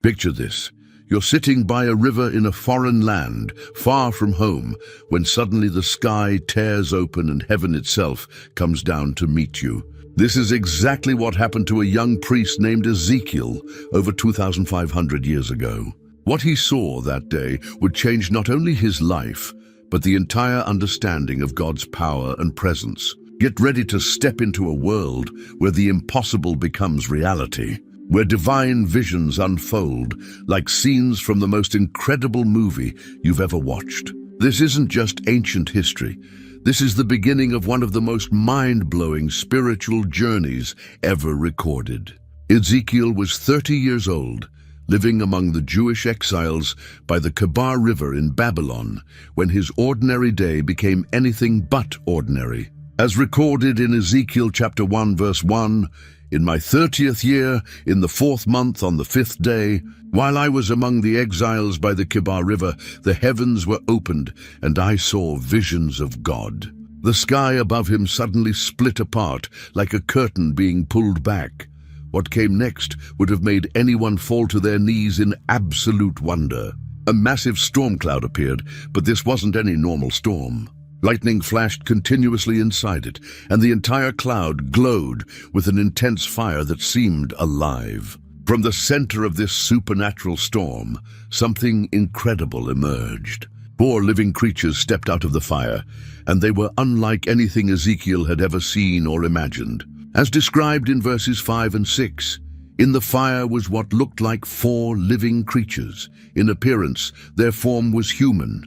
Picture this. You're sitting by a river in a foreign land, far from home, when suddenly the sky tears open and heaven itself comes down to meet you. This is exactly what happened to a young priest named Ezekiel over 2,500 years ago. What he saw that day would change not only his life, but the entire understanding of God's power and presence. Get ready to step into a world where the impossible becomes reality, where divine visions unfold like scenes from the most incredible movie you've ever watched. This isn't just ancient history. This is the beginning of one of the most mind-blowing spiritual journeys ever recorded. Ezekiel was 30 years old, living among the Jewish exiles by the Kebar River in Babylon, when his ordinary day became anything but ordinary. As recorded in Ezekiel chapter 1 verse 1, "In my 30th year, in the 4th month on the 5th day, while I was among the exiles by the Kebar River, the heavens were opened, and I saw visions of God. The sky above him suddenly split apart, like a curtain being pulled back. What came next would have made anyone fall to their knees in absolute wonder. A massive storm cloud appeared, but this wasn't any normal storm. Lightning flashed continuously inside it, and the entire cloud glowed with an intense fire that seemed alive. From the center of this supernatural storm, something incredible emerged. 4 living creatures stepped out of the fire, and they were unlike anything Ezekiel had ever seen or imagined. As described in verses 5 and 6, in the fire was what looked like 4 living creatures. In appearance, their form was human,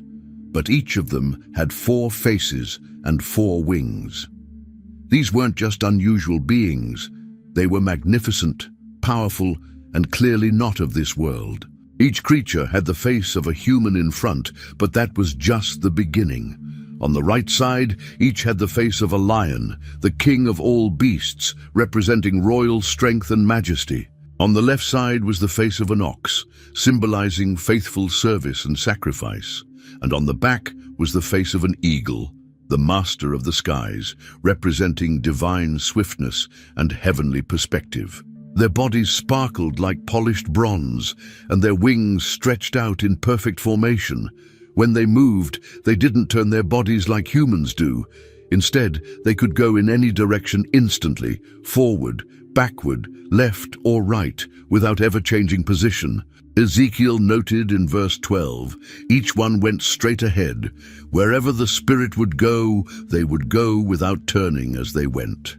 but each of them had 4 faces and 4 wings. These weren't just unusual beings. They were magnificent, powerful, and clearly not of this world. Each creature had the face of a human in front, but that was just the beginning. On the right side, each had the face of a lion, the king of all beasts, representing royal strength and majesty. On the left side was the face of an ox, symbolizing faithful service and sacrifice. And on the back was the face of an eagle, the master of the skies, representing divine swiftness and heavenly perspective. Their bodies sparkled like polished bronze, and their wings stretched out in perfect formation. When they moved, they didn't turn their bodies like humans do. Instead, they could go in any direction instantly, forward, backward, left or right, without ever changing position. Ezekiel noted in verse 12, each one went straight ahead. Wherever the Spirit would go, they would go without turning as they went.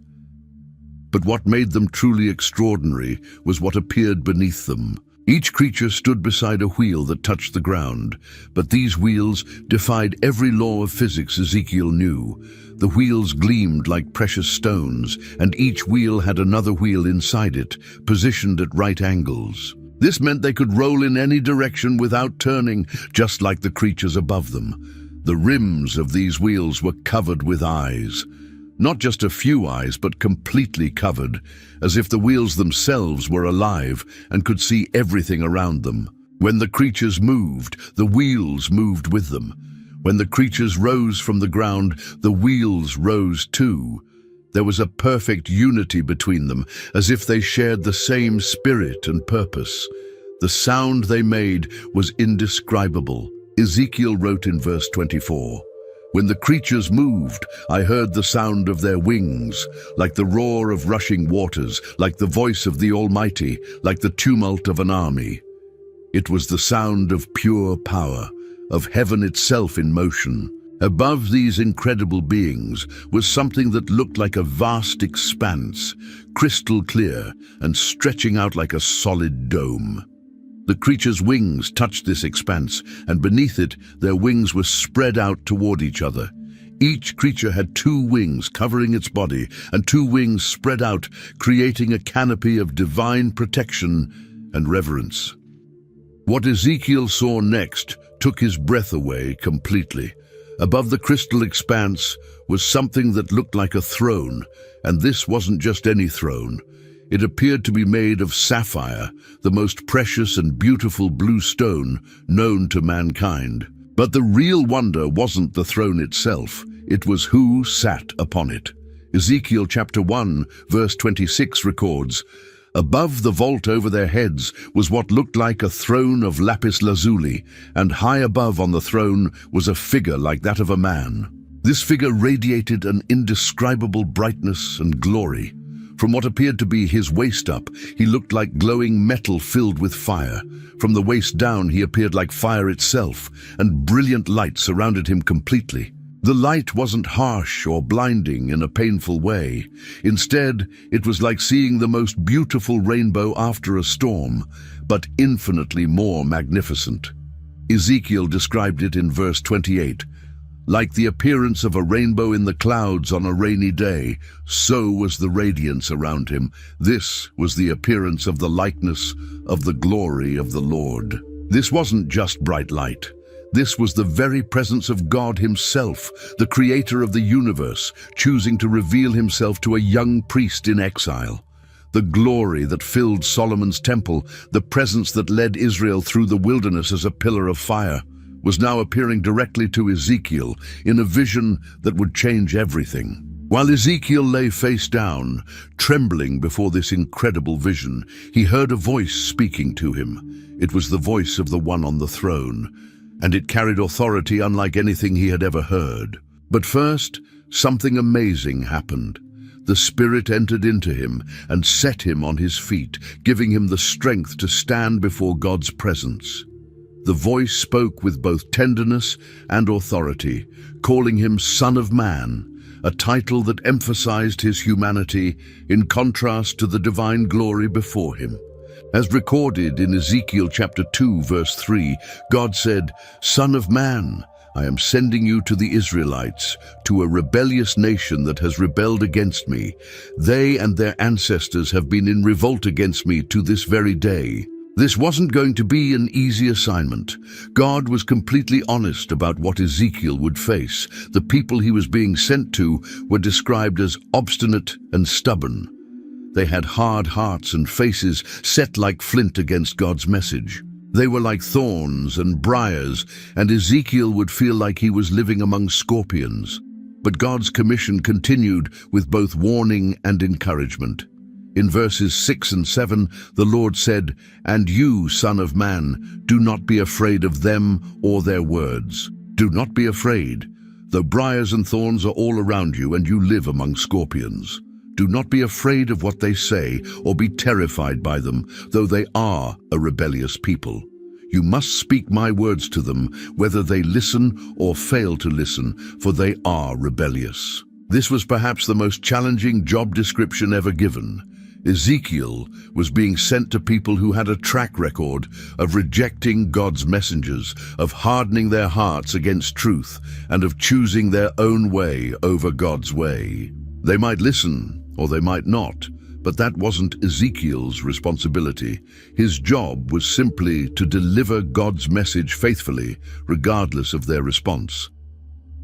But what made them truly extraordinary was what appeared beneath them. Each creature stood beside a wheel that touched the ground, but these wheels defied every law of physics Ezekiel knew. The wheels gleamed like precious stones, and each wheel had another wheel inside it, positioned at right angles. This meant they could roll in any direction without turning, just like the creatures above them. The rims of these wheels were covered with eyes. Not just a few eyes, but completely covered, as if the wheels themselves were alive and could see everything around them. When the creatures moved, the wheels moved with them. When the creatures rose from the ground, the wheels rose too. There was a perfect unity between them, as if they shared the same spirit and purpose. The sound they made was indescribable. Ezekiel wrote in verse 24, "When the creatures moved, I heard the sound of their wings, like the roar of rushing waters, like the voice of the Almighty, like the tumult of an army." It was the sound of pure power, of heaven itself in motion. Above these incredible beings was something that looked like a vast expanse, crystal clear and stretching out like a solid dome. The creature's wings touched this expanse, and beneath it, their wings were spread out toward each other. Each creature had 2 wings covering its body, and 2 wings spread out, creating a canopy of divine protection and reverence. What Ezekiel saw next took his breath away completely. Above the crystal expanse was something that looked like a throne, and this wasn't just any throne. It appeared to be made of sapphire, the most precious and beautiful blue stone known to mankind. But the real wonder wasn't the throne itself, it was who sat upon it. Ezekiel chapter 1, verse 26 records, Above the vault over their heads was what looked like a throne of lapis lazuli, and high above on the throne was a figure like that of a man. This figure radiated an indescribable brightness and glory. From what appeared to be his waist up, he looked like glowing metal filled with fire. From the waist down, he appeared like fire itself, and brilliant light surrounded him completely. The light wasn't harsh or blinding in a painful way. Instead, it was like seeing the most beautiful rainbow after a storm, but infinitely more magnificent. Ezekiel described it in verse 28. Like the appearance of a rainbow in the clouds on a rainy day, so was the radiance around him. This was the appearance of the likeness of the glory of the Lord. This wasn't just bright light. This was the very presence of God himself, the creator of the universe, choosing to reveal himself to a young priest in exile. The glory that filled Solomon's temple, the presence that led Israel through the wilderness as a pillar of fire, was now appearing directly to Ezekiel in a vision that would change everything. While Ezekiel lay face down, trembling before this incredible vision, he heard a voice speaking to him. It was the voice of the one on the throne, and it carried authority unlike anything he had ever heard. But first, something amazing happened. The Spirit entered into him and set him on his feet, giving him the strength to stand before God's presence. The voice spoke with both tenderness and authority, calling him Son of Man, a title that emphasized his humanity in contrast to the divine glory before him. As recorded in Ezekiel chapter 2, verse 3, God said, "Son of man, I am sending you to the Israelites, to a rebellious nation that has rebelled against me. They and their ancestors have been in revolt against me to this very day." This wasn't going to be an easy assignment. God was completely honest about what Ezekiel would face. The people he was being sent to were described as obstinate and stubborn. They had hard hearts and faces set like flint against God's message. They were like thorns and briars, and Ezekiel would feel like he was living among scorpions. But God's commission continued with both warning and encouragement. In verses 6 and 7, the Lord said, "And you, Son of Man, do not be afraid of them or their words. Do not be afraid, though briars and thorns are all around you and you live among scorpions. Do not be afraid of what they say or be terrified by them, though they are a rebellious people. You must speak my words to them, whether they listen or fail to listen, for they are rebellious." This was perhaps the most challenging job description ever given. Ezekiel was being sent to people who had a track record of rejecting God's messengers, of hardening their hearts against truth, and of choosing their own way over God's way. They might listen, or they might not, but that wasn't Ezekiel's responsibility. His job was simply to deliver God's message faithfully, regardless of their response.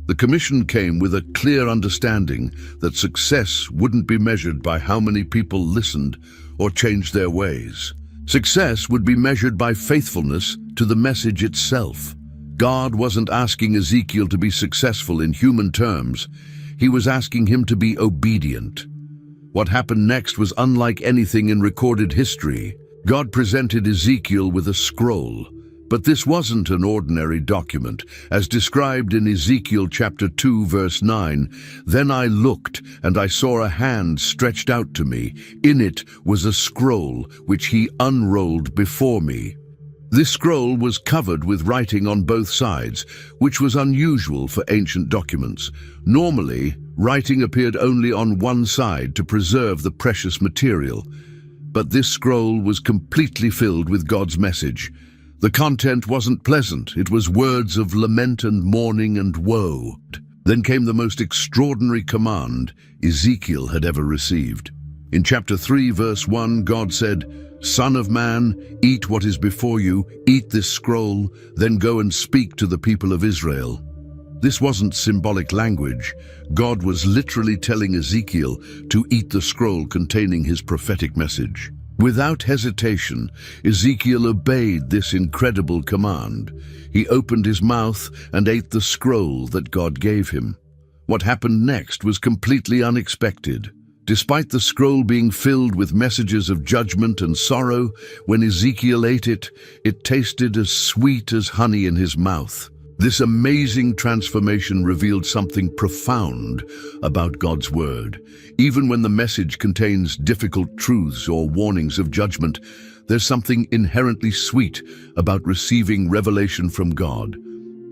The commission came with a clear understanding that success wouldn't be measured by how many people listened or changed their ways. Success would be measured by faithfulness to the message itself. God wasn't asking Ezekiel to be successful in human terms. He was asking him to be obedient. What happened next was unlike anything in recorded history. God presented Ezekiel with a scroll. But this wasn't an ordinary document. As described in Ezekiel chapter 2, verse 9, "Then I looked, and I saw a hand stretched out to me. In it was a scroll, which he unrolled before me." This scroll was covered with writing on both sides, which was unusual for ancient documents. Normally, writing appeared only on one side to preserve the precious material. But this scroll was completely filled with God's message. The content wasn't pleasant. It was words of lament and mourning and woe. Then came the most extraordinary command Ezekiel had ever received. In chapter 3, verse 1, God said, "Son of man, eat what is before you, eat this scroll, then go and speak to the people of Israel." This wasn't symbolic language. God was literally telling Ezekiel to eat the scroll containing his prophetic message. Without hesitation, Ezekiel obeyed this incredible command. He opened his mouth and ate the scroll that God gave him. What happened next was completely unexpected. Despite the scroll being filled with messages of judgment and sorrow, when Ezekiel ate it, it tasted as sweet as honey in his mouth. This amazing transformation revealed something profound about God's word. Even when the message contains difficult truths or warnings of judgment, there's something inherently sweet about receiving revelation from God.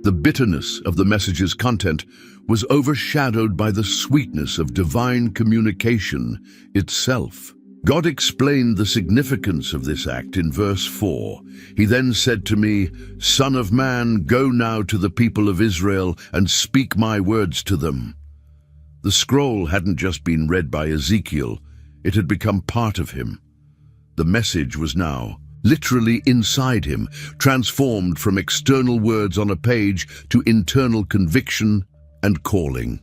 The bitterness of the message's content was overshadowed by the sweetness of divine communication itself. God explained the significance of this act in verse 4. He then said to me, "Son of man, go now to the people of Israel and speak my words to them." The scroll hadn't just been read by Ezekiel, it had become part of him. The message was now literally inside him, transformed from external words on a page to internal conviction and calling.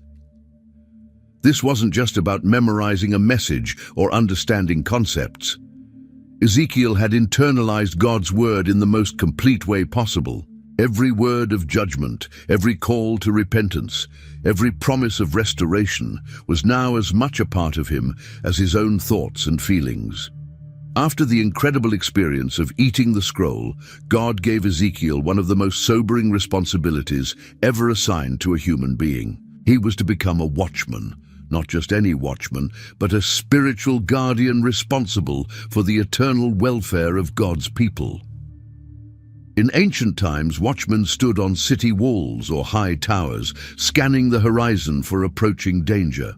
This wasn't just about memorizing a message or understanding concepts. Ezekiel had internalized God's word in the most complete way possible. Every word of judgment, every call to repentance, every promise of restoration was now as much a part of him as his own thoughts and feelings. After the incredible experience of eating the scroll, God gave Ezekiel one of the most sobering responsibilities ever assigned to a human being. He was to become a watchman. Not just any watchman, but a spiritual guardian responsible for the eternal welfare of God's people. In ancient times, watchmen stood on city walls or high towers, scanning the horizon for approaching danger.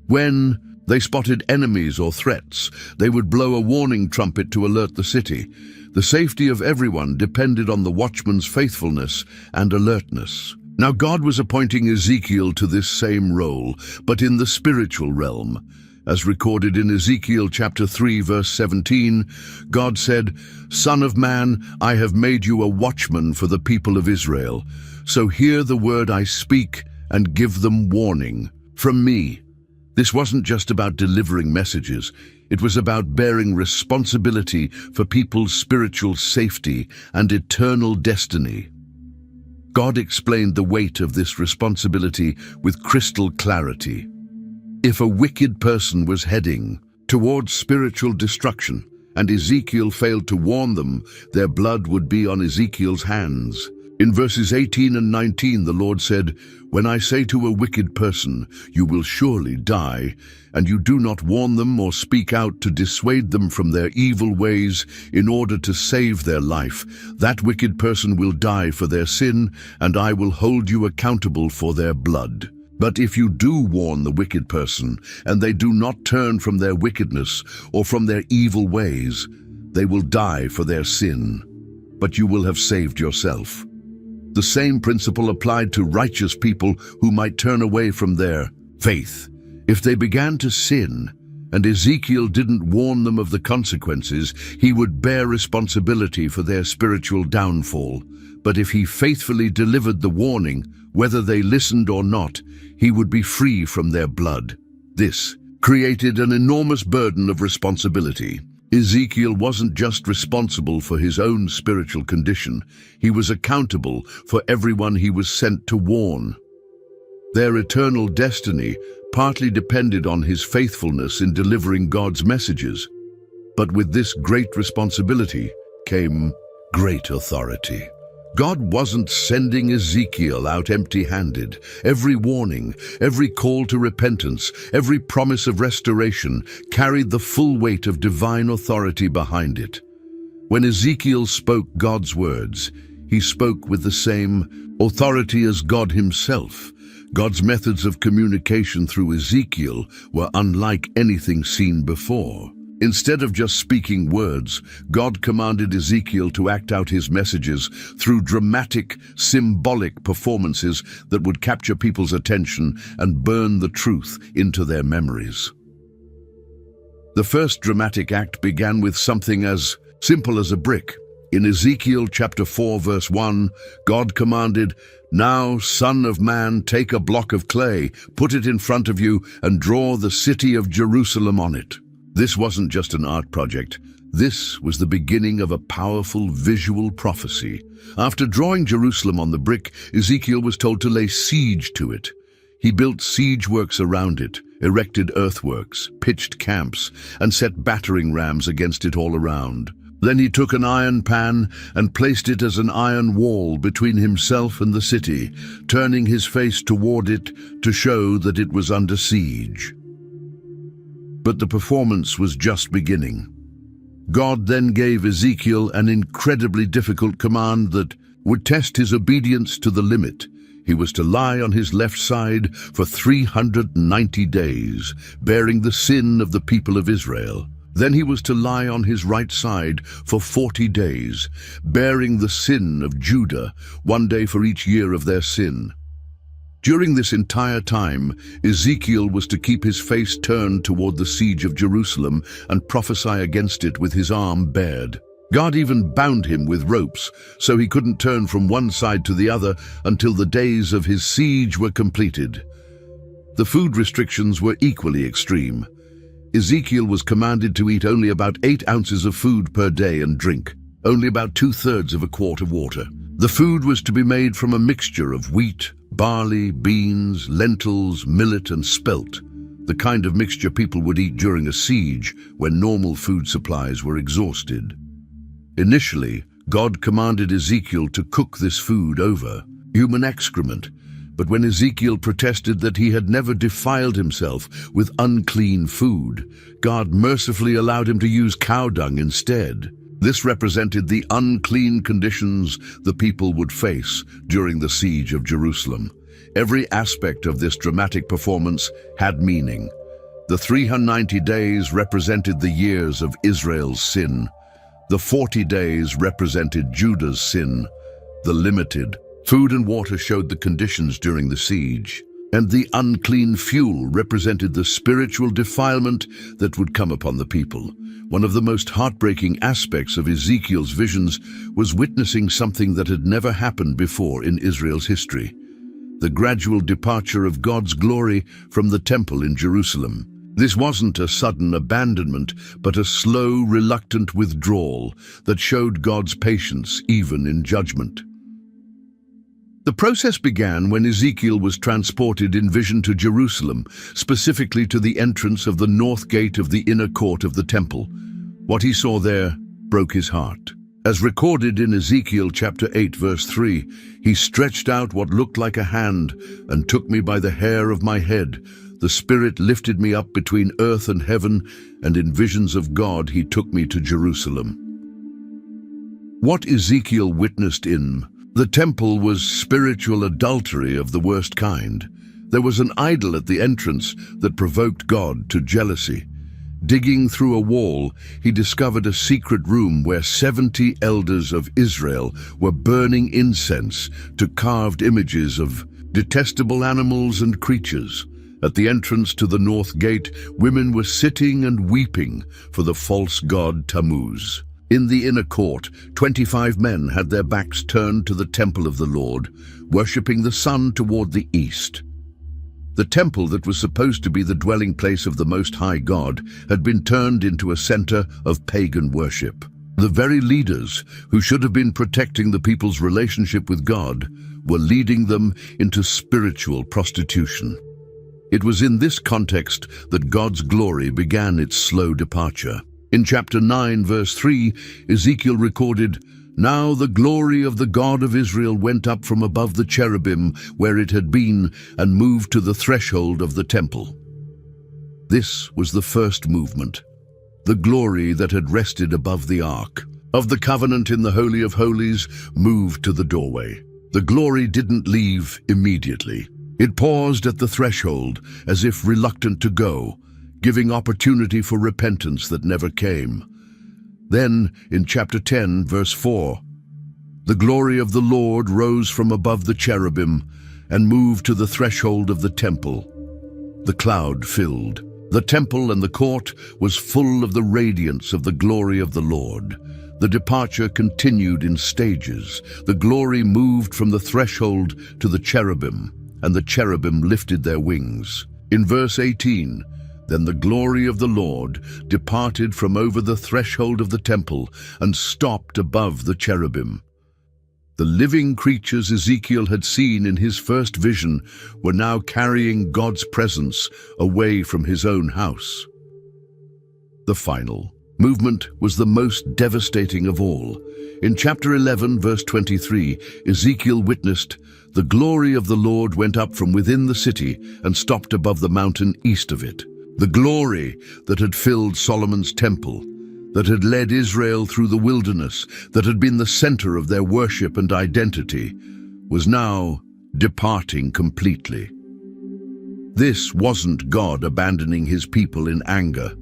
When they spotted enemies or threats, they would blow a warning trumpet to alert the city. The safety of everyone depended on the watchman's faithfulness and alertness. Now God was appointing Ezekiel to this same role, but in the spiritual realm. As recorded in Ezekiel chapter 3, verse 17, God said, "Son of man, I have made you a watchman for the people of Israel. So hear the word I speak and give them warning from me." This wasn't just about delivering messages. It was about bearing responsibility for people's spiritual safety and eternal destiny. God explained the weight of this responsibility with crystal clarity. If a wicked person was heading towards spiritual destruction, and Ezekiel failed to warn them, their blood would be on Ezekiel's hands. In verses 18 and 19, the Lord said, "When I say to a wicked person, 'You will surely die,' and you do not warn them or speak out to dissuade them from their evil ways in order to save their life, that wicked person will die for their sin, and I will hold you accountable for their blood. But if you do warn the wicked person, and they do not turn from their wickedness or from their evil ways, they will die for their sin, but you will have saved yourself." The same principle applied to righteous people who might turn away from their faith. If they began to sin, and Ezekiel didn't warn them of the consequences, he would bear responsibility for their spiritual downfall. But if he faithfully delivered the warning, whether they listened or not, he would be free from their blood. This created an enormous burden of responsibility. Ezekiel wasn't just responsible for his own spiritual condition, he was accountable for everyone he was sent to warn. Their eternal destiny partly depended on his faithfulness in delivering God's messages. But with this great responsibility came great authority. God wasn't sending Ezekiel out empty-handed. Every warning, every call to repentance, every promise of restoration carried the full weight of divine authority behind it. When Ezekiel spoke God's words, he spoke with the same authority as God himself. God's methods of communication through Ezekiel were unlike anything seen before. Instead of just speaking words, God commanded Ezekiel to act out his messages through dramatic, symbolic performances that would capture people's attention and burn the truth into their memories. The first dramatic act began with something as simple as a brick. In Ezekiel chapter 4, verse 1, God commanded, "Now, son of man, take a block of clay, put it in front of you, and draw the city of Jerusalem on it." This wasn't just an art project. This was the beginning of a powerful visual prophecy. After drawing Jerusalem on the brick, Ezekiel was told to lay siege to it. He built siege works around it, erected earthworks, pitched camps, and set battering rams against it all around. Then he took an iron pan and placed it as an iron wall between himself and the city, turning his face toward it to show that it was under siege. But the performance was just beginning. God then gave Ezekiel an incredibly difficult command that would test his obedience to the limit. He was to lie on his left side for 390 days, bearing the sin of the people of Israel. Then he was to lie on his right side for 40 days, bearing the sin of Judah, 1 day for each year of their sin. During this entire time, Ezekiel was to keep his face turned toward the siege of Jerusalem and prophesy against it with his arm bared. God even bound him with ropes, so he couldn't turn from one side to the other until the days of his siege were completed. The food restrictions were equally extreme. Ezekiel was commanded to eat only about 8 ounces of food per day and drink, only about 2/3 of a quart of water. The food was to be made from a mixture of wheat, barley, beans, lentils, millet, and spelt, the kind of mixture people would eat during a siege when normal food supplies were exhausted. Initially, God commanded Ezekiel to cook this food over human excrement, but when Ezekiel protested that he had never defiled himself with unclean food, God mercifully allowed him to use cow dung instead. This represented the unclean conditions the people would face during the siege of Jerusalem. Every aspect of this dramatic performance had meaning. The 390 days represented the years of Israel's sin. The 40 days represented Judah's sin. The limited food and water showed the conditions during the siege. And the unclean fuel represented the spiritual defilement that would come upon the people. One of the most heartbreaking aspects of Ezekiel's visions was witnessing something that had never happened before in Israel's history: the gradual departure of God's glory from the temple in Jerusalem. This wasn't a sudden abandonment, but a slow, reluctant withdrawal that showed God's patience even in judgment. The process began when Ezekiel was transported in vision to Jerusalem, specifically to the entrance of the north gate of the inner court of the temple. What he saw there broke his heart. As recorded in Ezekiel chapter 8, verse 3, he stretched out what looked like a hand and took me by the hair of my head. The Spirit lifted me up between earth and heaven, and in visions of God he took me to Jerusalem. What Ezekiel witnessed in the temple was spiritual adultery of the worst kind. There was an idol at the entrance that provoked God to jealousy. Digging through a wall, he discovered a secret room where 70 elders of Israel were burning incense to carved images of detestable animals and creatures. At the entrance to the north gate, women were sitting and weeping for the false god Tammuz. In the inner court, 25 men had their backs turned to the temple of the Lord, worshipping the sun toward the east. The temple that was supposed to be the dwelling place of the Most High God had been turned into a center of pagan worship. The very leaders who should have been protecting the people's relationship with God were leading them into spiritual prostitution. It was in this context that God's glory began its slow departure. In chapter 9, verse 3, Ezekiel recorded, "Now the glory of the God of Israel went up from above the cherubim where it had been and moved to the threshold of the temple." This was the first movement. The glory that had rested above the ark of the covenant in the Holy of Holies moved to the doorway. The glory didn't leave immediately. It paused at the threshold as if reluctant to go, giving opportunity for repentance that never came. Then, in chapter 10, verse 4, the glory of the Lord rose from above the cherubim and moved to the threshold of the temple. The cloud filled. The temple and the court was full of the radiance of the glory of the Lord. The departure continued in stages. The glory moved from the threshold to the cherubim, and the cherubim lifted their wings. In verse 18, then the glory of the Lord departed from over the threshold of the temple and stopped above the cherubim. The living creatures Ezekiel had seen in his first vision were now carrying God's presence away from his own house. The final movement was the most devastating of all. In chapter 11, verse 23, Ezekiel witnessed, "The glory of the Lord went up from within the city and stopped above the mountain east of it." The glory that had filled Solomon's temple, that had led Israel through the wilderness, that had been the center of their worship and identity, was now departing completely. This wasn't God abandoning his people in anger.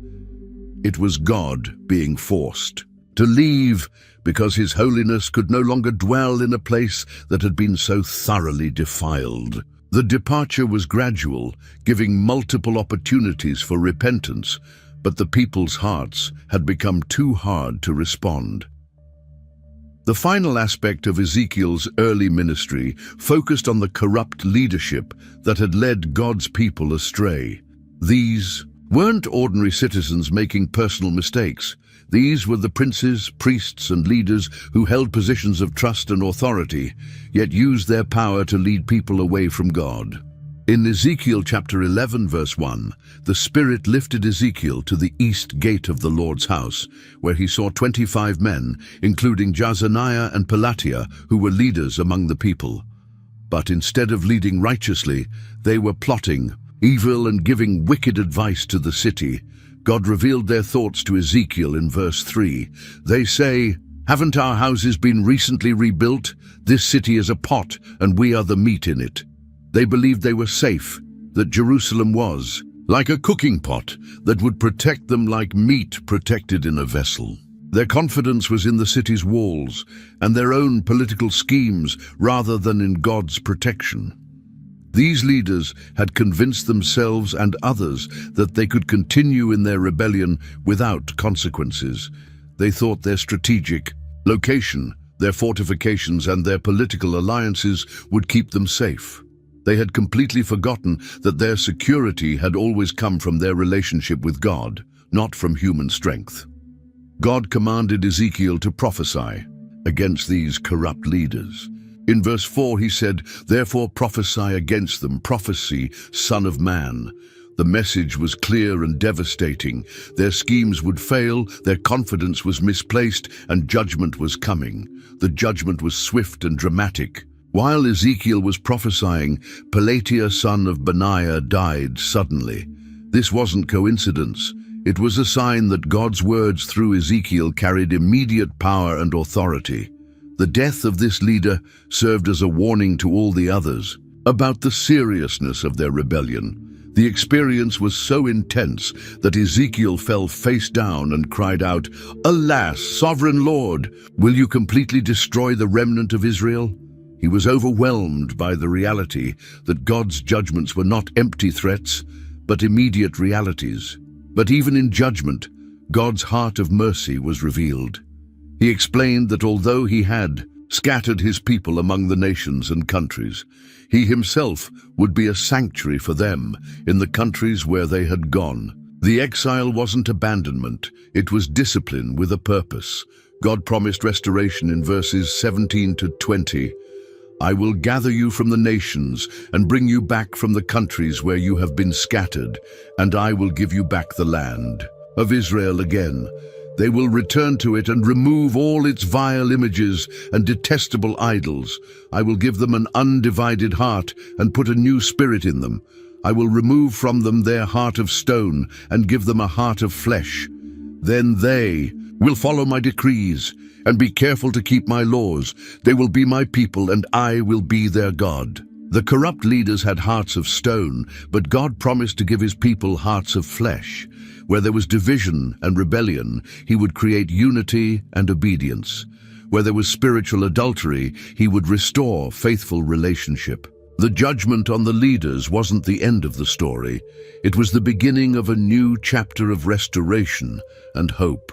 It was God being forced to leave because his holiness could no longer dwell in a place that had been so thoroughly defiled. The departure was gradual, giving multiple opportunities for repentance, but the people's hearts had become too hard to respond. The final aspect of Ezekiel's early ministry focused on the corrupt leadership that had led God's people astray. These weren't ordinary citizens making personal mistakes. These were the princes, priests, and leaders who held positions of trust and authority, yet used their power to lead people away from God. In Ezekiel chapter 11, verse 1, the Spirit lifted Ezekiel to the east gate of the Lord's house, where he saw 25 men, including Jazaniah and Pelatiah, who were leaders among the people. But instead of leading righteously, they were plotting evil and giving wicked advice to the city. God revealed their thoughts to Ezekiel in verse 3. They say, "Haven't our houses been recently rebuilt? This city is a pot, and we are the meat in it." They believed they were safe, that Jerusalem was like a cooking pot that would protect them like meat protected in a vessel. Their confidence was in the city's walls and their own political schemes rather than in God's protection. These leaders had convinced themselves and others that they could continue in their rebellion without consequences. They thought their strategic location, their fortifications, and their political alliances would keep them safe. They had completely forgotten that their security had always come from their relationship with God, not from human strength. God commanded Ezekiel to prophesy against these corrupt leaders. In verse 4 he said, "Therefore prophesy against them, prophecy, Son of Man." The message was clear and devastating. Their schemes would fail, their confidence was misplaced, and judgment was coming. The judgment was swift and dramatic. While Ezekiel was prophesying, Pelatiah, son of Benaiah, died suddenly. This wasn't coincidence. It was a sign that God's words through Ezekiel carried immediate power and authority. The death of this leader served as a warning to all the others about the seriousness of their rebellion. The experience was so intense that Ezekiel fell face down and cried out, "Alas, sovereign Lord, will you completely destroy the remnant of Israel?" He was overwhelmed by the reality that God's judgments were not empty threats, but immediate realities. But even in judgment, God's heart of mercy was revealed. He explained that although he had scattered his people among the nations and countries, he himself would be a sanctuary for them in the countries where they had gone. The exile wasn't abandonment, it was discipline with a purpose. God promised restoration in verses 17 to 20. "I will gather you from the nations and bring you back from the countries where you have been scattered, and I will give you back the land of Israel again. They will return to it and remove all its vile images and detestable idols. I will give them an undivided heart and put a new spirit in them. I will remove from them their heart of stone and give them a heart of flesh. Then they will follow my decrees and be careful to keep my laws. They will be my people and I will be their God." The corrupt leaders had hearts of stone, but God promised to give his people hearts of flesh. Where there was division and rebellion, he would create unity and obedience. Where there was spiritual adultery, he would restore faithful relationship. The judgment on the leaders wasn't the end of the story. It was the beginning of a new chapter of restoration and hope.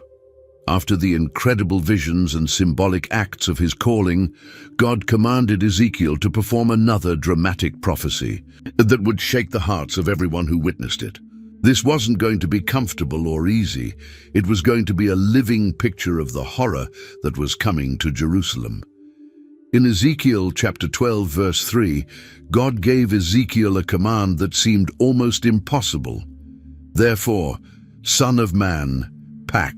After the incredible visions and symbolic acts of his calling, God commanded Ezekiel to perform another dramatic prophecy that would shake the hearts of everyone who witnessed it. This wasn't going to be comfortable or easy. It was going to be a living picture of the horror that was coming to Jerusalem. In Ezekiel chapter 12, verse 3, God gave Ezekiel a command that seemed almost impossible. Therefore, Son of man, pack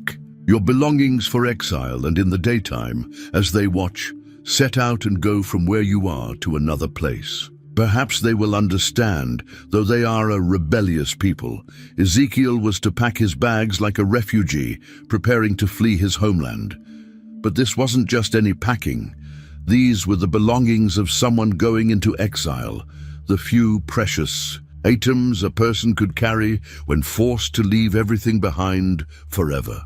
your belongings for exile, and in the daytime, as they watch, set out and go from where you are to another place. Perhaps they will understand, though they are a rebellious people. Ezekiel was to pack his bags like a refugee, preparing to flee his homeland. But this wasn't just any packing. These were the belongings of someone going into exile, the few precious items a person could carry when forced to leave everything behind forever.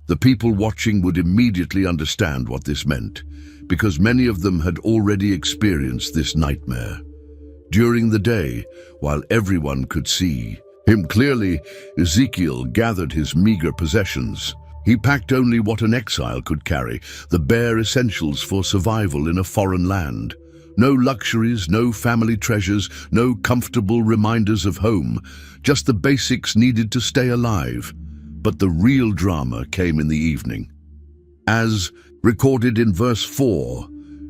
The people watching would immediately understand what this meant, because many of them had already experienced this nightmare. During the day, while everyone could see him clearly, Ezekiel gathered his meager possessions. He packed only what an exile could carry, the bare essentials for survival in a foreign land. No luxuries, no family treasures, no comfortable reminders of home, just the basics needed to stay alive. But the real drama came in the evening. As recorded in verse 4,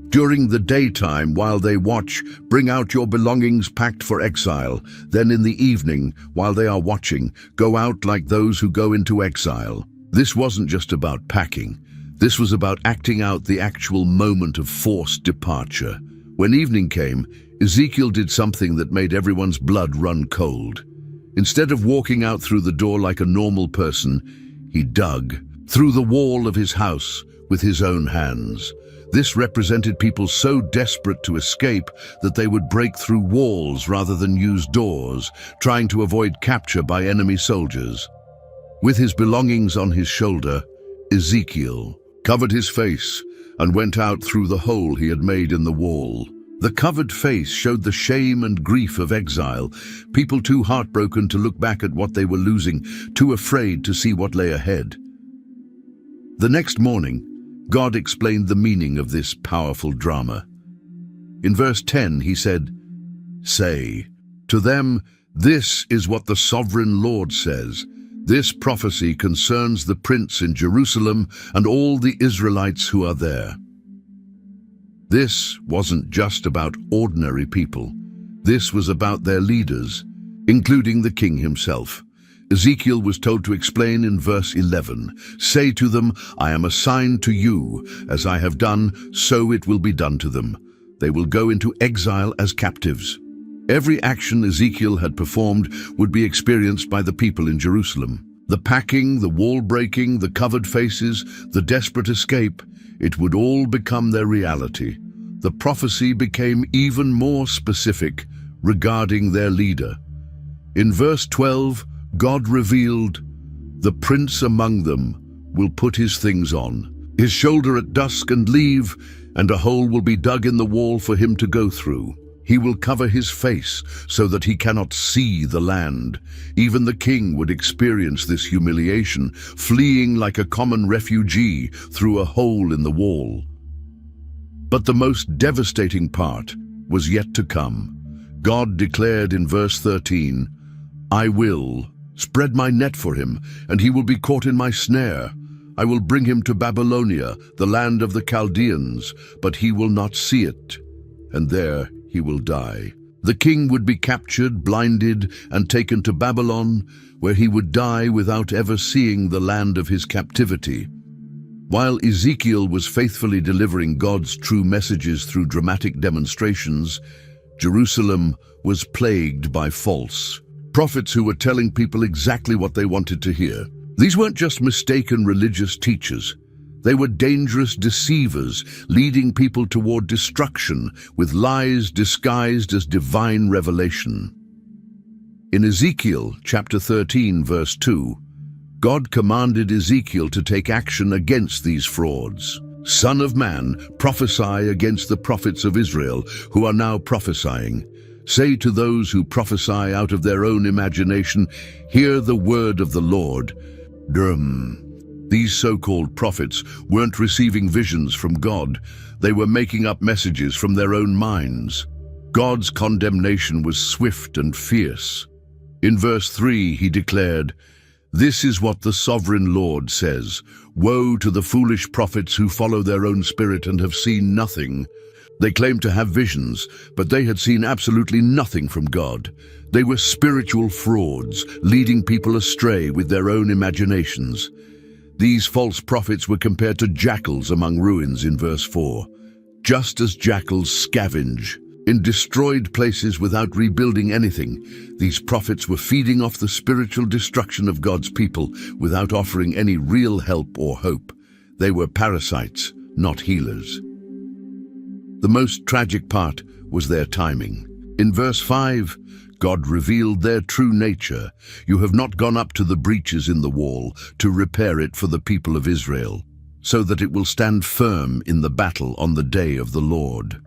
during the daytime, while they watch, bring out your belongings packed for exile. Then in the evening, while they are watching, go out like those who go into exile. This wasn't just about packing. This was about acting out the actual moment of forced departure. When evening came, Ezekiel did something that made everyone's blood run cold. Instead of walking out through the door like a normal person, he dug through the wall of his house with his own hands. This represented people so desperate to escape that they would break through walls rather than use doors, trying to avoid capture by enemy soldiers. With his belongings on his shoulder, Ezekiel covered his face and went out through the hole he had made in the wall. The covered face showed the shame and grief of exile, people too heartbroken to look back at what they were losing, too afraid to see what lay ahead. The next morning, God explained the meaning of this powerful drama. In verse 10, he said, "Say to them, this is what the sovereign Lord says. This prophecy concerns the prince in Jerusalem and all the Israelites who are there." This wasn't just about ordinary people. This was about their leaders, including the king himself. Ezekiel was told to explain in verse 11, "Say to them, I am assigned to you. As I have done, so it will be done to them. They will go into exile as captives." Every action Ezekiel had performed would be experienced by the people in Jerusalem. The packing, the wall breaking, the covered faces, the desperate escape, it would all become their reality. The prophecy became even more specific regarding their leader. In verse 12, God revealed, "The prince among them will put his things on his shoulder at dusk and leave, and a hole will be dug in the wall for him to go through. He will cover his face so that he cannot see the land." Even the king would experience this humiliation, fleeing like a common refugee through a hole in the wall. But the most devastating part was yet to come. God declared in verse 13, "I will spread my net for him, and he will be caught in my snare. I will bring him to Babylonia, the land of the Chaldeans, but he will not see it, and there he will die." The king would be captured, blinded, and taken to Babylon, where he would die without ever seeing the land of his captivity. While Ezekiel was faithfully delivering God's true messages through dramatic demonstrations, Jerusalem was plagued by false prophets who were telling people exactly what they wanted to hear. These weren't just mistaken religious teachers. They were dangerous deceivers, leading people toward destruction with lies disguised as divine revelation. In Ezekiel chapter 13, verse 2, God commanded Ezekiel to take action against these frauds. "Son of man, prophesy against the prophets of Israel who are now prophesying. Say to those who prophesy out of their own imagination, hear the word of the Lord." These so-called prophets weren't receiving visions from God. They were making up messages from their own minds. God's condemnation was swift and fierce. In verse 3, he declared, "This is what the sovereign Lord says. Woe to the foolish prophets who follow their own spirit and have seen nothing. They claimed to have visions, but they had seen absolutely nothing from God. They were spiritual frauds, leading people astray with their own imaginations. These false prophets were compared to jackals among ruins in verse 4. Just as jackals scavenge in destroyed places without rebuilding anything, these prophets were feeding off the spiritual destruction of God's people without offering any real help or hope. They were parasites, not healers. The most tragic part was their timing. In verse 5, God revealed their true nature. You have not gone up to the breaches in the wall to repair it for the people of Israel, so that it will stand firm in the battle on the day of the Lord.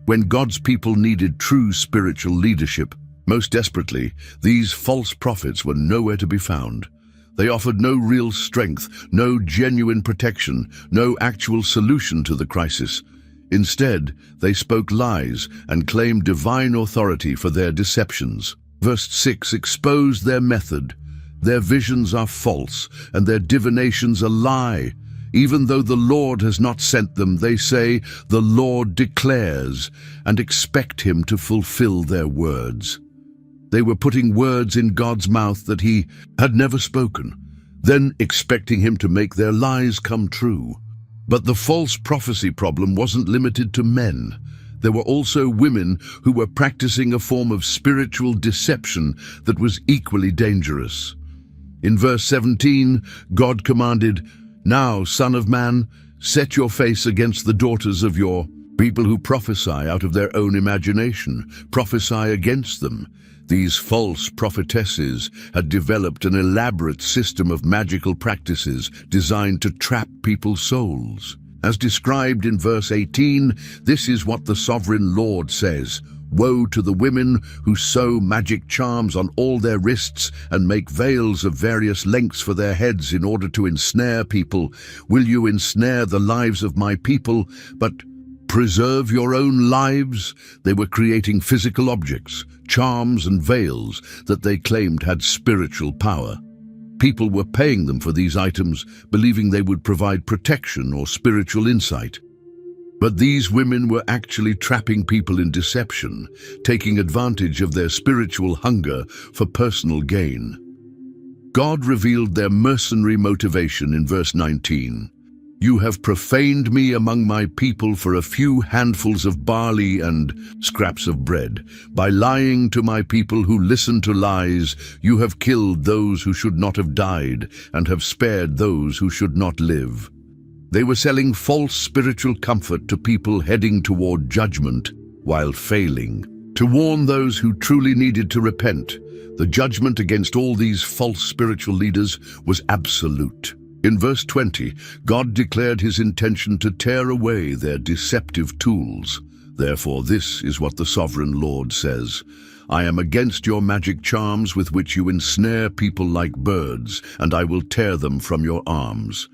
When God's people needed true spiritual leadership, most desperately, these false prophets were nowhere to be found. They offered no real strength, no genuine protection, no actual solution to the crisis. Instead, they spoke lies and claimed divine authority for their deceptions. Verse 6 exposed their method. Their visions are false, and their divinations a lie. Even though the Lord has not sent them, they say, the Lord declares, and expect him to fulfill their words. They were putting words in God's mouth that he had never spoken, then expecting him to make their lies come true. But the false prophecy problem wasn't limited to men. There were also women who were practicing a form of spiritual deception that was equally dangerous. In verse 17, God commanded, Now, Son of Man, set your face against the daughters of your people who prophesy out of their own imagination. Prophesy against them. These false prophetesses had developed an elaborate system of magical practices designed to trap people's souls. As described in verse 18, this is what the sovereign Lord says. Woe to the women who sew magic charms on all their wrists and make veils of various lengths for their heads in order to ensnare people. Will you ensnare the lives of my people, but preserve your own lives? They were creating physical objects, charms and veils that they claimed had spiritual power. People were paying them for these items, believing they would provide protection or spiritual insight. But these women were actually trapping people in deception, taking advantage of their spiritual hunger for personal gain. God revealed their mercenary motivation in verse 19. You have profaned me among my people for a few handfuls of barley and scraps of bread. By lying to my people who listen to lies, you have killed those who should not have died and have spared those who should not live. They were selling false spiritual comfort to people heading toward judgment while failing. To warn those who truly needed to repent, the judgment against all these false spiritual leaders was absolute. In verse 20, God declared his intention to tear away their deceptive tools. Therefore, this is what the sovereign Lord says. I am against your magic charms with which you ensnare people like birds, and I will tear them from your arms.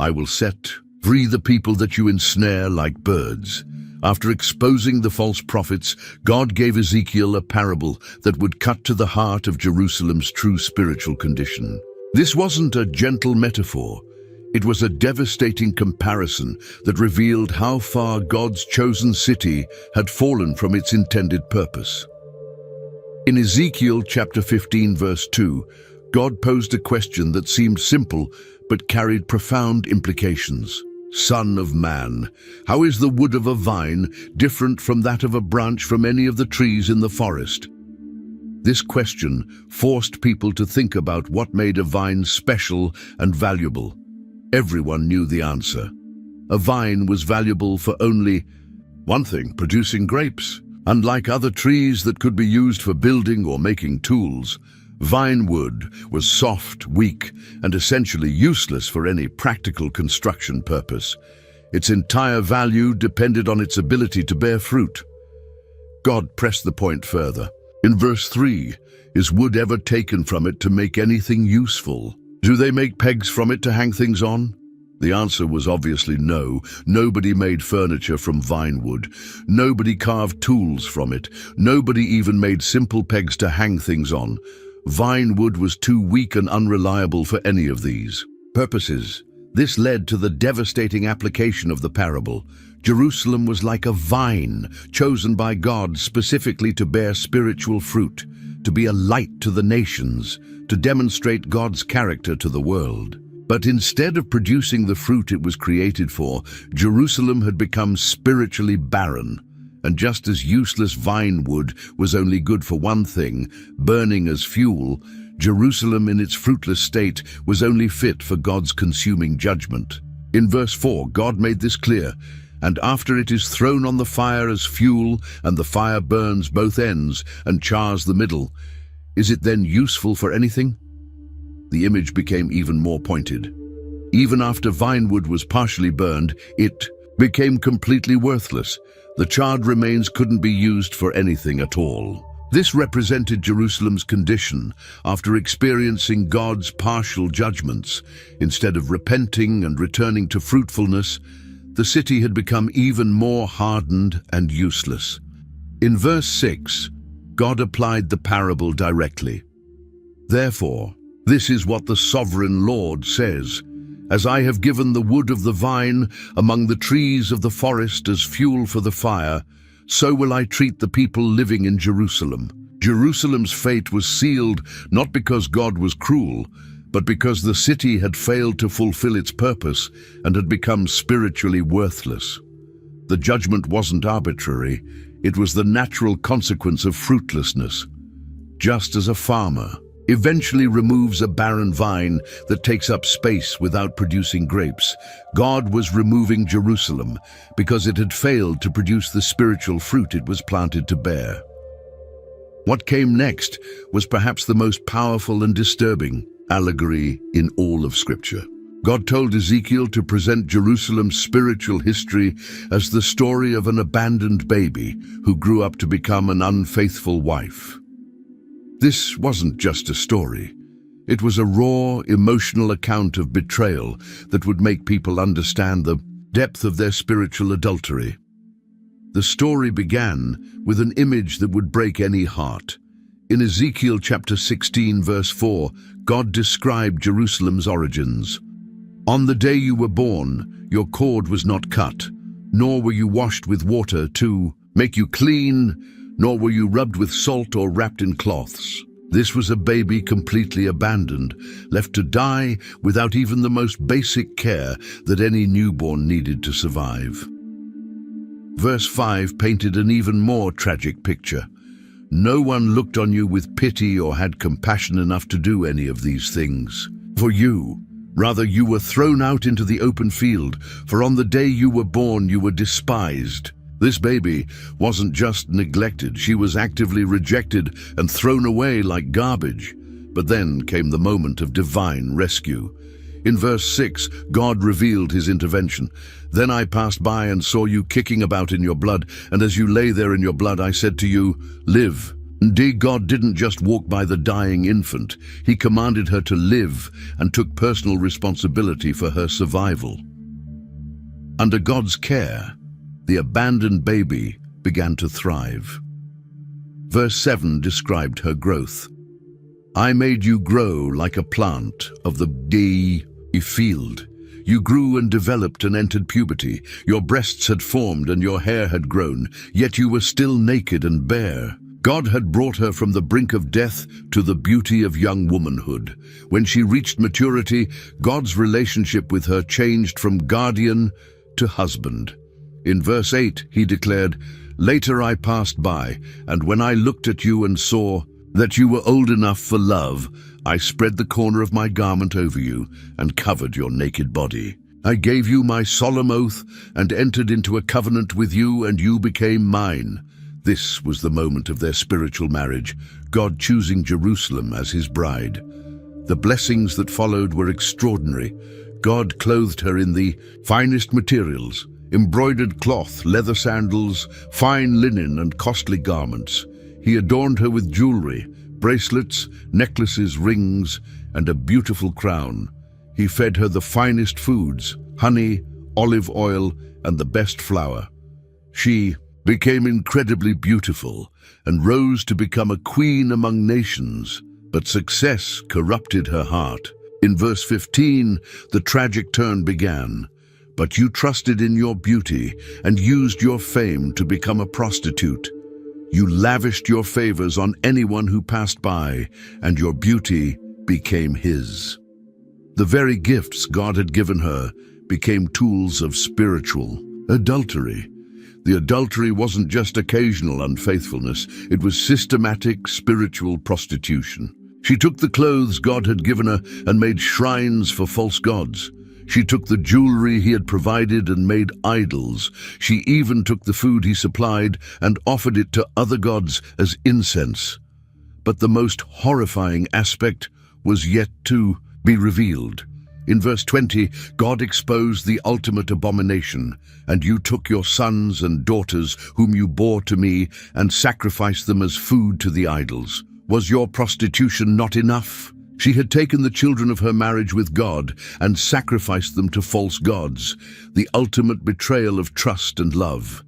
I will set free the people that you ensnare like birds. After exposing the false prophets, God gave Ezekiel a parable that would cut to the heart of Jerusalem's true spiritual condition. This wasn't a gentle metaphor. It was a devastating comparison that revealed how far God's chosen city had fallen from its intended purpose. In Ezekiel chapter 15, verse 2, God posed a question that seemed simple but carried profound implications. Son of man, how is the wood of a vine different from that of a branch from any of the trees in the forest? This question forced people to think about what made a vine special and valuable. Everyone knew the answer. A vine was valuable for only one thing: producing grapes. Unlike other trees that could be used for building or making tools, vine wood was soft, weak, and essentially useless for any practical construction purpose. Its entire value depended on its ability to bear fruit. God pressed the point further. In verse 3, is wood ever taken from it to make anything useful? Do they make pegs from it to hang things on? The answer was obviously no. Nobody made furniture from vine wood. Nobody carved tools from it. Nobody even made simple pegs to hang things on. Vine wood was too weak and unreliable for any of these purposes. This led to the devastating application of the parable. Jerusalem was like a vine chosen by God specifically to bear spiritual fruit, to be a light to the nations, to demonstrate God's character to the world. But instead of producing the fruit it was created for, Jerusalem had become spiritually barren. And just as useless vine wood was only good for one thing, burning as fuel, Jerusalem in its fruitless state was only fit for God's consuming judgment. In verse 4, God made this clear, "And after it is thrown on the fire as fuel, and the fire burns both ends and chars the middle, is it then useful for anything?" The image became even more pointed. Even after vinewood was partially burned, it became completely worthless. The charred remains couldn't be used for anything at all. This represented Jerusalem's condition after experiencing God's partial judgments. Instead of repenting and returning to fruitfulness, the city had become even more hardened and useless. In verse 6, God applied the parable directly. "Therefore, this is what the sovereign Lord says. As I have given the wood of the vine among the trees of the forest as fuel for the fire, so will I treat the people living in Jerusalem." Jerusalem's fate was sealed not because God was cruel, but because the city had failed to fulfill its purpose and had become spiritually worthless. The judgment wasn't arbitrary, it was the natural consequence of fruitlessness. Just as a farmer eventually removes a barren vine that takes up space without producing grapes, God was removing Jerusalem because it had failed to produce the spiritual fruit it was planted to bear. What came next was perhaps the most powerful and disturbing allegory in all of Scripture. God told Ezekiel to present Jerusalem's spiritual history as the story of an abandoned baby who grew up to become an unfaithful wife. This wasn't just a story. It was a raw, emotional account of betrayal that would make people understand the depth of their spiritual adultery. The story began with an image that would break any heart. In Ezekiel chapter 16, verse 4, God described Jerusalem's origins. "On the day you were born, your cord was not cut, nor were you washed with water to make you clean, nor were you rubbed with salt or wrapped in cloths. This was a baby completely abandoned, left to die without even the most basic care that any newborn needed to survive." Verse 5 painted an even more tragic picture. No one looked on you with pity or had compassion enough to do any of these things for you. Rather, you were thrown out into the open field, for on the day you were born, you were despised. This baby wasn't just neglected, she was actively rejected and thrown away like garbage. But then came the moment of divine rescue. In verse 6, God revealed his intervention. "Then I passed by and saw you kicking about in your blood, and as you lay there in your blood, I said to you, 'Live.'" Indeed, God didn't just walk by the dying infant. He commanded her to live and took personal responsibility for her survival. Under God's care, the abandoned baby began to thrive. Verse 7 described her growth. "I made you grow like a plant of the field. You grew and developed and entered puberty. Your breasts had formed and your hair had grown, yet you were still naked and bare." God had brought her from the brink of death to the beauty of young womanhood. When she reached maturity, God's relationship with her changed from guardian to husband. In verse 8, he declared, "Later I passed by, and when I looked at you and saw that you were old enough for love, I spread the corner of my garment over you and covered your naked body. I gave you my solemn oath and entered into a covenant with you, and you became mine." This was the moment of their spiritual marriage, God choosing Jerusalem as his bride. The blessings that followed were extraordinary. God clothed her in the finest materials, embroidered cloth, leather sandals, fine linen, and costly garments. He adorned her with jewelry, bracelets, necklaces, rings, and a beautiful crown. He fed her the finest foods, honey, olive oil, and the best flour. She became incredibly beautiful and rose to become a queen among nations, but success corrupted her heart. In verse 15, the tragic turn began. But you trusted in your beauty and used your fame to become a prostitute. You lavished your favors on anyone who passed by, and your beauty became his. The very gifts God had given her became tools of spiritual adultery. The adultery wasn't just occasional unfaithfulness, it was systematic spiritual prostitution. She took the clothes God had given her and made shrines for false gods. She took the jewelry he had provided and made idols. She even took the food he supplied and offered it to other gods as incense. But the most horrifying aspect was yet to be revealed. In verse 20, God exposed the ultimate abomination. And you took your sons and daughters, whom you bore to me, and sacrificed them as food to the idols. Was your prostitution not enough? She had taken the children of her marriage with God and sacrificed them to false gods, the ultimate betrayal of trust and love.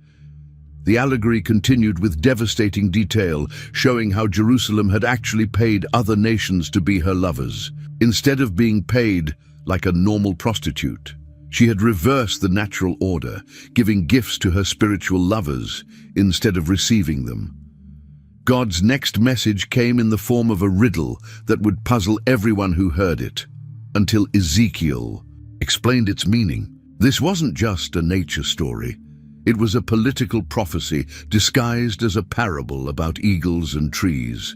The allegory continued with devastating detail, showing how Jerusalem had actually paid other nations to be her lovers. Instead of being paid like a normal prostitute, she had reversed the natural order, giving gifts to her spiritual lovers instead of receiving them. God's next message came in the form of a riddle that would puzzle everyone who heard it, until Ezekiel explained its meaning. This wasn't just a nature story. It was a political prophecy disguised as a parable about eagles and trees.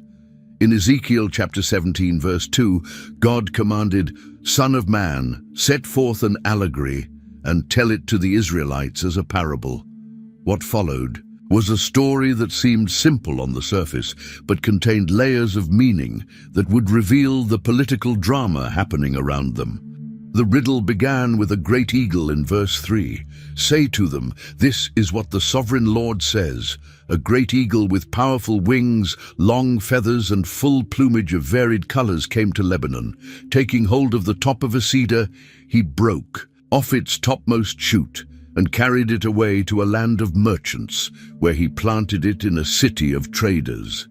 In Ezekiel chapter 17, verse 2, God commanded, "Son of man, set forth an allegory and tell it to the Israelites as a parable." What followed was a story that seemed simple on the surface, but contained layers of meaning that would reveal the political drama happening around them. The riddle began with a great eagle in verse 3. "Say to them, this is what the sovereign Lord says. A great eagle with powerful wings, long feathers, and full plumage of varied colors came to Lebanon. Taking hold of the top of a cedar, he broke off its topmost shoot and carried it away to a land of merchants, where he planted it in a city of traders."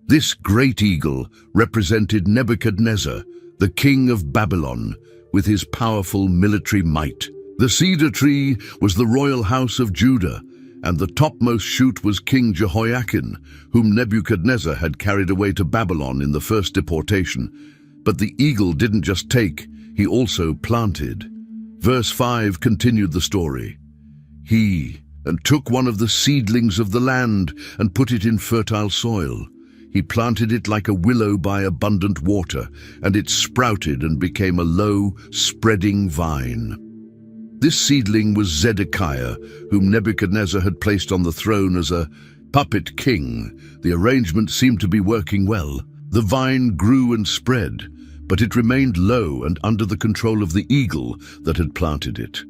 This great eagle represented Nebuchadnezzar, the king of Babylon, with his powerful military might. The cedar tree was the royal house of Judah, and the topmost shoot was King Jehoiakim, whom Nebuchadnezzar had carried away to Babylon in the first deportation. But the eagle didn't just take, he also planted. Verse 5 continued the story. "He took one of the seedlings of the land and put it in fertile soil. He planted it like a willow by abundant water, and it sprouted and became a low, spreading vine." This seedling was Zedekiah, whom Nebuchadnezzar had placed on the throne as a puppet king. The arrangement seemed to be working well. The vine grew and spread, but it remained low and under the control of the eagle that had planted it.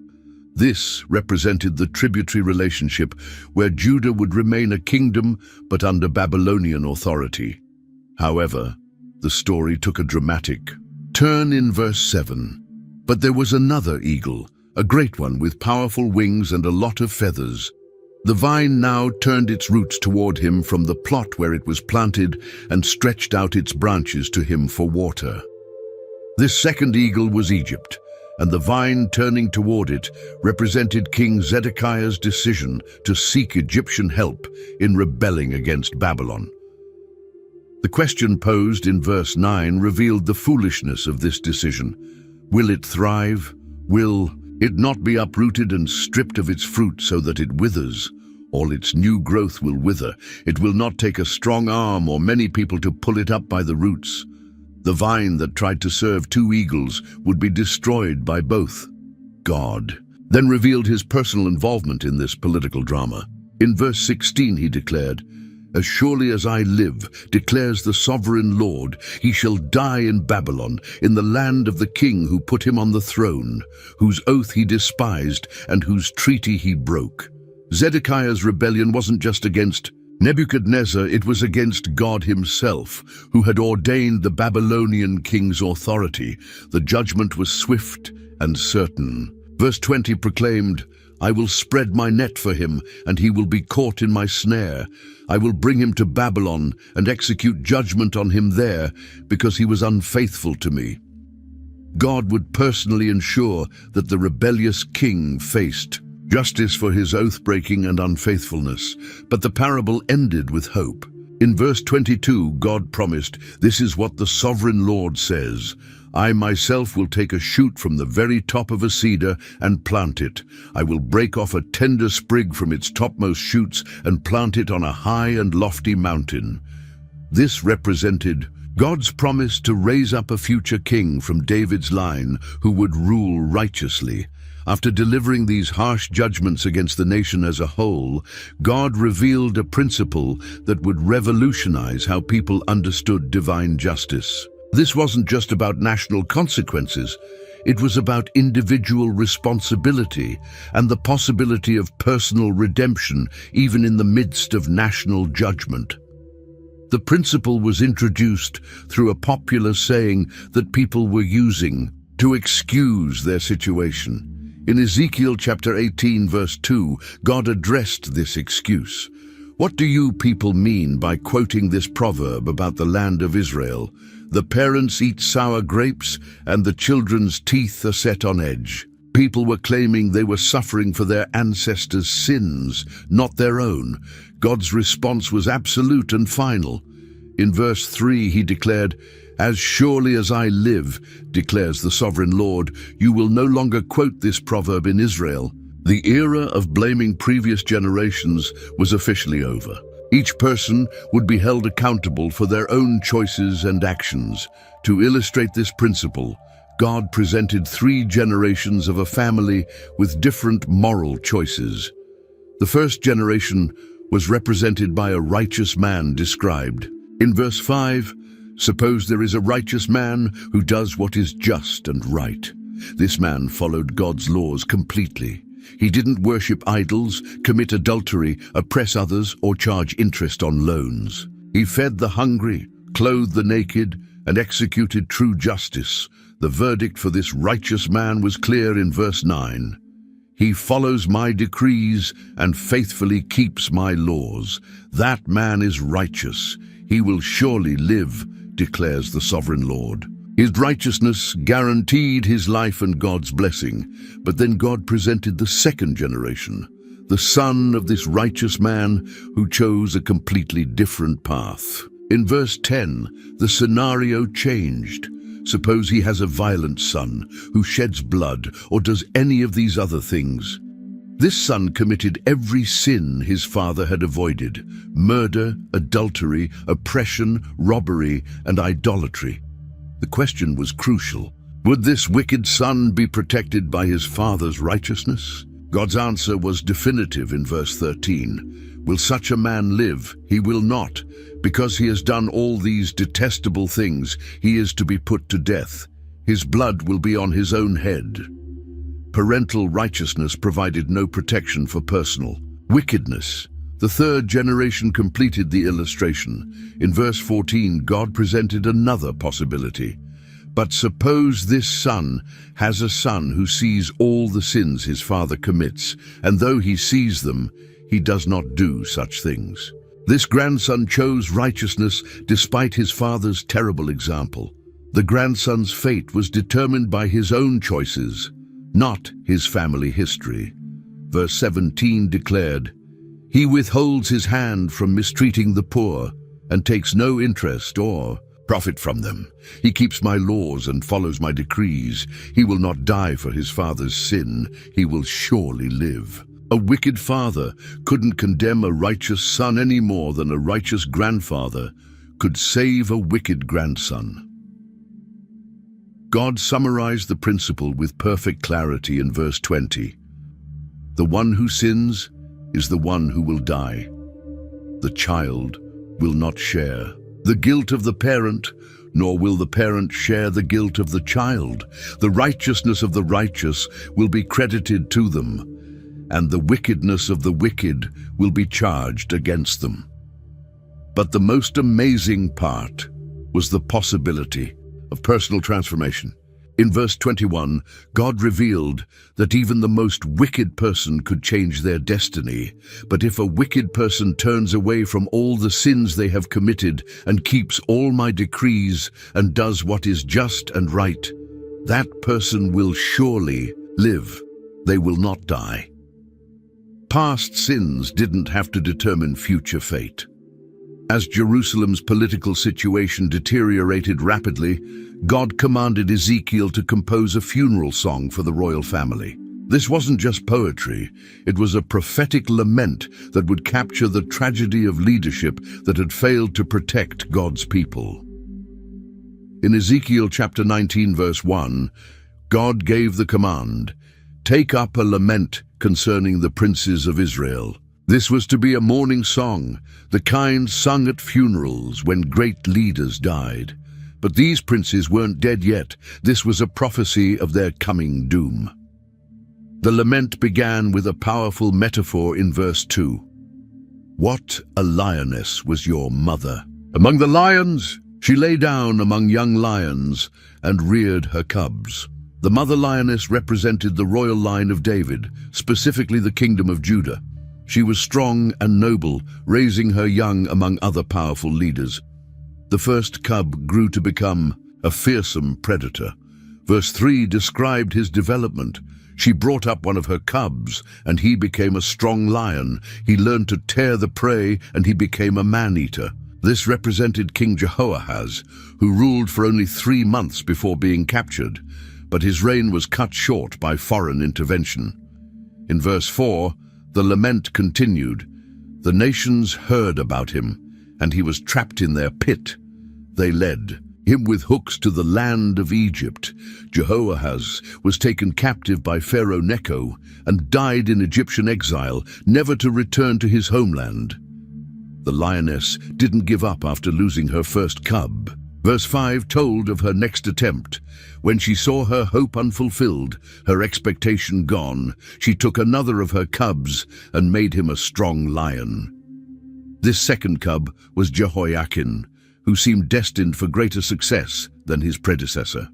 This represented the tributary relationship where Judah would remain a kingdom but under Babylonian authority. However, the story took a dramatic turn in verse 7. "But there was another eagle, a great one with powerful wings and a lot of feathers. The vine now turned its roots toward him from the plot where it was planted and stretched out its branches to him for water." This second eagle was Egypt, and the vine turning toward it represented King Zedekiah's decision to seek Egyptian help in rebelling against Babylon. The question posed in verse 9 revealed the foolishness of this decision. Will it thrive? Will it not be uprooted and stripped of its fruit so that it withers? All its new growth will wither. It will not take a strong arm or many people to pull it up by the roots. The vine that tried to serve two eagles would be destroyed by both. God then revealed his personal involvement in this political drama. In verse 16 he declared, "As surely as I live, declares the sovereign Lord, he shall die in Babylon, in the land of the king who put him on the throne, whose oath he despised and whose treaty he broke." Zedekiah's rebellion wasn't just against Nebuchadnezzar, it was against God himself, who had ordained the Babylonian king's authority. The judgment was swift and certain. Verse 20 proclaimed, "I will spread my net for him, and he will be caught in my snare. I will bring him to Babylon and execute judgment on him there, because he was unfaithful to me." God would personally ensure that the rebellious king faced justice for his oath-breaking and unfaithfulness. But the parable ended with hope. In verse 22, God promised, "This is what the sovereign Lord says. I myself will take a shoot from the very top of a cedar and plant it. I will break off a tender sprig from its topmost shoots and plant it on a high and lofty mountain." This represented God's promise to raise up a future king from David's line who would rule righteously. After delivering these harsh judgments against the nation as a whole, God revealed a principle that would revolutionize how people understood divine justice. This wasn't just about national consequences. It was about individual responsibility and the possibility of personal redemption, even in the midst of national judgment. The principle was introduced through a popular saying that people were using to excuse their situation. In Ezekiel chapter 18, verse 2, God addressed this excuse. "What do you people mean by quoting this proverb about the land of Israel? The parents eat sour grapes, and the children's teeth are set on edge." People were claiming they were suffering for their ancestors' sins, not their own. God's response was absolute and final. In verse 3, he declared, "As surely as I live, declares the sovereign Lord, you will no longer quote this proverb in Israel." The era of blaming previous generations was officially over. Each person would be held accountable for their own choices and actions. To illustrate this principle, God presented 3 generations of a family with different moral choices. The first generation was represented by a righteous man described. In verse 5, "Suppose there is a righteous man who does what is just and right." This man followed God's laws completely. He didn't worship idols, commit adultery, oppress others, or charge interest on loans. He fed the hungry, clothed the naked, and executed true justice. The verdict for this righteous man was clear in verse 9. "He follows my decrees and faithfully keeps my laws. That man is righteous. He will surely live, declares the sovereign Lord." His righteousness guaranteed his life and God's blessing. But then God presented the second generation, the son of this righteous man who chose a completely different path. In verse 10, the scenario changed. Suppose he has a violent son who sheds blood or does any of these other things. This son committed every sin his father had avoided: murder, adultery, oppression, robbery, and idolatry. The question was crucial. Would this wicked son be protected by his father's righteousness? God's answer was definitive in verse 13. "Will such a man live? He will not. Because he has done all these detestable things, he is to be put to death. His blood will be on his own head." Parental righteousness provided no protection for personal wickedness. The third generation completed the illustration. In verse 14, God presented another possibility. "But suppose this son has a son who sees all the sins his father commits, and though he sees them, he does not do such things." This grandson chose righteousness despite his father's terrible example. The grandson's fate was determined by his own choices, not his family history. Verse 17 declared, "He withholds his hand from mistreating the poor and takes no interest or profit from them. He keeps my laws and follows my decrees. He will not die for his father's sin. He will surely live." A wicked father couldn't condemn a righteous son any more than a righteous grandfather could save a wicked grandson. God summarized the principle with perfect clarity in verse 20. "The one who sins is the one who will die. The child will not share the guilt of the parent, nor will the parent share the guilt of the child. The righteousness of the righteous will be credited to them, and the wickedness of the wicked will be charged against them." But the most amazing part was the possibility of personal transformation. In verse 21, God revealed that even the most wicked person could change their destiny. But if a wicked person turns away from all the sins they have committed and keeps all my decrees and does what is just and right, That person will surely live. They will not die. Past sins didn't have to determine future fate. As Jerusalem's political situation deteriorated rapidly, God commanded Ezekiel to compose a funeral song for the royal family. This wasn't just poetry, it was a prophetic lament that would capture the tragedy of leadership that had failed to protect God's people. In Ezekiel chapter 19, verse 1, God gave the command, "Take up a lament concerning the princes of Israel." This was to be a mourning song, the kind sung at funerals when great leaders died. But these princes weren't dead yet. This was a prophecy of their coming doom. The lament began with a powerful metaphor in verse 2. "What a lioness was your mother! Among the lions, she lay down among young lions and reared her cubs." The mother lioness represented the royal line of David, specifically the kingdom of Judah. She was strong and noble, raising her young among other powerful leaders. The first cub grew to become a fearsome predator. Verse 3 described his development. She brought up one of her cubs, and he became a strong lion. He learned to tear the prey, and he became a man-eater. This represented King Jehoahaz, who ruled for only 3 months before being captured, but his reign was cut short by foreign intervention. In verse 4, the lament continued. The nations heard about him, and he was trapped in their pit. They led him with hooks to the land of Egypt. Jehoahaz was taken captive by Pharaoh Necho and died in Egyptian exile, never to return to his homeland. The lioness didn't give up after losing her first cub. Verse 5 told of her next attempt. When she saw her hope unfulfilled, her expectation gone, she took another of her cubs and made him a strong lion. This second cub was Jehoiakim, who seemed destined for greater success than his predecessor.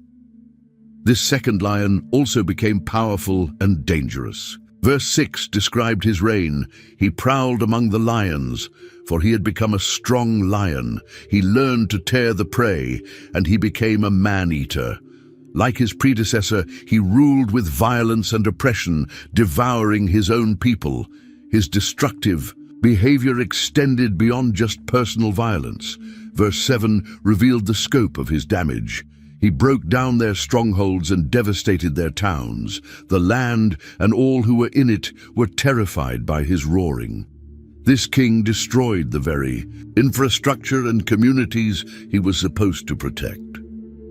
This second lion also became powerful and dangerous. Verse 6 described his reign. He prowled among the lions, for he had become a strong lion. He learned to tear the prey, and he became a man-eater. Like his predecessor, he ruled with violence and oppression, devouring his own people. His destructive behavior extended beyond just personal violence. Verse 7 revealed the scope of his damage. He broke down their strongholds and devastated their towns. The land and all who were in it were terrified by his roaring. This king destroyed the very infrastructure and communities he was supposed to protect.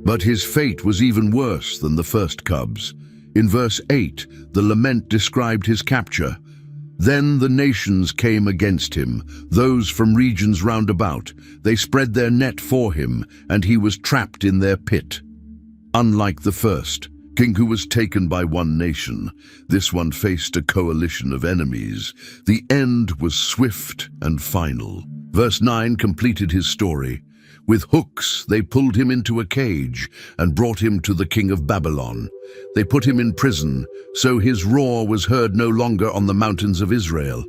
But his fate was even worse than the first cubs. In verse 8, the lament described his capture. Then the nations came against him, those from regions round about. They spread their net for him, and he was trapped in their pit. Unlike the first king who was taken by one nation, this one faced a coalition of enemies. The end was swift and final. Verse 9 completed his story. With hooks they pulled him into a cage and brought him to the king of Babylon. They put him in prison, so his roar was heard no longer on the mountains of Israel.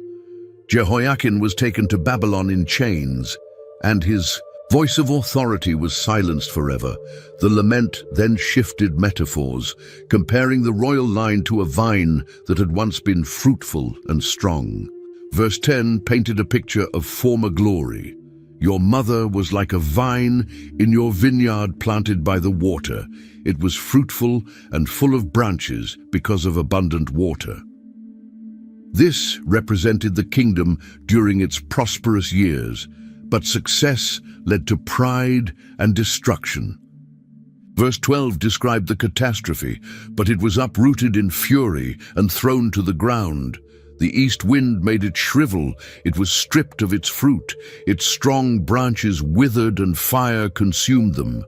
Jehoiakim was taken to Babylon in chains, and his voice of authority was silenced forever. The lament then shifted metaphors, comparing the royal line to a vine that had once been fruitful and strong. Verse 10 painted a picture of former glory. Your mother was like a vine in your vineyard planted by the water. It was fruitful and full of branches because of abundant water. This represented the kingdom during its prosperous years, but success led to pride and destruction. Verse 12 described the catastrophe, but it was uprooted in fury and thrown to the ground. The east wind made it shrivel. It was stripped of its fruit. Its strong branches withered and fire consumed them.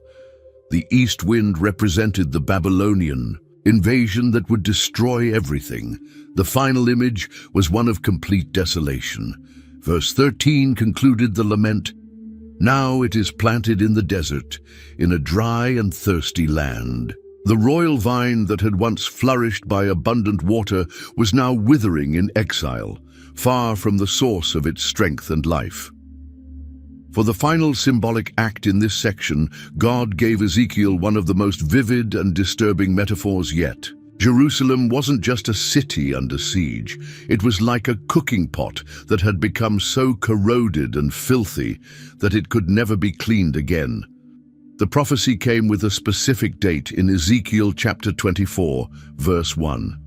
The east wind represented the Babylonian invasion that would destroy everything. The final image was one of complete desolation. Verse 13 concluded the lament. Now it is planted in the desert, in a dry and thirsty land. The royal vine that had once flourished by abundant water was now withering in exile, far from the source of its strength and life. For the final symbolic act in this section, God gave Ezekiel one of the most vivid and disturbing metaphors yet. Jerusalem wasn't just a city under siege. It was like a cooking pot that had become so corroded and filthy that it could never be cleaned again. The prophecy came with a specific date in Ezekiel chapter 24, verse 1.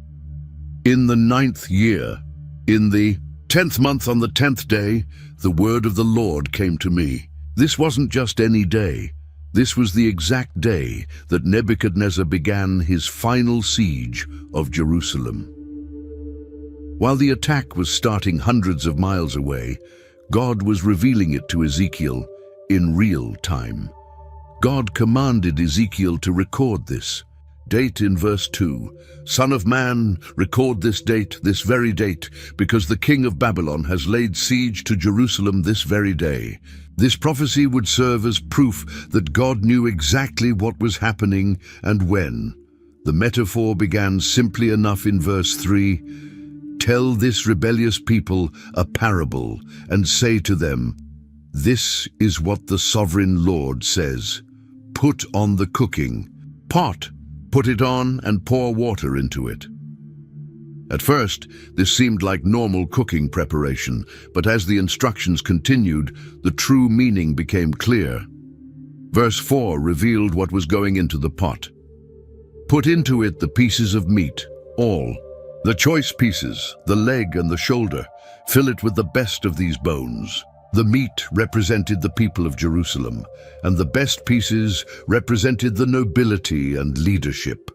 In the 9th year, in the 10th month on the 10th day, the word of the Lord came to me. This wasn't just any day. This was the exact day that Nebuchadnezzar began his final siege of Jerusalem. While the attack was starting hundreds of miles away, God was revealing it to Ezekiel in real time. God commanded Ezekiel to record this. Date in verse 2. Son of man, record this date, this very date, because the king of Babylon has laid siege to Jerusalem this very day. This prophecy would serve as proof that God knew exactly what was happening and when. The metaphor began simply enough in verse 3. Tell this rebellious people a parable and say to them, this is what the sovereign Lord says. Put on the cooking pot. Put it on and pour water into it. At first, this seemed like normal cooking preparation, but as the instructions continued, the true meaning became clear. Verse 4 revealed what was going into the pot. Put into it the pieces of meat, all, the choice pieces, the leg and the shoulder. Fill it with the best of these bones. The meat represented the people of Jerusalem, and the best pieces represented the nobility and leadership.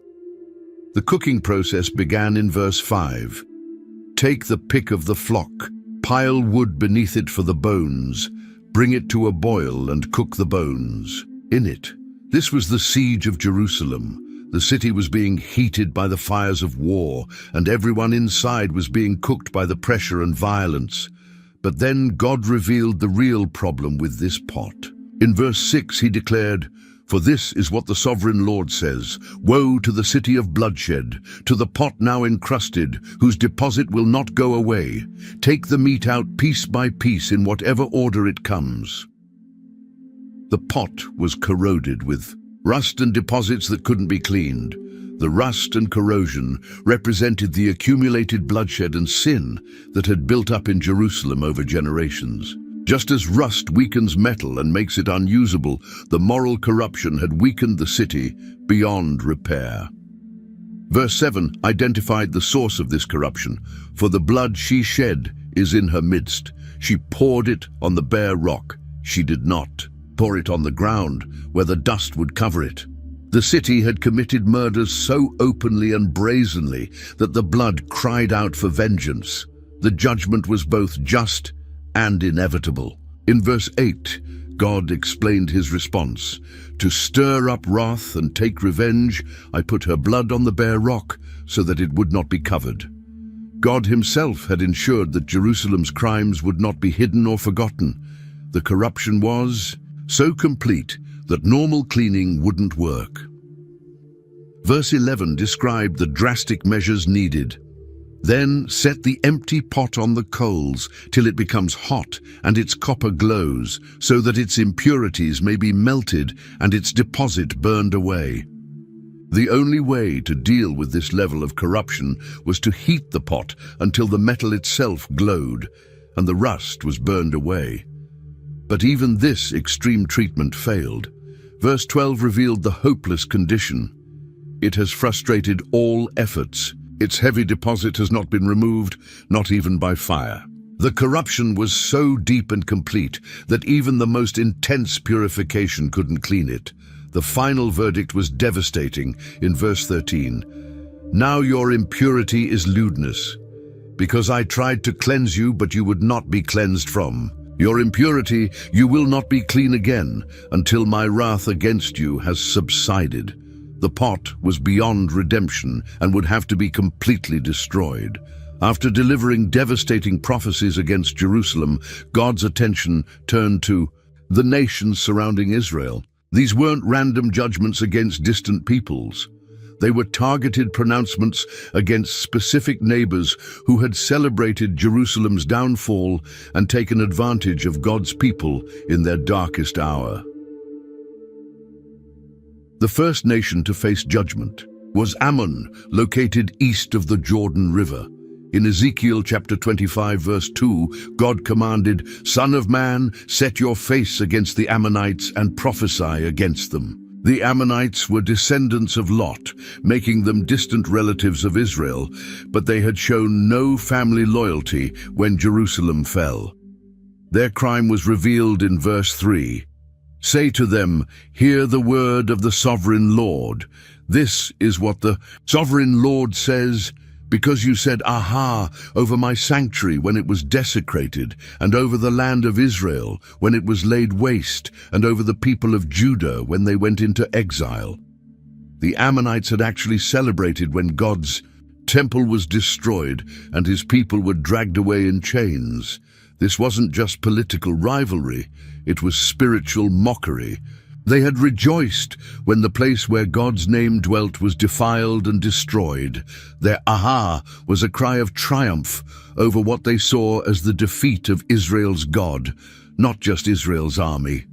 The cooking process began in verse 5. Take the pick of the flock, pile wood beneath it for the bones, bring it to a boil and cook the bones in it. This was the siege of Jerusalem. The city was being heated by the fires of war, and everyone inside was being cooked by the pressure and violence. But then God revealed the real problem with this pot. In verse 6 he declared, for this is what the sovereign Lord says, woe to the city of bloodshed, to the pot now encrusted, whose deposit will not go away. Take the meat out piece by piece in whatever order it comes. The pot was corroded with rust and deposits that couldn't be cleaned. The rust and corrosion represented the accumulated bloodshed and sin that had built up in Jerusalem over generations. Just as rust weakens metal and makes it unusable, the moral corruption had weakened the city beyond repair. Verse 7 identified the source of this corruption. For the blood she shed is in her midst. She poured it on the bare rock. She did not pour it on the ground, where the dust would cover it. The city had committed murders so openly and brazenly that the blood cried out for vengeance. The judgment was both just and inevitable. In verse 8, God explained his response. To stir up wrath and take revenge, I put her blood on the bare rock so that it would not be covered. God himself had ensured that Jerusalem's crimes would not be hidden or forgotten. The corruption was so complete that normal cleaning wouldn't work. Verse 11 described the drastic measures needed. Then set the empty pot on the coals till it becomes hot and its copper glows, so that its impurities may be melted and its deposit burned away. The only way to deal with this level of corruption was to heat the pot until the metal itself glowed and the rust was burned away. But even this extreme treatment failed. Verse 12 revealed the hopeless condition. It has frustrated all efforts. Its heavy deposit has not been removed, not even by fire. The corruption was so deep and complete that even the most intense purification couldn't clean it. The final verdict was devastating in verse 13. Now your impurity is lewdness, because I tried to cleanse you, but you would not be cleansed from. Your impurity you will not be clean again until my wrath against you has subsided. The pot was beyond redemption and would have to be completely destroyed. After delivering devastating prophecies against Jerusalem, God's attention turned to the nations surrounding Israel. These weren't random judgments against distant peoples. They were targeted pronouncements against specific neighbors who had celebrated Jerusalem's downfall and taken advantage of God's people in their darkest hour. The first nation to face judgment was Ammon, located east of the Jordan River. In Ezekiel chapter 25, verse 2, God commanded, "Son of man, set your face against the Ammonites and prophesy against them." The Ammonites were descendants of Lot, making them distant relatives of Israel, but they had shown no family loyalty when Jerusalem fell. Their crime was revealed in verse 3. "Say to them, hear the word of the sovereign Lord. This is what the sovereign Lord says. Because you said, 'Aha,' over my sanctuary when it was desecrated, and over the land of Israel when it was laid waste, and over the people of Judah when they went into exile." The Ammonites had actually celebrated when God's temple was destroyed and his people were dragged away in chains. This wasn't just political rivalry, it was spiritual mockery. They had rejoiced when the place where God's name dwelt was defiled and destroyed. Their aha was a cry of triumph over what they saw as the defeat of Israel's God, not just Israel's army.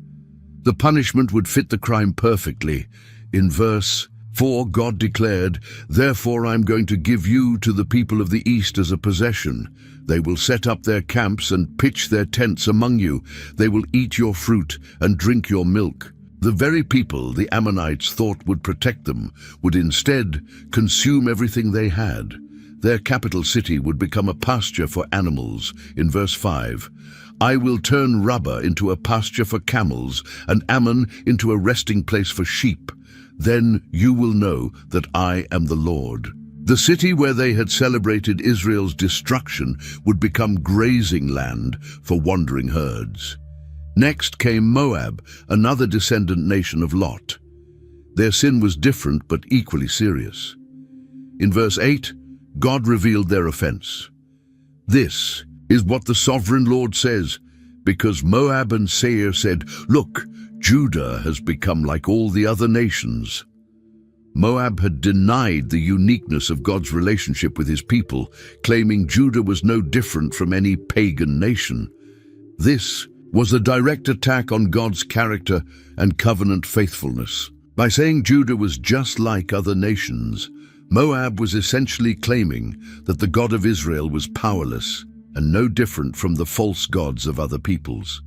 The punishment would fit the crime perfectly. In verse 4, God declared, "Therefore I'm going to give you to the people of the east as a possession. They will set up their camps and pitch their tents among you. They will eat your fruit and drink your milk." The very people the Ammonites thought would protect them would instead consume everything they had. Their capital city would become a pasture for animals. In verse 5, "I will turn Rabbah into a pasture for camels, and Ammon into a resting place for sheep. Then you will know that I am the Lord." The city where they had celebrated Israel's destruction would become grazing land for wandering herds. Next came Moab, another descendant nation of Lot. Their sin was different but equally serious. In verse 8, God revealed their offense. "This is what the sovereign Lord says, because Moab and Seir said, 'Look, Judah has become like all the other nations.'" Moab had denied the uniqueness of God's relationship with his people, claiming Judah was no different from any pagan nation. This was a direct attack on God's character and covenant faithfulness. By saying Judah was just like other nations, Moab was essentially claiming that the God of Israel was powerless and no different from the false gods of other peoples.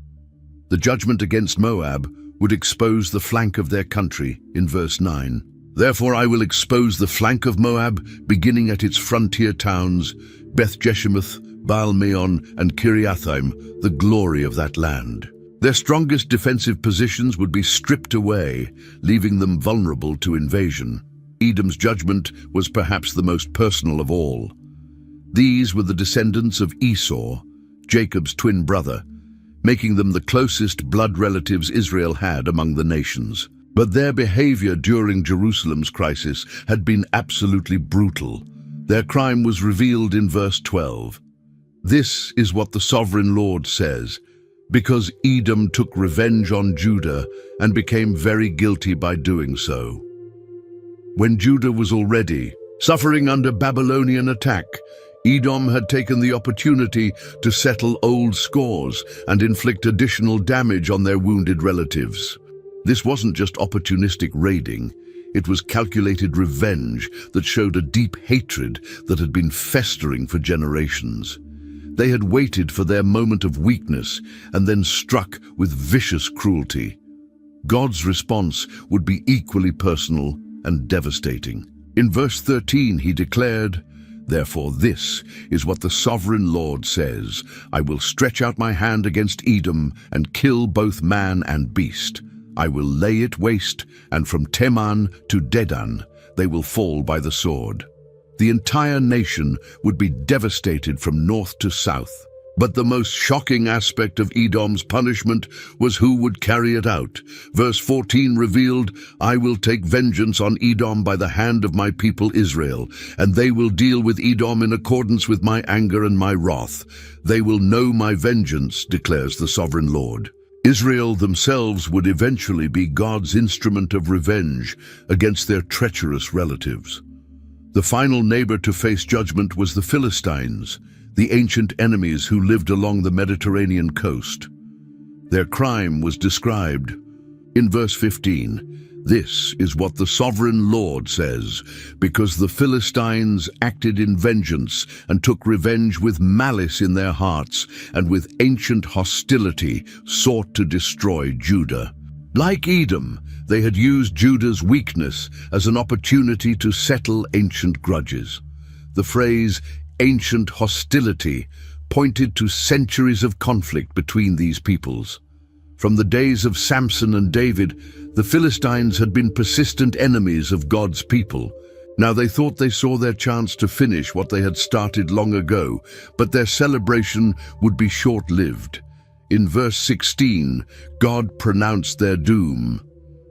The judgment against Moab would expose the flank of their country in verse 9. "Therefore I will expose the flank of Moab, beginning at its frontier towns, Beth-Jeshimoth, Baal-Meon, and Kiriathaim, the glory of that land." Their strongest defensive positions would be stripped away, leaving them vulnerable to invasion. Edom's judgment was perhaps the most personal of all. These were the descendants of Esau, Jacob's twin brother, making them the closest blood relatives Israel had among the nations. But their behavior during Jerusalem's crisis had been absolutely brutal. Their crime was revealed in verse 12. "This is what the sovereign Lord says, because Edom took revenge on Judah and became very guilty by doing so." When Judah was already suffering under Babylonian attack, Edom had taken the opportunity to settle old scores and inflict additional damage on their wounded relatives. This wasn't just opportunistic raiding, it was calculated revenge that showed a deep hatred that had been festering for generations. They had waited for their moment of weakness and then struck with vicious cruelty. God's response would be equally personal and devastating. In verse 13 he declared, "Therefore this is what the sovereign Lord says, I will stretch out my hand against Edom and kill both man and beast. I will lay it waste, and from Teman to Dedan they will fall by the sword." The entire nation would be devastated from north to south. But the most shocking aspect of Edom's punishment was who would carry it out. Verse 14 revealed, "I will take vengeance on Edom by the hand of my people Israel, and they will deal with Edom in accordance with my anger and my wrath. They will know my vengeance, declares the sovereign Lord." Israel themselves would eventually be God's instrument of revenge against their treacherous relatives. The final neighbor to face judgment was the Philistines, the ancient enemies who lived along the Mediterranean coast. Their crime was described in verse 15. This is what the sovereign Lord says, because the Philistines acted in vengeance and took revenge with malice in their hearts, and with ancient hostility sought to destroy Judah. Like Edom, they had used Judah's weakness as an opportunity to settle ancient grudges. The phrase ancient hostility pointed to centuries of conflict between these peoples. From the days of Samson and David, the Philistines had been persistent enemies of God's people. Now they thought they saw their chance to finish what they had started long ago, but their celebration would be short-lived. In verse 16, God pronounced their doom.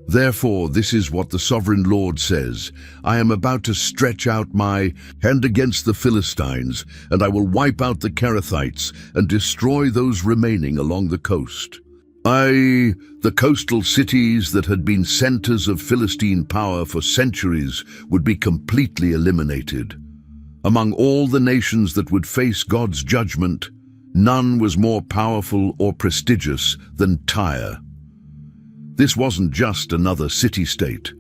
Therefore, this is what the sovereign Lord says, I am about to stretch out my hand against the Philistines, and I will wipe out the Kerethites and destroy those remaining along the coast. The coastal cities that had been centers of Philistine power for centuries would be completely eliminated. Among all the nations that would face God's judgment, none was more powerful or prestigious than Tyre. This wasn't just another city-state.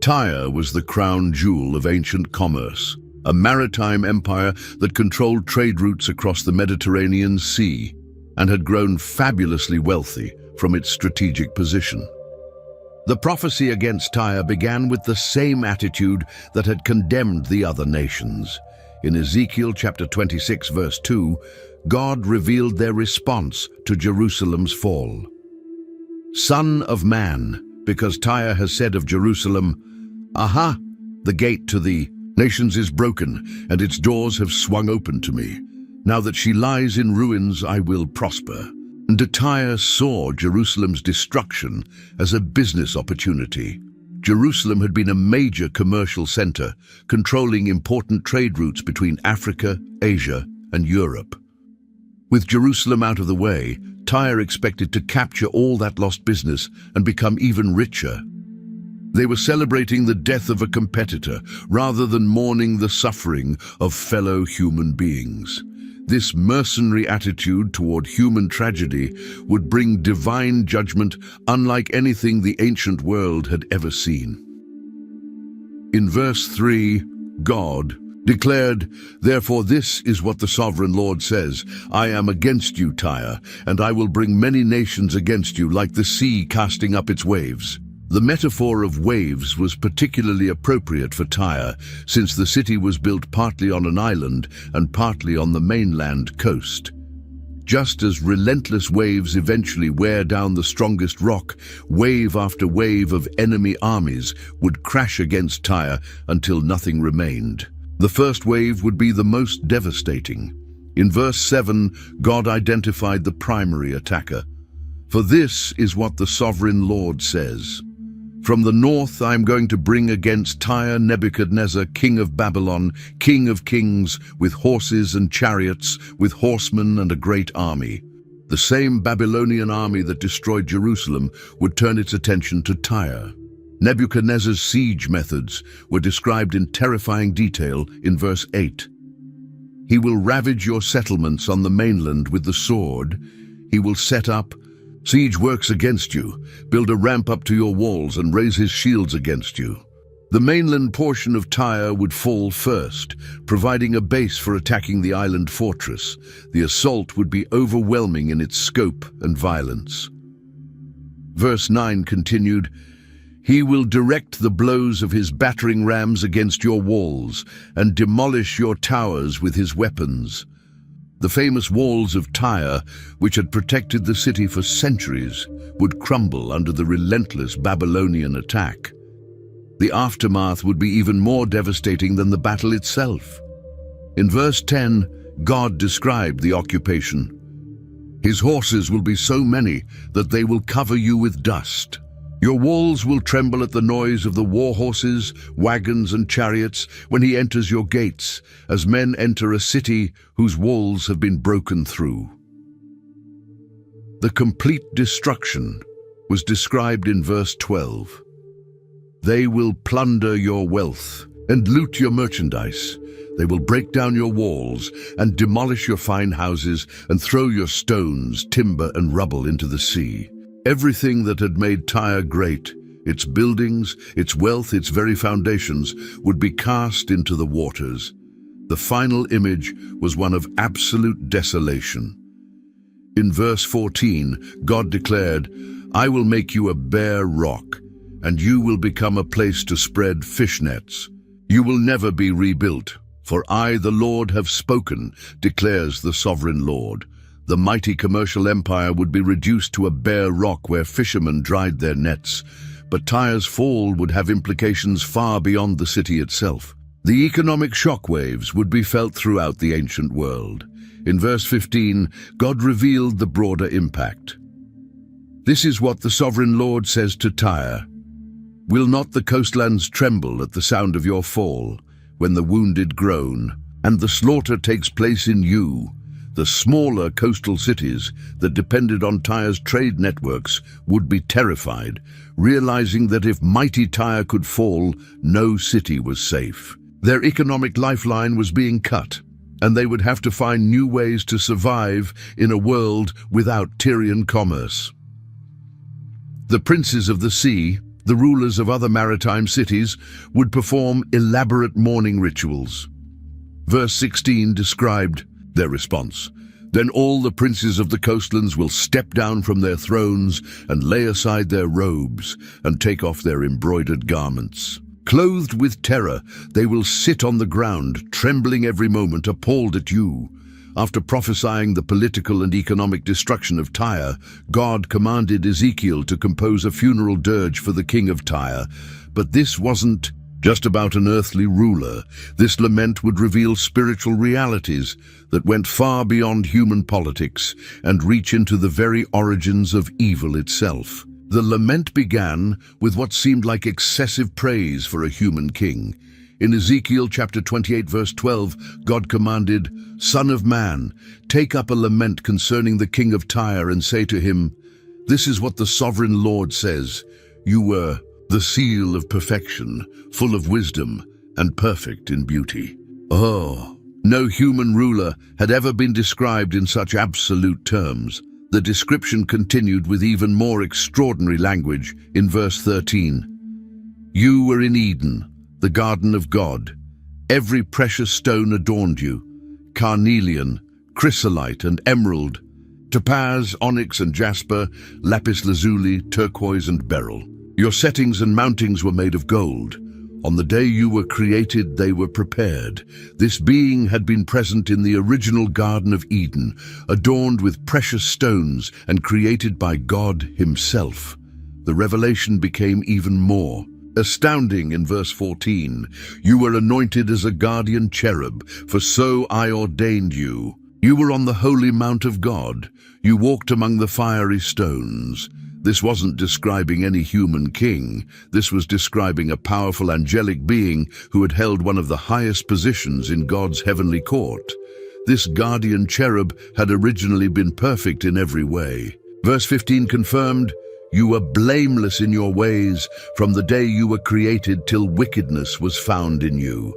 Tyre was the crown jewel of ancient commerce, a maritime empire that controlled trade routes across the Mediterranean Sea and had grown fabulously wealthy from its strategic position. The prophecy against Tyre began with the same attitude that had condemned the other nations. In Ezekiel chapter 26, verse 2, God revealed their response to Jerusalem's fall. Son of man, because Tyre has said of Jerusalem, Aha, the gate to the nations is broken, and its doors have swung open to me. Now that she lies in ruins, I will prosper. And Tyre saw Jerusalem's destruction as a business opportunity. Jerusalem had been a major commercial center, controlling important trade routes between Africa, Asia, and Europe. With Jerusalem out of the way, Tyre expected to capture all that lost business and become even richer. They were celebrating the death of a competitor rather than mourning the suffering of fellow human beings. This mercenary attitude toward human tragedy would bring divine judgment unlike anything the ancient world had ever seen. In verse 3, God declared, Therefore this is what the sovereign Lord says, I am against you, Tyre, and I will bring many nations against you, like the sea casting up its waves. The metaphor of waves was particularly appropriate for Tyre, since the city was built partly on an island and partly on the mainland coast. Just as relentless waves eventually wear down the strongest rock, wave after wave of enemy armies would crash against Tyre until nothing remained. The first wave would be the most devastating. In verse 7, God identified the primary attacker. For this is what the sovereign Lord says. From the north I am going to bring against Tyre Nebuchadnezzar, king of Babylon, king of kings, with horses and chariots, with horsemen and a great army. The same Babylonian army that destroyed Jerusalem would turn its attention to Tyre. Nebuchadnezzar's siege methods were described in terrifying detail in verse 8. He will ravage your settlements on the mainland with the sword. He will set up siege works against you, build a ramp up to your walls and raise his shields against you. The mainland portion of Tyre would fall first, providing a base for attacking the island fortress. The assault would be overwhelming in its scope and violence. Verse 9 continued, He will direct the blows of his battering rams against your walls and demolish your towers with his weapons. The famous walls of Tyre, which had protected the city for centuries, would crumble under the relentless Babylonian attack. The aftermath would be even more devastating than the battle itself. In verse 10, God described the occupation. His horses will be so many that they will cover you with dust. Your walls will tremble at the noise of the war horses, wagons and chariots when he enters your gates, as men enter a city whose walls have been broken through. The complete destruction was described in verse 12. They will plunder your wealth and loot your merchandise. They will break down your walls and demolish your fine houses and throw your stones, timber, and rubble into the sea. Everything that had made Tyre great, its buildings, its wealth, its very foundations, would be cast into the waters. The final image was one of absolute desolation. In verse 14, God declared, I will make you a bare rock, and you will become a place to spread fish nets. You will never be rebuilt, for I, the Lord, have spoken, declares the sovereign Lord. The mighty commercial empire would be reduced to a bare rock where fishermen dried their nets. But Tyre's fall would have implications far beyond the city itself. The economic shockwaves would be felt throughout the ancient world. In verse 15, God revealed the broader impact. This is what the sovereign Lord says to Tyre. Will not the coastlands tremble at the sound of your fall, when the wounded groan, and the slaughter takes place in you? The smaller coastal cities that depended on Tyre's trade networks would be terrified, realizing that if mighty Tyre could fall, no city was safe. Their economic lifeline was being cut, and they would have to find new ways to survive in a world without Tyrian commerce. The princes of the sea, the rulers of other maritime cities, would perform elaborate mourning rituals. Verse 16 described their response. Then all the princes of the coastlands will step down from their thrones and lay aside their robes and take off their embroidered garments. Clothed with terror, they will sit on the ground, trembling every moment, appalled at you. After prophesying the political and economic destruction of Tyre, God commanded Ezekiel to compose a funeral dirge for the king of Tyre. But this wasn't just about an earthly ruler. This lament would reveal spiritual realities that went far beyond human politics and reach into the very origins of evil itself. The lament began with what seemed like excessive praise for a human king. In Ezekiel chapter 28 verse 12, God commanded, Son of man, take up a lament concerning the king of Tyre and say to him, This is what the sovereign Lord says, You were the seal of perfection, full of wisdom and perfect in beauty. Oh, no human ruler had ever been described in such absolute terms. The description continued with even more extraordinary language in verse 13. You were in Eden, the garden of God. Every precious stone adorned you, carnelian, chrysolite and emerald, topaz, onyx and jasper, lapis lazuli, turquoise and beryl. Your settings and mountings were made of gold. On the day you were created, they were prepared. This being had been present in the original Garden of Eden, adorned with precious stones and created by God himself. The revelation became even more astounding in verse 14. You were anointed as a guardian cherub, for so I ordained you. You were on the holy mount of God. You walked among the fiery stones. This wasn't describing any human king. This was describing a powerful angelic being who had held one of the highest positions in God's heavenly court. This guardian cherub had originally been perfect in every way. Verse 15 confirmed, You were blameless in your ways from the day you were created till wickedness was found in you.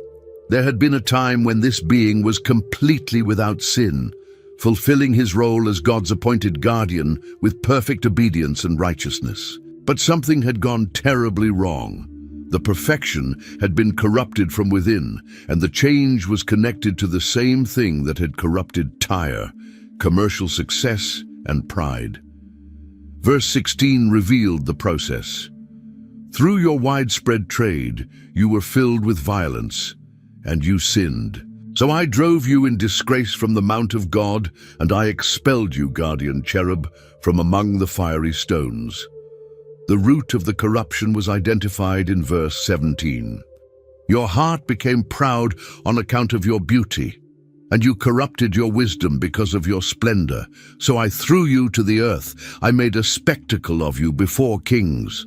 There had been a time when this being was completely without sin, fulfilling his role as God's appointed guardian with perfect obedience and righteousness. But something had gone terribly wrong. The perfection had been corrupted from within, and the change was connected to the same thing that had corrupted Tyre, commercial success and pride. Verse 16 revealed the process. Through your widespread trade, you were filled with violence, and you sinned. So I drove you in disgrace from the mount of God, and I expelled you, guardian cherub, from among the fiery stones. The root of the corruption was identified in verse 17. Your heart became proud on account of your beauty, and you corrupted your wisdom because of your splendor. So I threw you to the earth. I made a spectacle of you before kings.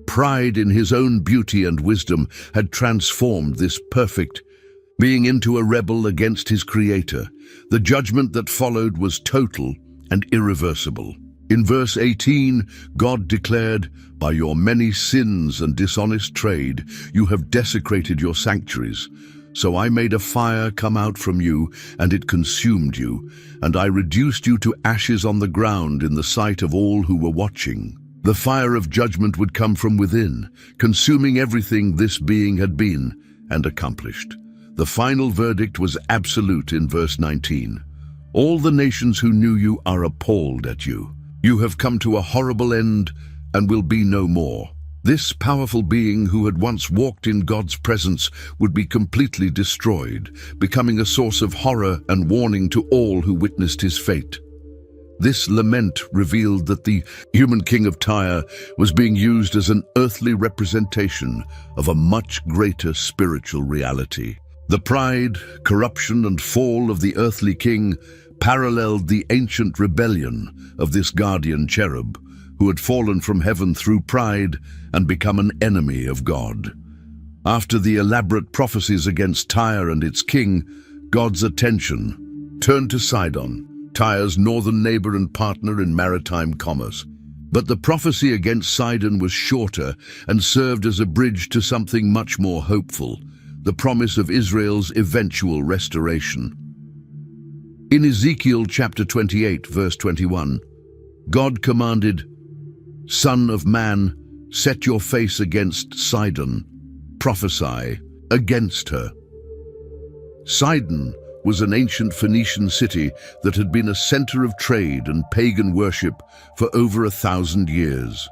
Pride in his own beauty and wisdom had transformed this perfect being into a rebel against his creator. The judgment that followed was total, and irreversible. In verse 18, God declared, "By your many sins and dishonest trade, you have desecrated your sanctuaries. So I made a fire come out from you, and it consumed you, and I reduced you to ashes on the ground in the sight of all who were watching." The fire of judgment would come from within, consuming everything this being had been and accomplished. The final verdict was absolute in verse 19. "All the nations who knew you are appalled at you. You have come to a horrible end and will be no more." This powerful being who had once walked in God's presence would be completely destroyed, becoming a source of horror and warning to all who witnessed his fate. This lament revealed that the human king of Tyre was being used as an earthly representation of a much greater spiritual reality. The pride, corruption, and fall of the earthly king paralleled the ancient rebellion of this guardian cherub, who had fallen from heaven through pride and become an enemy of God. After the elaborate prophecies against Tyre and its king, God's attention turned to Sidon, Tyre's northern neighbor and partner in maritime commerce. But the prophecy against Sidon was shorter and served as a bridge to something much more hopeful, the promise of Israel's eventual restoration. In Ezekiel chapter 28, verse 21, God commanded, "Son of man, set your face against Sidon, prophesy against her." Sidon was an ancient Phoenician city that had been a center of trade and pagan worship for over 1,000 years.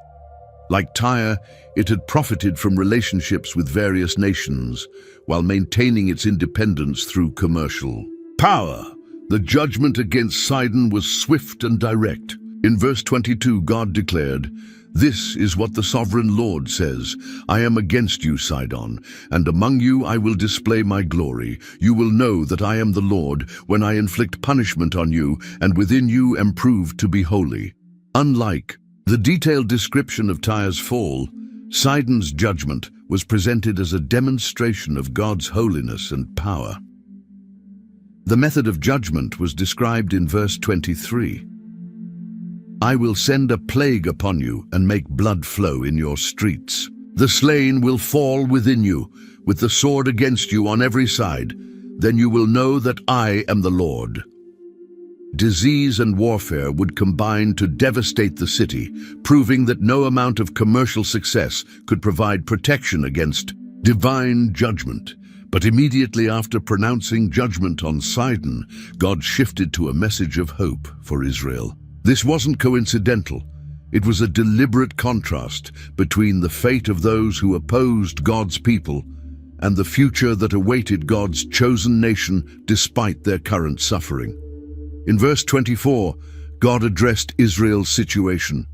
Like Tyre, it had profited from relationships with various nations while maintaining its independence through commercial power. The judgment against Sidon was swift and direct. In verse 22, God declared, "This is what the sovereign Lord says, I am against you, Sidon, and among you I will display my glory. You will know that I am the Lord when I inflict punishment on you, and within you am proved to be holy." Unlike the detailed description of Tyre's fall, Sidon's judgment was presented as a demonstration of God's holiness and power. The method of judgment was described in verse 23. "I will send a plague upon you and make blood flow in your streets. The slain will fall within you, with the sword against you on every side. Then you will know that I am the Lord." Disease and warfare would combine to devastate the city, proving that no amount of commercial success could provide protection against divine judgment. But immediately after pronouncing judgment on Sidon, God shifted to a message of hope for Israel. This wasn't coincidental. It was a deliberate contrast between the fate of those who opposed God's people and the future that awaited God's chosen nation despite their current suffering. In verse 24, God addressed Israel's situation.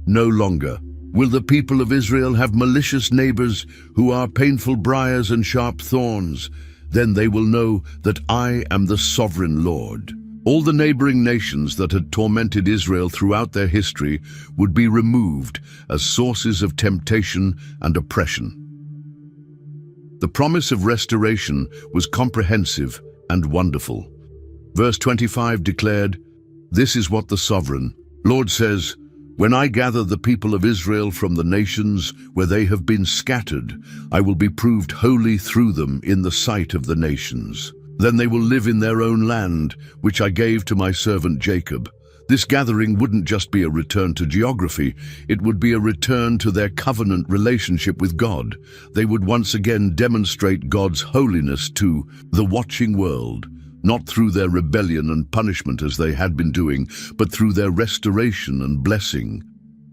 "No longer will the people of Israel have malicious neighbors who are painful briars and sharp thorns. Then they will know that I am the sovereign Lord." All the neighboring nations that had tormented Israel throughout their history would be removed as sources of temptation and oppression. The promise of restoration was comprehensive and wonderful. Verse 25 declared, "This is what the sovereign Lord says, when I gather the people of Israel from the nations where they have been scattered, I will be proved holy through them in the sight of the nations. Then they will live in their own land, which I gave to my servant Jacob." This gathering wouldn't just be a return to geography, it would be a return to their covenant relationship with God. They would once again demonstrate God's holiness to the watching world, not through their rebellion and punishment as they had been doing, but through their restoration and blessing.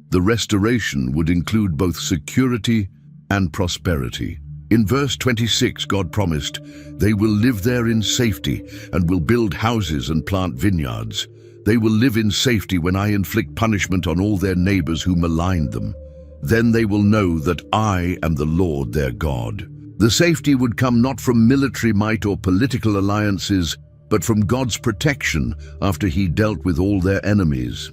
The restoration would include both security and prosperity. In verse 26, God promised, "They will live there in safety and will build houses and plant vineyards. They will live in safety when I inflict punishment on all their neighbors who maligned them. Then they will know that I am the Lord their God." The safety would come not from military might or political alliances, but from God's protection after he dealt with all their enemies.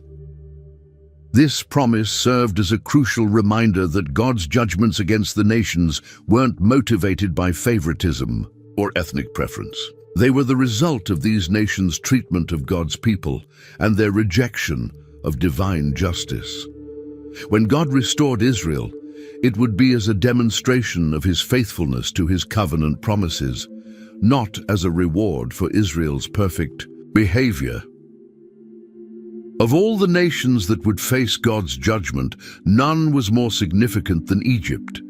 This promise served as a crucial reminder that God's judgments against the nations weren't motivated by favoritism or ethnic preference. They were the result of these nations' treatment of God's people and their rejection of divine justice. When God restored Israel, it would be as a demonstration of his faithfulness to his covenant promises, not as a reward for Israel's perfect behavior. Of all the nations that would face God's judgment, none was more significant than Egypt.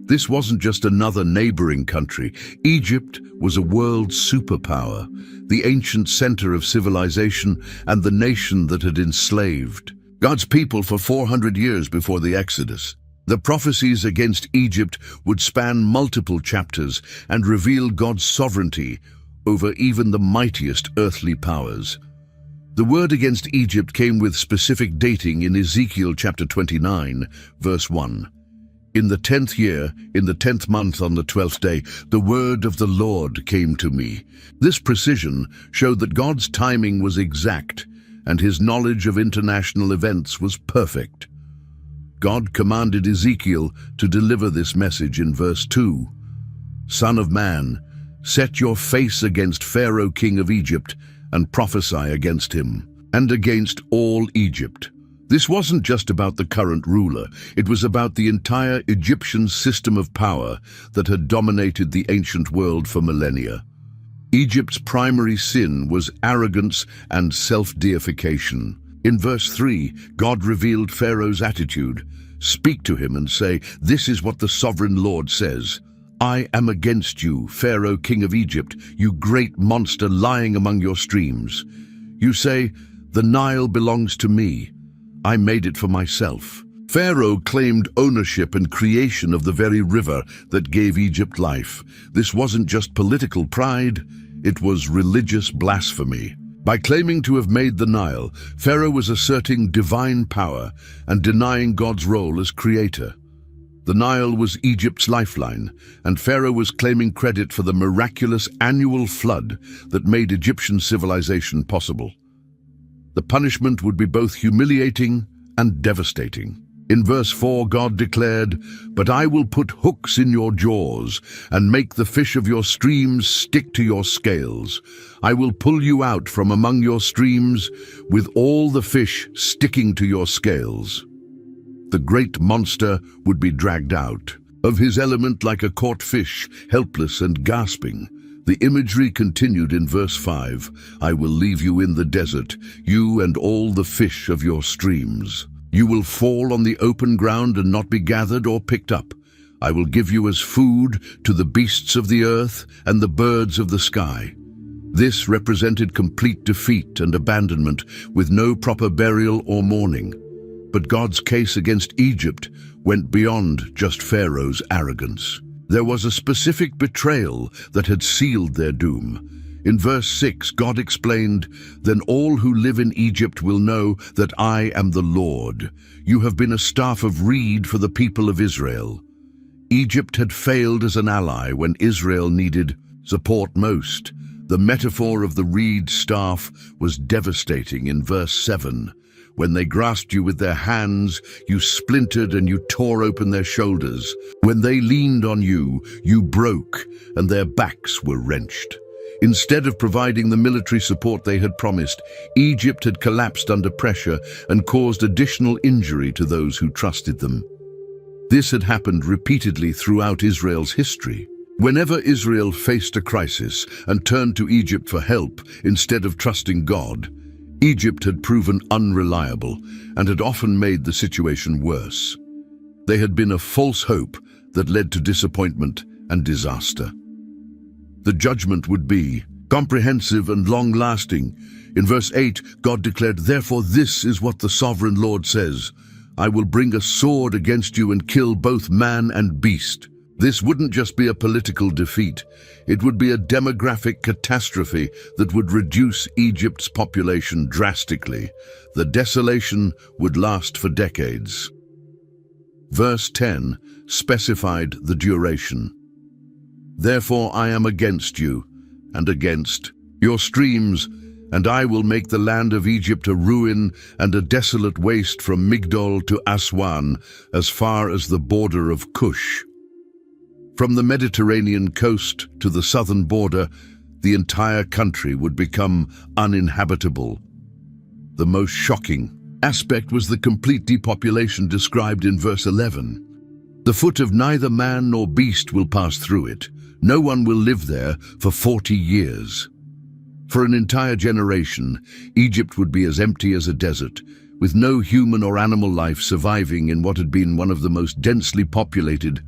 This wasn't just another neighboring country. Egypt was a world superpower, the ancient center of civilization and the nation that had enslaved God's people for 400 years before the Exodus. The prophecies against Egypt would span multiple chapters and reveal God's sovereignty over even the mightiest earthly powers. The word against Egypt came with specific dating in Ezekiel chapter 29, verse 1. In the 10th year, in the 10th month on the 12th day, the word of the Lord came to me. This precision showed that God's timing was exact and his knowledge of international events was perfect. God commanded Ezekiel to deliver this message in verse 2. Son of man, set your face against Pharaoh king of Egypt and prophesy against him and against all Egypt. This wasn't just about the current ruler, it was about the entire Egyptian system of power that had dominated the ancient world for millennia. Egypt's primary sin was arrogance and self-deification. In verse 3, God revealed Pharaoh's attitude. Speak to him and say, "This is what the sovereign Lord says. I am against you, Pharaoh, king of Egypt, you great monster lying among your streams. You say, the Nile belongs to me. I made it for myself." Pharaoh claimed ownership and creation of the very river that gave Egypt life. This wasn't just political pride, it was religious blasphemy. By claiming to have made the Nile, Pharaoh was asserting divine power and denying God's role as creator. The Nile was Egypt's lifeline, and Pharaoh was claiming credit for the miraculous annual flood that made Egyptian civilization possible. The punishment would be both humiliating and devastating. In verse 4, God declared, "But I will put hooks in your jaws and make the fish of your streams stick to your scales. I will pull you out from among your streams with all the fish sticking to your scales." The great monster would be dragged out of his element like a caught fish, helpless and gasping. The imagery continued in verse 5, "I will leave you in the desert, you and all the fish of your streams. You will fall on the open ground and not be gathered or picked up. I will give you as food to the beasts of the earth and the birds of the sky." This represented complete defeat and abandonment with no proper burial or mourning. But God's case against Egypt went beyond just Pharaoh's arrogance. There was a specific betrayal that had sealed their doom. In verse 6, God explained, "Then all who live in Egypt will know that I am the Lord. You have been a staff of reed for the people of Israel." Egypt had failed as an ally when Israel needed support most. The metaphor of the reed staff was devastating in verse 7. "When they grasped you with their hands, you splintered and you tore open their shoulders. When they leaned on you, you broke, and their backs were wrenched." Instead of providing the military support they had promised, Egypt had collapsed under pressure and caused additional injury to those who trusted them. This had happened repeatedly throughout Israel's history. Whenever Israel faced a crisis and turned to Egypt for help instead of trusting God, Egypt had proven unreliable and had often made the situation worse. They had been a false hope that led to disappointment and disaster. The judgment would be comprehensive and long-lasting. In verse 8, God declared, "Therefore this is what the sovereign Lord says. I will bring a sword against you and kill both man and beast." This wouldn't just be a political defeat. It would be a demographic catastrophe that would reduce Egypt's population drastically. The desolation would last for decades. Verse 10 specified the duration. "Therefore I am against you, and against your streams, and I will make the land of Egypt a ruin and a desolate waste from Migdol to Aswan, as far as the border of Cush." From the Mediterranean coast to the southern border, The entire country would become uninhabitable. The most shocking aspect was the complete depopulation described in verse 11. The foot of neither man nor beast will pass through it. No one will live there for 40 years. For an entire generation, Egypt would be as empty as a desert, with no human or animal life surviving in what had been one of the most densely populated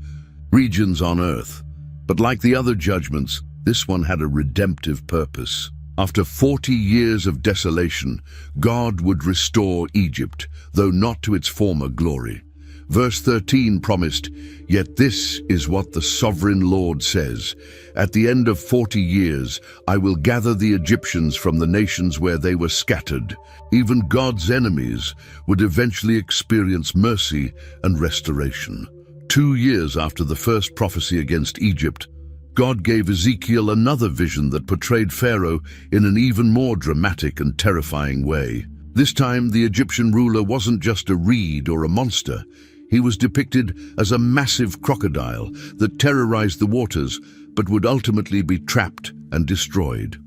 regions on earth. But like the other judgments, this one had a redemptive purpose. After 40 years of desolation, God would restore Egypt, though not to its former glory. Verse 13 promised, "Yet this is what the sovereign Lord says. At the end of 40 years, I will gather the Egyptians from the nations where they were scattered." Even God's enemies would eventually experience mercy and restoration. 2 years after the first prophecy against Egypt, God gave Ezekiel another vision that portrayed Pharaoh in an even more dramatic and terrifying way. This time, the Egyptian ruler wasn't just a reed or a monster. He was depicted as a massive crocodile that terrorized the waters, but would ultimately be trapped and destroyed.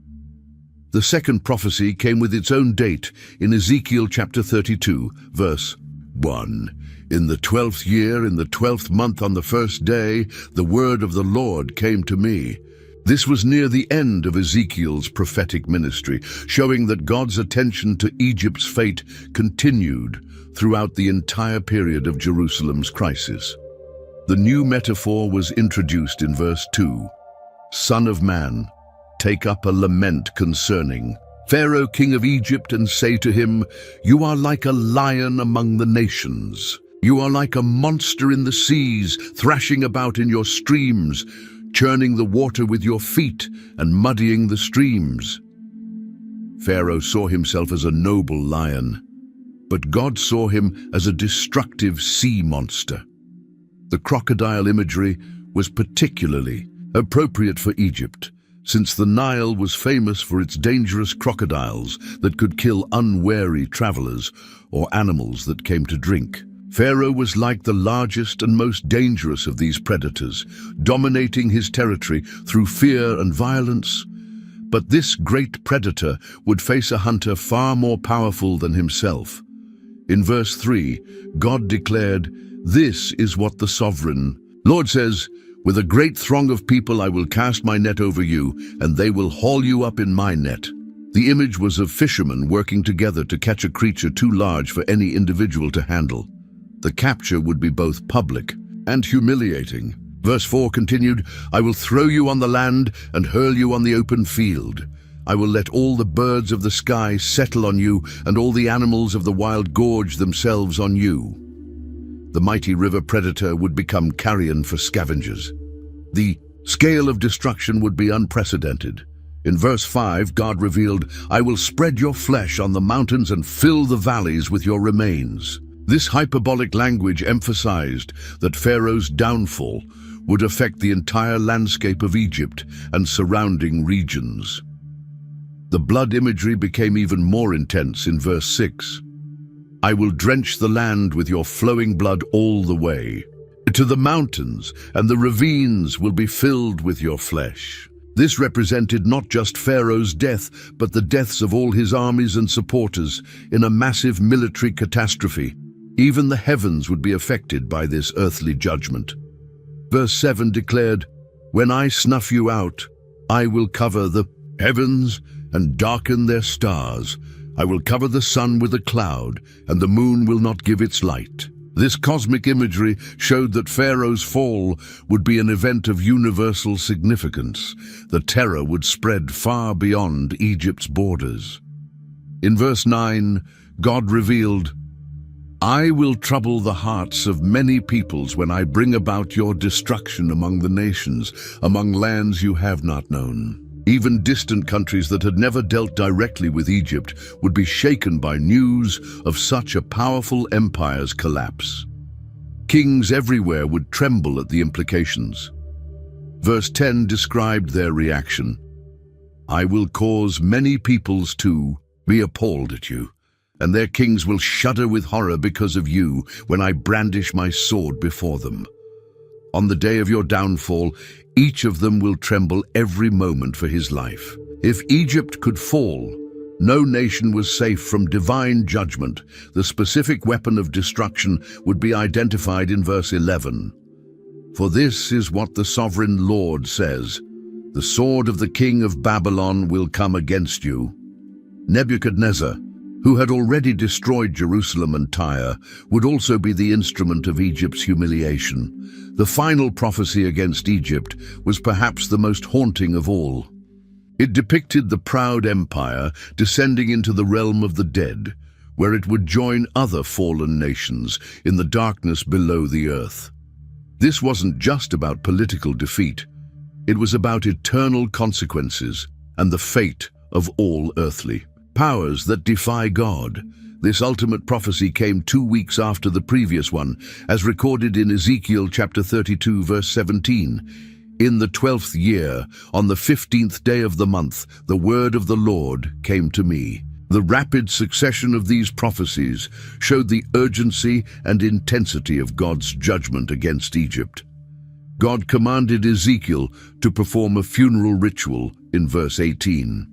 The second prophecy came with its own date in Ezekiel chapter 32, verse 1. "In the 12th year, in the 12th month, on the first day, the word of the Lord came to me." This was near the end of Ezekiel's prophetic ministry, showing that God's attention to Egypt's fate continued throughout the entire period of Jerusalem's crisis. The new metaphor was introduced in verse 2. "Son of man, take up a lament concerning Pharaoh, king of Egypt, and say to him, you are like a lion among the nations. You are like a monster in the seas, thrashing about in your streams, churning the water with your feet and muddying the streams." Pharaoh saw himself as a noble lion, but God saw him as a destructive sea monster. The crocodile imagery was particularly appropriate for Egypt, since the Nile was famous for its dangerous crocodiles that could kill unwary travelers or animals that came to drink. Pharaoh was like the largest and most dangerous of these predators, dominating his territory through fear and violence. But this great predator would face a hunter far more powerful than himself. In verse 3, God declared, "This is what the sovereign Lord says, with a great throng of people I will cast my net over you, and they will haul you up in my net." The image was of fishermen working together to catch a creature too large for any individual to handle. The capture would be both public and humiliating. Verse 4 continued, "I will throw you on the land and hurl you on the open field. I will let all the birds of the sky settle on you, and all the animals of the wild gorge themselves on you." The mighty river predator would become carrion for scavengers. The scale of destruction would be unprecedented. In verse 5, God revealed, "I will spread your flesh on the mountains and fill the valleys with your remains." This hyperbolic language emphasized that Pharaoh's downfall would affect the entire landscape of Egypt and surrounding regions. The blood imagery became even more intense in verse 6. "I will drench the land with your flowing blood all the way to the mountains, and the ravines will be filled with your flesh." This represented not just Pharaoh's death, but the deaths of all his armies and supporters in a massive military catastrophe. Even the heavens would be affected by this earthly judgment. Verse 7 declared, "When I snuff you out, I will cover the heavens and darken their stars. I will cover the sun with a cloud, and the moon will not give its light." This cosmic imagery showed that Pharaoh's fall would be an event of universal significance. The terror would spread far beyond Egypt's borders. In verse 9, God revealed, "I will trouble the hearts of many peoples when I bring about your destruction among the nations, among lands you have not known." Even distant countries that had never dealt directly with Egypt would be shaken by news of such a powerful empire's collapse. Kings everywhere would tremble at the implications. Verse 10 described their reaction. "I will cause many peoples to be appalled at you, and their kings will shudder with horror because of you when I brandish my sword before them." On the day of your downfall, each of them will tremble every moment for his life. If Egypt could fall, no nation was safe from divine judgment. The specific weapon of destruction would be identified in verse 11. For this is what the sovereign Lord says, the sword of the king of Babylon will come against you. Nebuchadnezzar, who had already destroyed Jerusalem and Tyre, would also be the instrument of Egypt's humiliation. The final prophecy against Egypt was perhaps the most haunting of all. It depicted the proud empire descending into the realm of the dead, where it would join other fallen nations in the darkness below the earth. This wasn't just about political defeat. It was about eternal consequences and the fate of all earthly powers that defy God. This ultimate prophecy came 2 weeks after the previous one, as recorded in Ezekiel chapter 32, verse 17. In the 12th year, on the 15th day of the month, the word of the Lord came to me. The rapid succession of these prophecies showed the urgency and intensity of God's judgment against Egypt. God commanded Ezekiel to perform a funeral ritual in verse 18.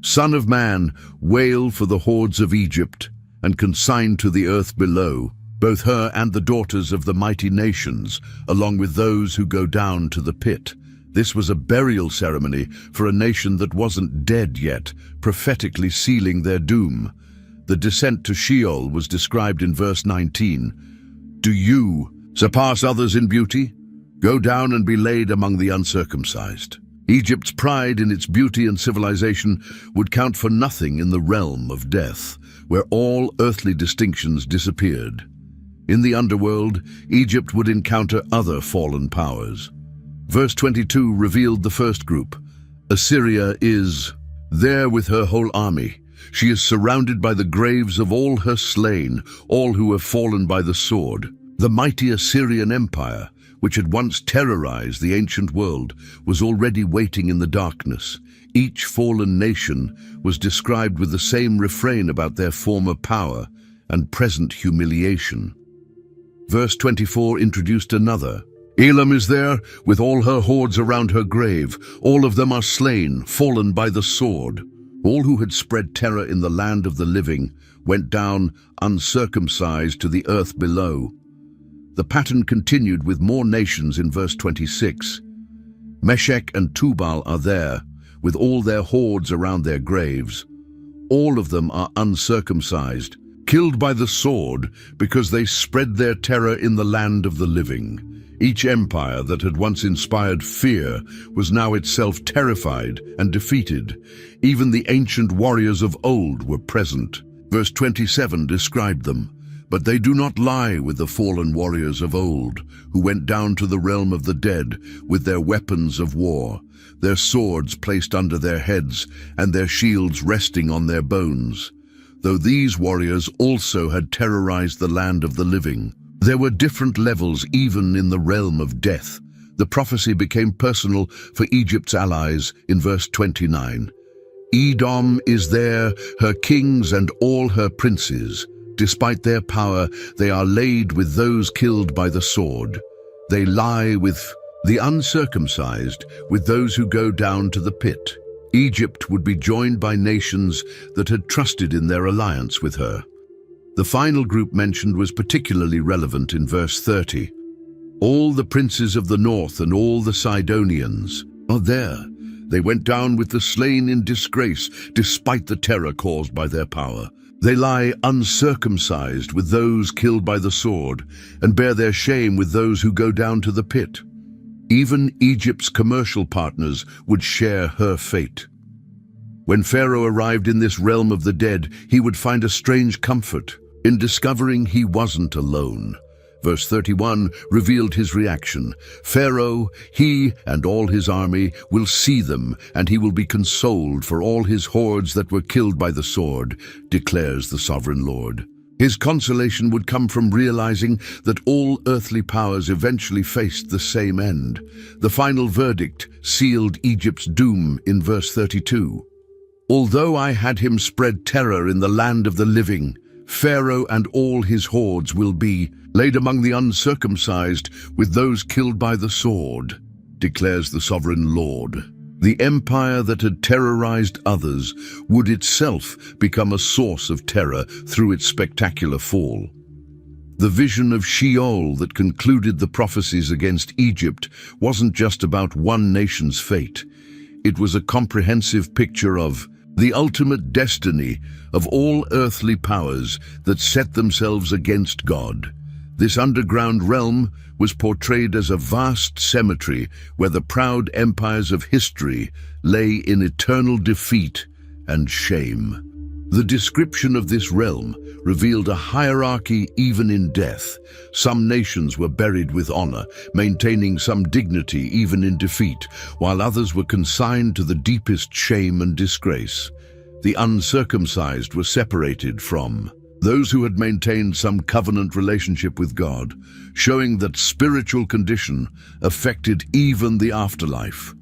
Son of man, wail for the hordes of Egypt, and consign to the earth below, both her and the daughters of the mighty nations, along with those who go down to the pit. This was a burial ceremony for a nation that wasn't dead yet, prophetically sealing their doom. The descent to Sheol was described in verse 19. Do you surpass others in beauty? Go down and be laid among the uncircumcised. Egypt's pride in its beauty and civilization would count for nothing in the realm of death, where all earthly distinctions disappeared. In the underworld, Egypt would encounter other fallen powers. Verse 22 revealed the first group. Assyria is there with her whole army. She is surrounded by the graves of all her slain, all who have fallen by the sword. The mighty Assyrian Empire, which had once terrorized the ancient world, was already waiting in the darkness. Each fallen nation was described with the same refrain about their former power and present humiliation. Verse 24 introduced another. Elam is there, with all her hordes around her grave. All of them are slain, fallen by the sword. All who had spread terror in the land of the living went down uncircumcised to the earth below. The pattern continued with more nations in verse 26. Meshech and Tubal are there, with all their hordes around their graves. All of them are uncircumcised, killed by the sword because they spread their terror in the land of the living. Each empire that had once inspired fear was now itself terrified and defeated. Even the ancient warriors of old were present. Verse 27 described them. But they do not lie with the fallen warriors of old, who went down to the realm of the dead with their weapons of war, their swords placed under their heads and their shields resting on their bones. Though these warriors also had terrorized the land of the living, there were different levels even in the realm of death. The prophecy became personal for Egypt's allies in verse 29. Edom is there, her kings and all her princes. Despite their power, they are laid with those killed by the sword. They lie with the uncircumcised, with those who go down to the pit. Egypt would be joined by nations that had trusted in their alliance with her. The final group mentioned was particularly relevant in verse 30. All the princes of the north and all the Sidonians are there. They went down with the slain in disgrace, despite the terror caused by their power. They lie uncircumcised with those killed by the sword, and bear their shame with those who go down to the pit. Even Egypt's commercial partners would share her fate. When Pharaoh arrived in this realm of the dead, he would find a strange comfort in discovering he wasn't alone. Verse 31 revealed his reaction. Pharaoh, he and all his army, will see them, and he will be consoled for all his hordes that were killed by the sword, declares the sovereign Lord. His consolation would come from realizing that all earthly powers eventually faced the same end. The final verdict sealed Egypt's doom in verse 32. Although I had him spread terror in the land of the living, Pharaoh and all his hordes will be laid among the uncircumcised with those killed by the sword, declares the sovereign Lord. The empire that had terrorized others would itself become a source of terror through its spectacular fall. The vision of Sheol that concluded the prophecies against Egypt wasn't just about one nation's fate. It was a comprehensive picture of the ultimate destiny of all earthly powers that set themselves against God. This underground realm was portrayed as a vast cemetery where the proud empires of history lay in eternal defeat and shame. The description of this realm revealed a hierarchy even in death. Some nations were buried with honor, maintaining some dignity even in defeat, while others were consigned to the deepest shame and disgrace. The uncircumcised were separated from those who had maintained some covenant relationship with God, showing that spiritual condition affected even the afterlife.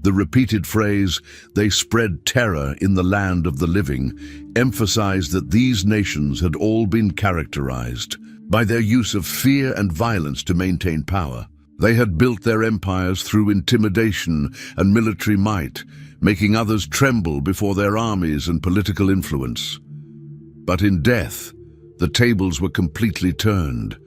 The repeated phrase, "they spread terror in the land of the living," emphasized that these nations had all been characterized by their use of fear and violence to maintain power. They had built their empires through intimidation and military might, making others tremble before their armies and political influence. But in death, the tables were completely turned.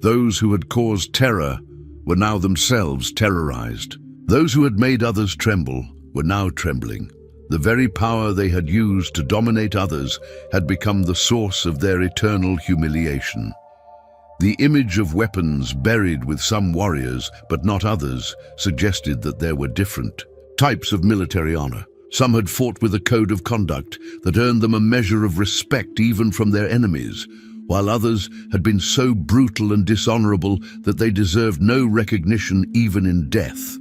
Those who had caused terror were now themselves terrorized. Those who had made others tremble were now trembling. The very power they had used to dominate others had become the source of their eternal humiliation. The image of weapons buried with some warriors, but not others, suggested that there were different types of military honor. Some had fought with a code of conduct that earned them a measure of respect even from their enemies, while others had been so brutal and dishonorable that they deserved no recognition even in death.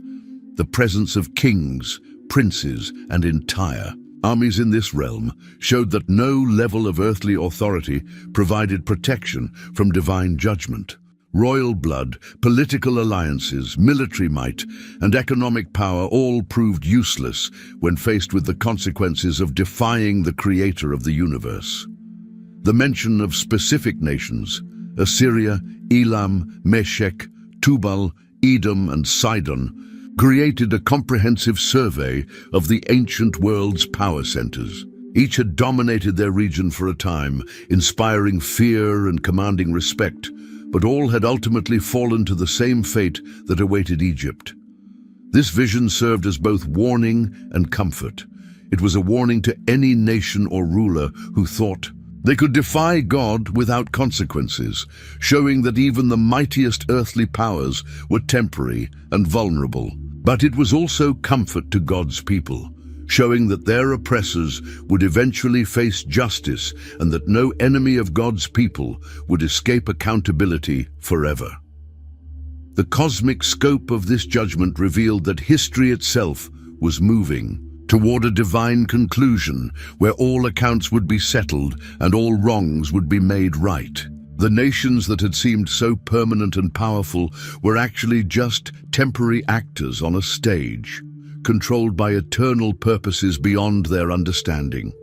The presence of kings, princes, and entire armies in this realm showed that no level of earthly authority provided protection from divine judgment. Royal blood, political alliances, military might, and economic power all proved useless when faced with the consequences of defying the creator of the universe. The mention of specific nations, Assyria, Elam, Meshech, Tubal, Edom, and Sidon, created a comprehensive survey of the ancient world's power centers. Each had dominated their region for a time, inspiring fear and commanding respect, but all had ultimately fallen to the same fate that awaited Egypt. This vision served as both warning and comfort. It was a warning to any nation or ruler who thought they could defy God without consequences, showing that even the mightiest earthly powers were temporary and vulnerable. But it was also comfort to God's people, showing that their oppressors would eventually face justice and that no enemy of God's people would escape accountability forever. The cosmic scope of this judgment revealed that history itself was moving toward a divine conclusion where all accounts would be settled and all wrongs would be made right. The nations that had seemed so permanent and powerful were actually just temporary actors on a stage, controlled by eternal purposes beyond their understanding.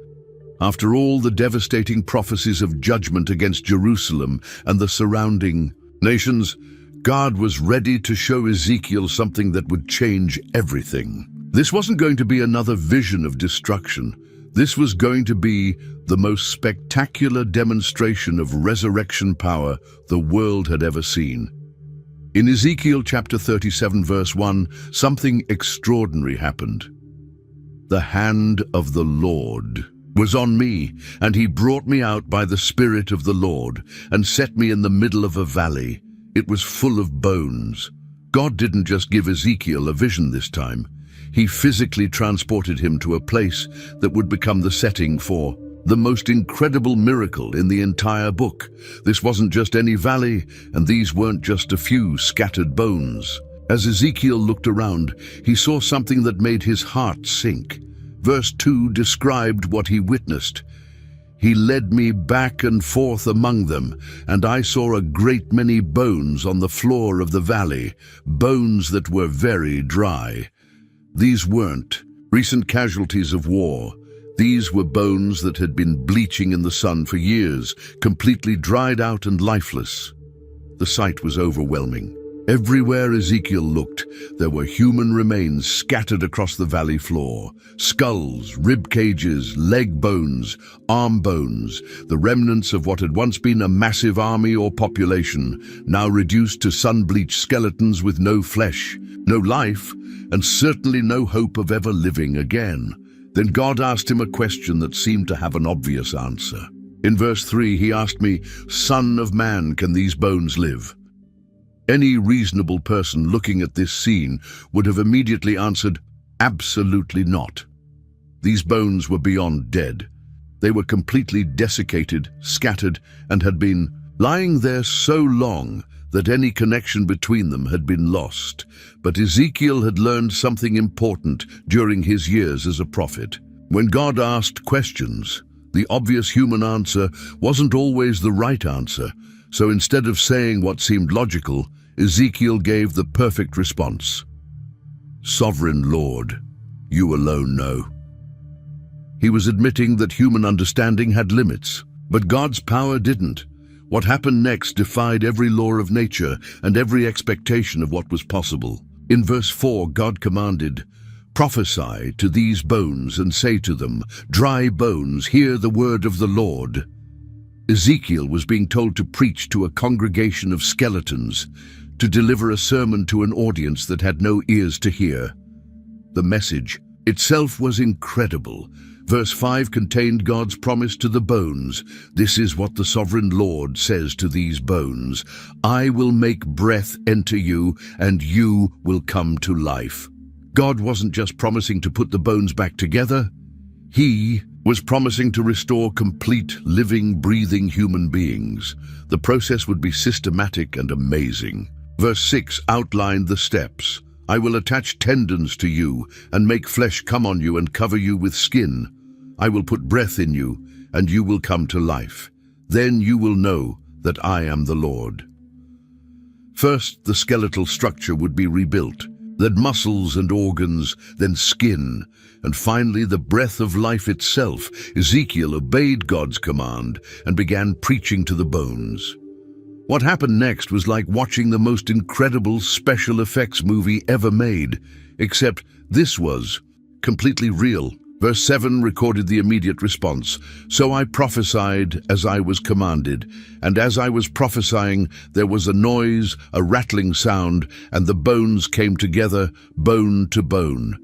After all the devastating prophecies of judgment against Jerusalem and the surrounding nations, God was ready to show Ezekiel something that would change everything. This wasn't going to be another vision of destruction. This was going to be the most spectacular demonstration of resurrection power the world had ever seen. In Ezekiel chapter 37 verse 1, something extraordinary happened. The hand of the Lord was on me, and he brought me out by the Spirit of the Lord and set me in the middle of a valley. It was full of bones. God didn't just give Ezekiel a vision this time. He physically transported him to a place that would become the setting for the most incredible miracle in the entire book. This wasn't just any valley, and these weren't just a few scattered bones. As Ezekiel looked around, he saw something that made his heart sink. Verse 2 described what he witnessed. He led me back and forth among them, and I saw a great many bones on the floor of the valley, bones that were very dry. These weren't recent casualties of war. These were bones that had been bleaching in the sun for years, completely dried out and lifeless. The sight was overwhelming. Everywhere Ezekiel looked, there were human remains scattered across the valley floor. Skulls, rib cages, leg bones, arm bones, the remnants of what had once been a massive army or population, now reduced to sun-bleached skeletons with no flesh, no life, and certainly no hope of ever living again. Then God asked him a question that seemed to have an obvious answer. In verse 3, he asked me, "Son of man, can these bones live?" Any reasonable person looking at this scene would have immediately answered, absolutely not. These bones were beyond dead. They were completely desiccated, scattered, and had been lying there so long that any connection between them had been lost. But Ezekiel had learned something important during his years as a prophet. When God asked questions, the obvious human answer wasn't always the right answer. So instead of saying what seemed logical, Ezekiel gave the perfect response. "Sovereign Lord, you alone know." He was admitting that human understanding had limits, but God's power didn't. What happened next defied every law of nature and every expectation of what was possible. In verse 4, God commanded, "Prophesy to these bones and say to them, 'Dry bones, hear the word of the Lord.'" Ezekiel was being told to preach to a congregation of skeletons, to deliver a sermon to an audience that had no ears to hear. The message itself was incredible. Verse 5 contained God's promise to the bones. "This is what the sovereign Lord says to these bones. I will make breath enter you, and you will come to life." God wasn't just promising to put the bones back together. He was promising to restore complete, living, breathing human beings. The process would be systematic and amazing. Verse 6 outlined the steps. "I will attach tendons to you and make flesh come on you and cover you with skin. I will put breath in you, and you will come to life. Then you will know that I am the Lord." First, the skeletal structure would be rebuilt, then muscles and organs, then skin, and finally the breath of life itself. Ezekiel obeyed God's command and began preaching to the bones. What happened next was like watching the most incredible special effects movie ever made, except this was completely real. Verse 7 recorded the immediate response. "So I prophesied as I was commanded, and as I was prophesying, there was a noise, a rattling sound, and the bones came together, bone to bone."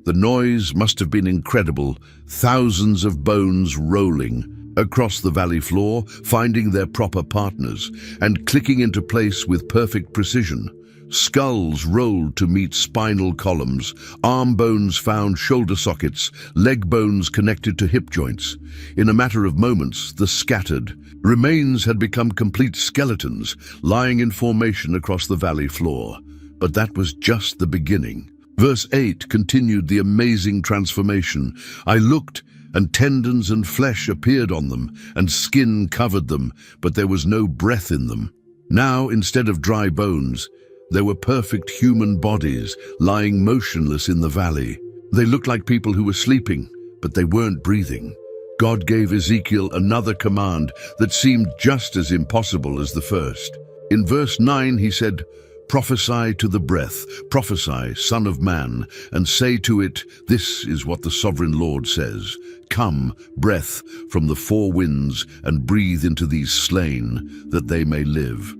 The noise must have been incredible, thousands of bones rolling across the valley floor, finding their proper partners, and clicking into place with perfect precision. Skulls rolled to meet spinal columns, arm bones found shoulder sockets, leg bones connected to hip joints. In a matter of moments, the scattered remains had become complete skeletons, lying in formation across the valley floor. But that was just the beginning. Verse 8 continued the amazing transformation. "I looked, and tendons and flesh appeared on them, and skin covered them, but there was no breath in them." Now, instead of dry bones, there were perfect human bodies lying motionless in the valley. They looked like people who were sleeping, but they weren't breathing. God gave Ezekiel another command that seemed just as impossible as the first. In verse 9 he said, "Prophesy to the breath, prophesy, Son of man, and say to it, 'This is what the sovereign Lord says. Come, breath, from the four winds, and breathe into these slain, that they may live.'"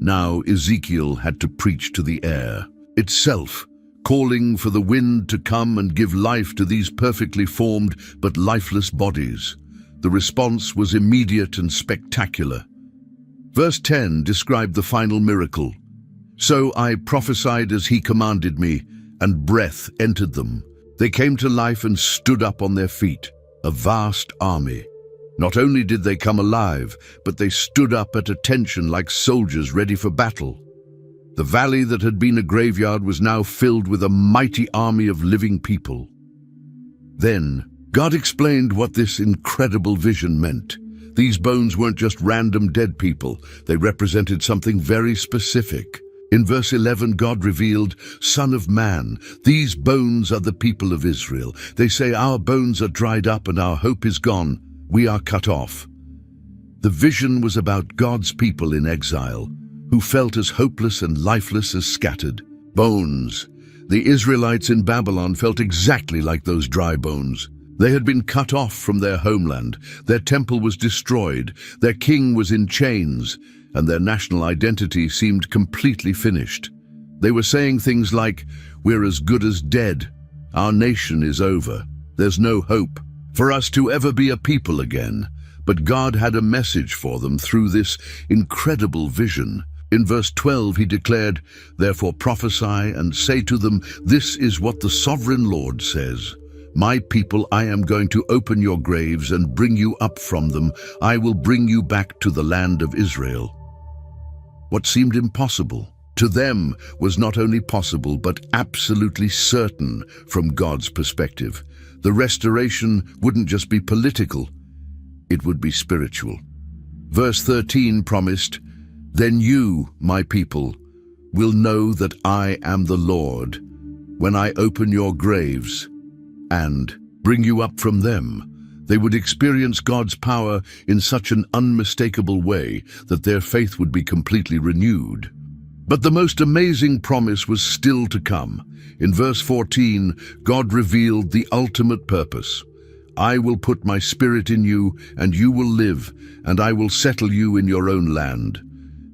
Now Ezekiel had to preach to the air itself, calling for the wind to come and give life to these perfectly formed but lifeless bodies. The response was immediate and spectacular. Verse 10 described the final miracle. "So I prophesied as he commanded me, and breath entered them. They came to life and stood up on their feet, a vast army. Not only did they come alive, but they stood up at attention like soldiers ready for battle. The valley that had been a graveyard was now filled with a mighty army of living people." Then God explained what this incredible vision meant. These bones weren't just random dead people. They represented something very specific. In verse 11, God revealed, "Son of man, these bones are the people of Israel. They say, our bones are dried up and our hope is gone. We are cut off." The vision was about God's people in exile, who felt as hopeless and lifeless as scattered bones. The Israelites in Babylon felt exactly like those dry bones. They had been cut off from their homeland, their temple was destroyed, their king was in chains, and their national identity seemed completely finished. They were saying things like, "We're as good as dead. Our nation is over. There's no hope for us to ever be a people again." But God had a message for them through this incredible vision. In verse 12 he declared, "Therefore prophesy and say to them, this is what the sovereign Lord says. My people, I am going to open your graves and bring you up from them. I will bring you back to the land of Israel." What seemed impossible to them was not only possible, but absolutely certain from God's perspective. The restoration wouldn't just be political, it would be spiritual. Verse 13 promised, "Then you, my people, will know that I am the Lord, when I open your graves and bring you up from them." They would experience God's power in such an unmistakable way that their faith would be completely renewed. But the most amazing promise was still to come. In verse 14, God revealed the ultimate purpose. "I will put my spirit in you, and you will live, and I will settle you in your own land.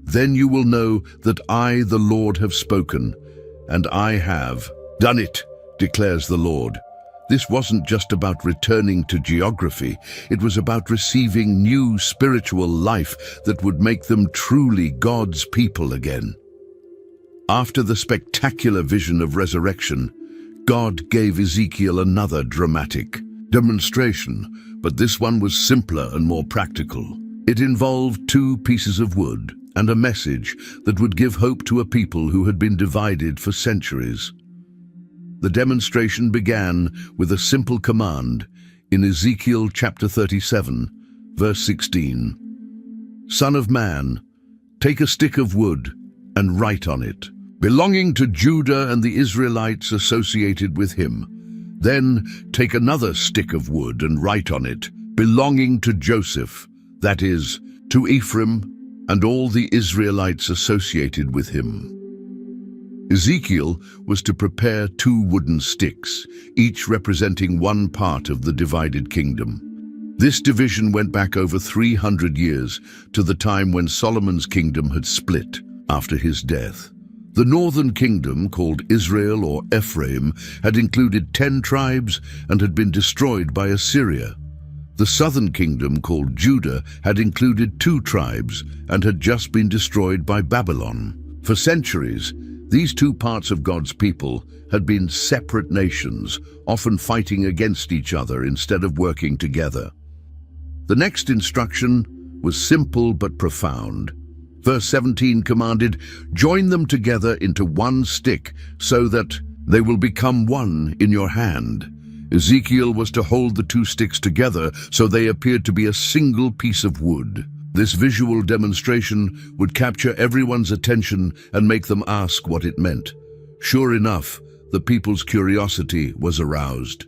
Then you will know that I, the Lord, have spoken, and I have done it, declares the Lord." This wasn't just about returning to geography. It was about receiving new spiritual life that would make them truly God's people again. After the spectacular vision of resurrection, God gave Ezekiel another dramatic demonstration, but this one was simpler and more practical. It involved 2 pieces of wood and a message that would give hope to a people who had been divided for centuries. The demonstration began with a simple command in Ezekiel chapter 37, verse 16. "Son of man, take a stick of wood and write on it, belonging to Judah and the Israelites associated with him. Then take another stick of wood and write on it, belonging to Joseph, that is, to Ephraim and all the Israelites associated with him." Ezekiel was to prepare 2 wooden sticks, each representing one part of the divided kingdom. This division went back over 300 years to the time when Solomon's kingdom had split after his death. The northern kingdom, called Israel or Ephraim, had included 10 tribes and had been destroyed by Assyria. The southern kingdom, called Judah, had included 2 tribes and had just been destroyed by Babylon. For centuries, these 2 parts of God's people had been separate nations, often fighting against each other instead of working together. The next instruction was simple but profound. Verse 17 commanded, "Join them together into one stick, so that they will become one in your hand." Ezekiel was to hold the 2 sticks together so they appeared to be a single piece of wood. This visual demonstration would capture everyone's attention and make them ask what it meant. Sure enough, the people's curiosity was aroused.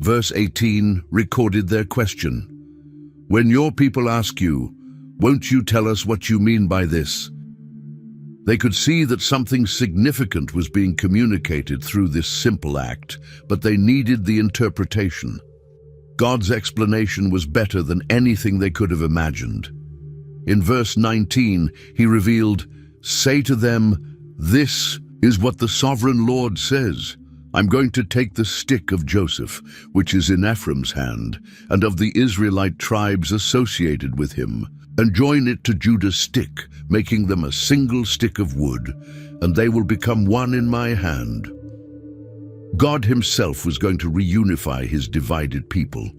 Verse 18 recorded their question. "When your people ask you, won't you tell us what you mean by this?" They could see that something significant was being communicated through this simple act, but they needed the interpretation. God's explanation was better than anything they could have imagined. In verse 19, he revealed, "Say to them, this is what the sovereign Lord says. I'm going to take the stick of Joseph, which is in Ephraim's hand, and of the Israelite tribes associated with him, and join it to Judah's stick, making them a single stick of wood, and they will become one in my hand." God himself was going to reunify his divided people.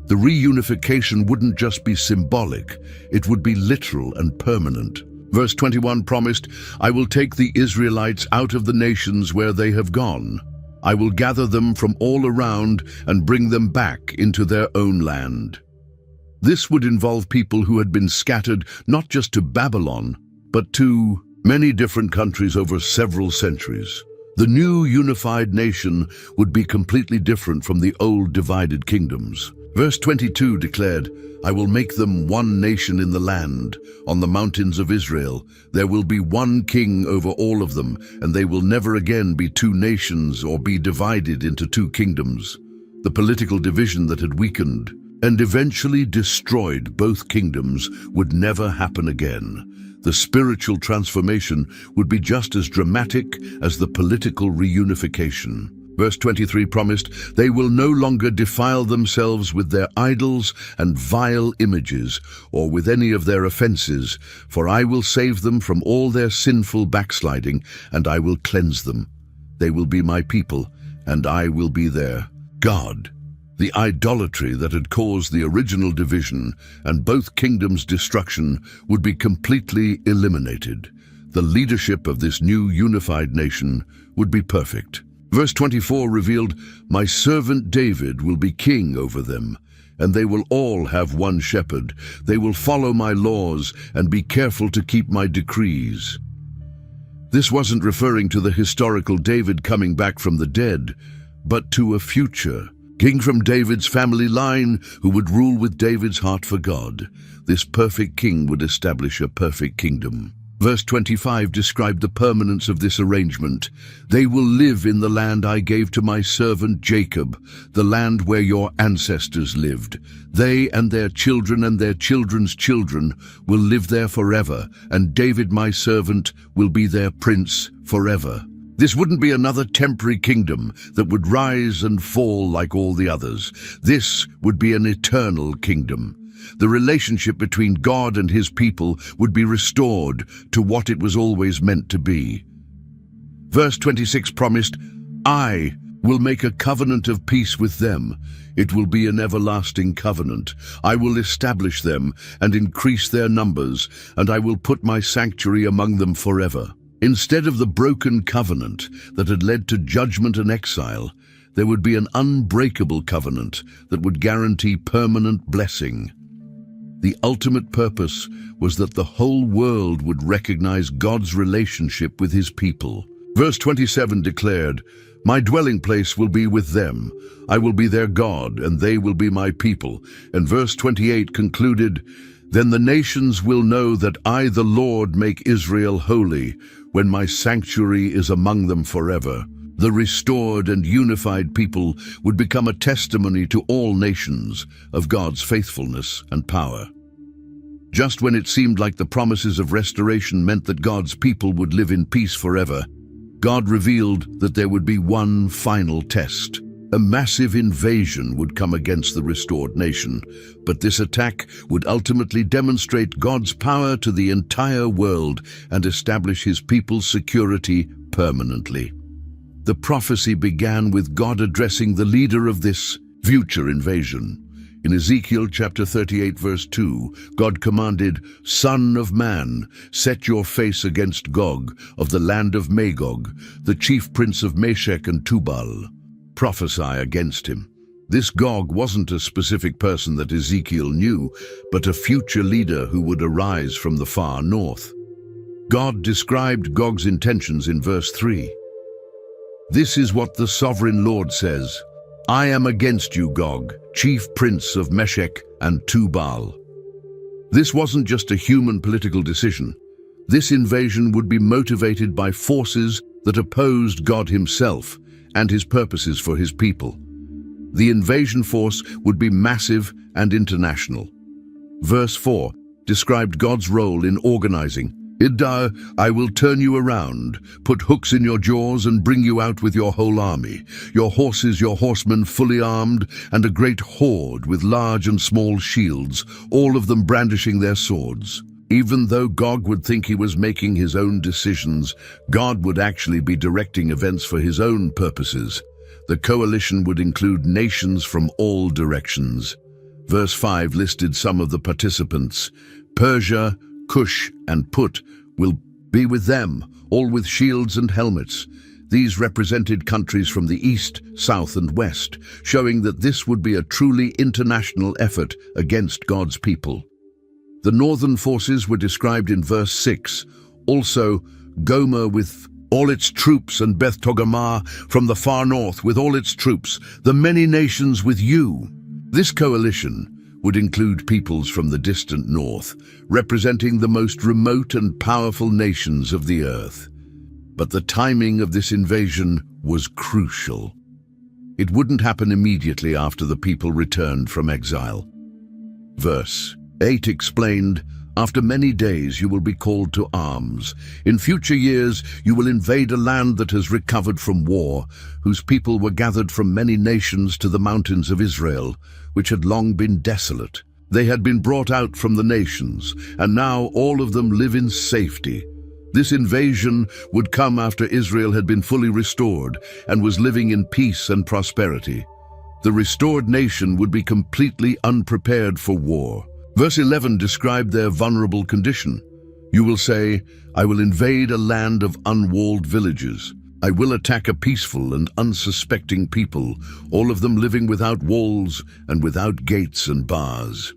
The reunification wouldn't just be symbolic, it would be literal and permanent. Verse 21 promised, "I will take the Israelites out of the nations where they have gone. I will gather them from all around and bring them back into their own land." This would involve people who had been scattered not just to Babylon, but to Many different countries over several centuries. The new unified nation would be completely different from the old divided kingdoms. Verse 22 declared, I will make them one nation in the land, on the mountains of Israel. There will be one king over all of them, and they will never again be two nations or be divided into two kingdoms. The political division that had weakened and eventually destroyed both kingdoms would never happen again. The spiritual transformation would be just as dramatic as the political reunification. Verse 23 promised, they will no longer defile themselves with their idols and vile images, or with any of their offenses, for I will save them from all their sinful backsliding, and I will cleanse them. They will be my people, and I will be their God. The idolatry that had caused the original division and both kingdoms' destruction would be completely eliminated. The leadership of this new unified nation would be perfect. Verse 24 revealed, my servant David will be king over them, and they will all have one shepherd. They will follow my laws and be careful to keep my decrees. This wasn't referring to the historical David coming back from the dead, but to a future king from David's family line who would rule with David's heart for God. This perfect king would establish a perfect kingdom. Verse 25 described the permanence of this arrangement. They will live in the land I gave to my servant Jacob, the land where your ancestors lived. They and their children and their children's children will live there forever, and David my servant will be their prince forever. This wouldn't be another temporary kingdom that would rise and fall like all the others. This would be an eternal kingdom. The relationship between God and his people would be restored to what it was always meant to be. Verse 26 promised, I will make a covenant of peace with them. It will be an everlasting covenant. I will establish them and increase their numbers, and I will put my sanctuary among them forever. Instead of the broken covenant that had led to judgment and exile, there would be an unbreakable covenant that would guarantee permanent blessing. The ultimate purpose was that the whole world would recognize God's relationship with his people. Verse 27 declared, my dwelling place will be with them. I will be their God, and they will be my people. And verse 28 concluded, then the nations will know that I, the Lord, make Israel holy, when my sanctuary is among them forever. The restored and unified people would become a testimony to all nations of God's faithfulness and power. Just when it seemed like the promises of restoration meant that God's people would live in peace forever, God revealed that there would be one final test. A massive invasion would come against the restored nation, but this attack would ultimately demonstrate God's power to the entire world and establish his people's security permanently. The prophecy began with God addressing the leader of this future invasion. In Ezekiel chapter 38 verse 2, God commanded, Son of man, set your face against Gog of the land of Magog, the chief prince of Meshech and Tubal. Prophesy against him. This Gog wasn't a specific person that Ezekiel knew, but a future leader who would arise from the far north. God described Gog's intentions in verse 3. This is what the sovereign Lord says, I am against you, Gog, chief prince of Meshech and Tubal. This wasn't just a human political decision. This invasion would be motivated by forces that opposed God himself and his purposes for his people. The invasion force would be massive and international. Verse 4 described God's role in organizing. Iddah, I will turn you around, put hooks in your jaws and bring you out with your whole army, your horses, your horsemen fully armed, and a great horde with large and small shields, all of them brandishing their swords. Even though Gog would think he was making his own decisions, God would actually be directing events for his own purposes. The coalition would include nations from all directions. Verse 5 listed some of the participants. Persia, Cush, and Put will be with them, all with shields and helmets. These represented countries from the east, south, and west, showing that this would be a truly international effort against God's people. The northern forces were described in verse 6, Also, Gomer with all its troops, and Beth Togarmah from the far north with all its troops, the many nations with you. This coalition would include peoples from the distant north, representing the most remote and powerful nations of the earth. But the timing of this invasion was crucial. It wouldn't happen immediately after the people returned from exile. Verse 8 explained, "After many days you will be called to arms. In future years you will invade a land that has recovered from war, whose people were gathered from many nations to the mountains of Israel, which had long been desolate. They had been brought out from the nations, and now all of them live in safety." This invasion would come after Israel had been fully restored and was living in peace and prosperity. The restored nation would be completely unprepared for war. Verse 11 described their vulnerable condition. "You will say, I will invade a land of unwalled villages. I will attack a peaceful and unsuspecting people, all of them living without walls and without gates and bars."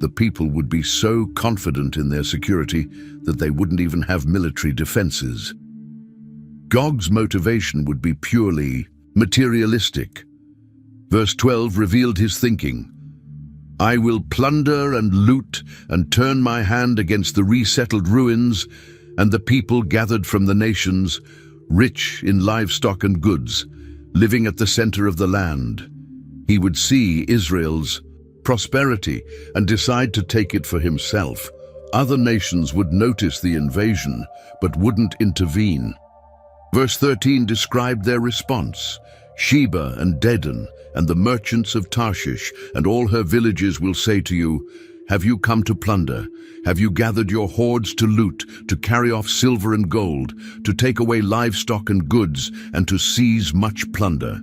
The people would be so confident in their security that they wouldn't even have military defenses. Gog's motivation would be purely materialistic. Verse 12 revealed his thinking. "I will plunder and loot and turn my hand against the resettled ruins and the people gathered from the nations, rich in livestock and goods, living at the center of the land." He would see Israel's prosperity and decide to take it for himself. Other nations would notice the invasion, but wouldn't intervene. Verse 13 described their response. "Sheba and Dedan and the merchants of Tarshish and all her villages will say to you, 'Have you come to plunder? Have you gathered your hoards to loot, to carry off silver and gold, to take away livestock and goods, and to seize much plunder?'"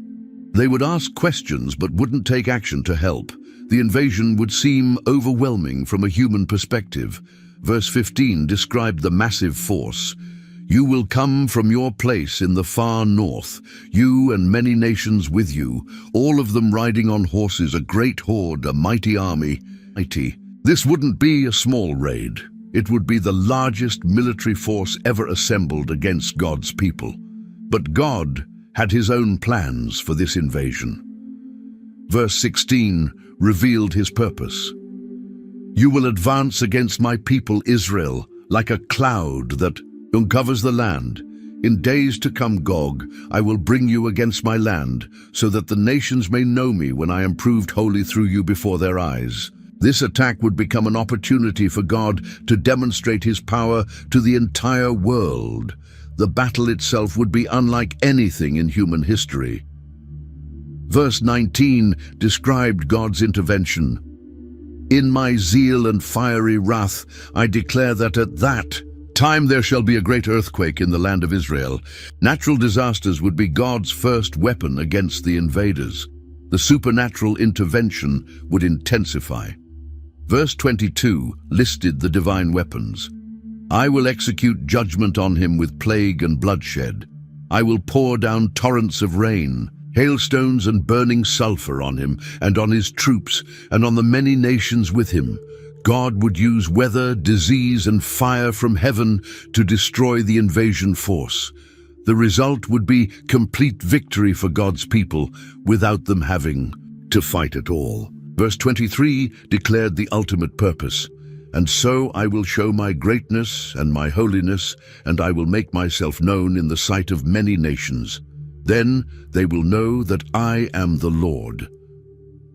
They would ask questions but wouldn't take action to help. The invasion would seem overwhelming from a human perspective. Verse 15 described the massive force. "You will come from your place in the far north, you and many nations with you, all of them riding on horses, a great horde, a mighty army." This wouldn't be a small raid. It would be the largest military force ever assembled against God's people. But God had his own plans for this invasion. Verse 16 revealed his purpose. "You will advance against my people Israel like a cloud that uncovers the land. In days to come, Gog, I will bring you against my land, so that the nations may know me when I am proved holy through you before their eyes." This attack would become an opportunity for God to demonstrate his power to the entire world. The battle itself would be unlike anything in human history. Verse 19 described God's intervention. "In my zeal and fiery wrath, I declare that at that time there shall be a great earthquake in the land of Israel." Natural disasters would be God's first weapon against the invaders. The supernatural intervention would intensify. Verse 22 listed the divine weapons. "I will execute judgment on him with plague and bloodshed. I will pour down torrents of rain, hailstones and burning sulfur on him and on his troops and on the many nations with him." God would use weather, disease, and fire from heaven to destroy the invasion force. The result would be complete victory for God's people without them having to fight at all. Verse 23 declared the ultimate purpose. "And so I will show my greatness and my holiness, and I will make myself known in the sight of many nations. Then they will know that I am the Lord."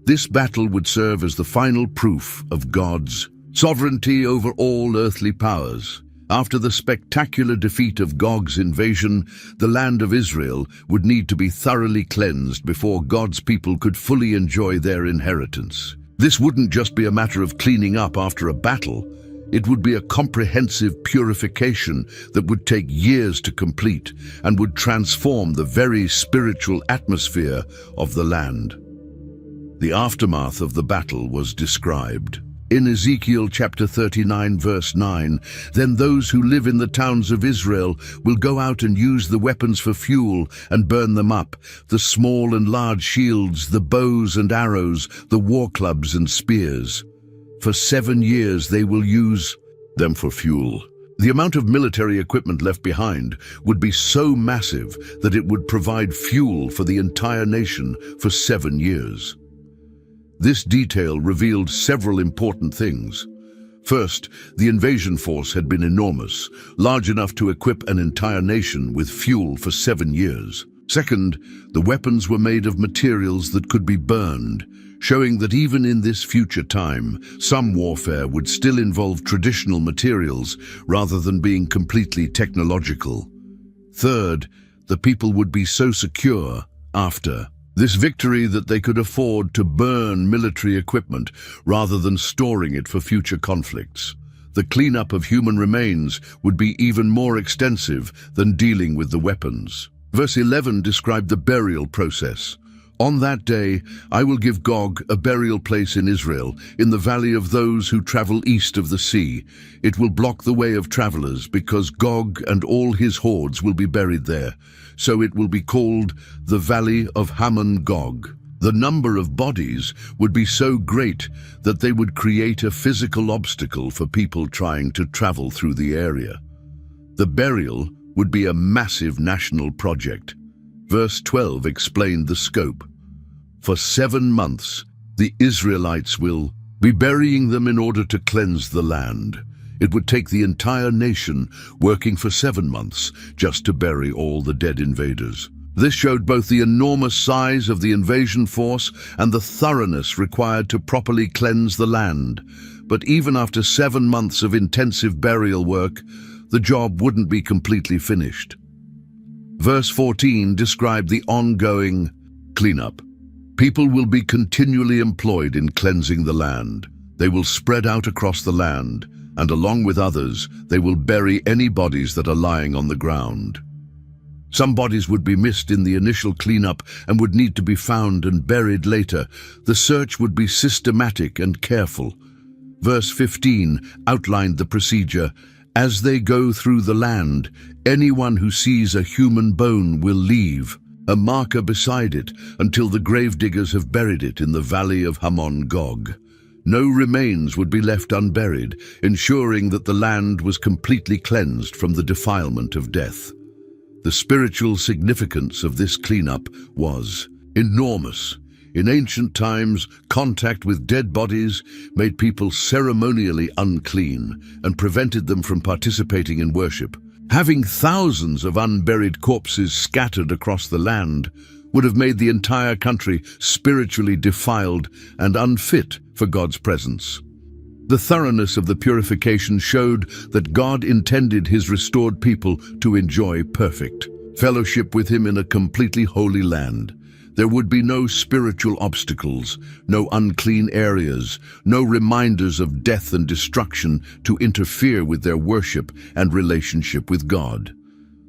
This battle would serve as the final proof of God's sovereignty over all earthly powers. After the spectacular defeat of Gog's invasion, the land of Israel would need to be thoroughly cleansed before God's people could fully enjoy their inheritance. This wouldn't just be a matter of cleaning up after a battle. It would be a comprehensive purification that would take years to complete and would transform the very spiritual atmosphere of the land. The aftermath of the battle was described. In Ezekiel chapter 39 verse 9, "Then those who live in the towns of Israel will go out and use the weapons for fuel and burn them up, the small and large shields, the bows and arrows, the war clubs and spears. For 7 years they will use them for fuel. The amount of military equipment left behind would be so massive that it would provide fuel for the entire nation for 7 years. This detail revealed several important things. First, the invasion force had been enormous, large enough to equip an entire nation with fuel for 7 years. Second, the weapons were made of materials that could be burned, showing that even in this future time, some warfare would still involve traditional materials rather than being completely technological. Third, the people would be so secure after this victory that they could afford to burn military equipment rather than storing it for future conflicts. The cleanup of human remains would be even more extensive than dealing with the weapons. Verse 11 described the burial process. On that day, I will give Gog a burial place in Israel, in the valley of those who travel east of the sea. It will block the way of travelers, because Gog and all his hordes will be buried there. So it will be called the Valley of Hamon-Gog. The number of bodies would be so great that they would create a physical obstacle for people trying to travel through the area. The burial would be a massive national project. Verse 12 explained the scope. For 7 months, the Israelites will be burying them in order to cleanse the land. It would take the entire nation working for 7 months just to bury all the dead invaders. This showed both the enormous size of the invasion force and the thoroughness required to properly cleanse the land. But even after 7 months of intensive burial work, the job wouldn't be completely finished. Verse 14 described the ongoing cleanup. People will be continually employed in cleansing the land. They will spread out across the land, and along with others, they will bury any bodies that are lying on the ground. Some bodies would be missed in the initial cleanup and would need to be found and buried later. The search would be systematic and careful. Verse 15 outlined the procedure. As they go through the land, anyone who sees a human bone will leave a marker beside it until the gravediggers have buried it in the valley of Hamon-Gog. No remains would be left unburied, ensuring that the land was completely cleansed from the defilement of death. The spiritual significance of this cleanup was enormous. In ancient times, contact with dead bodies made people ceremonially unclean and prevented them from participating in worship. Having thousands of unburied corpses scattered across the land would have made the entire country spiritually defiled and unfit for God's presence. The thoroughness of the purification showed that God intended his restored people to enjoy perfect fellowship with him in a completely holy land. There would be no spiritual obstacles, no unclean areas, no reminders of death and destruction to interfere with their worship and relationship with God.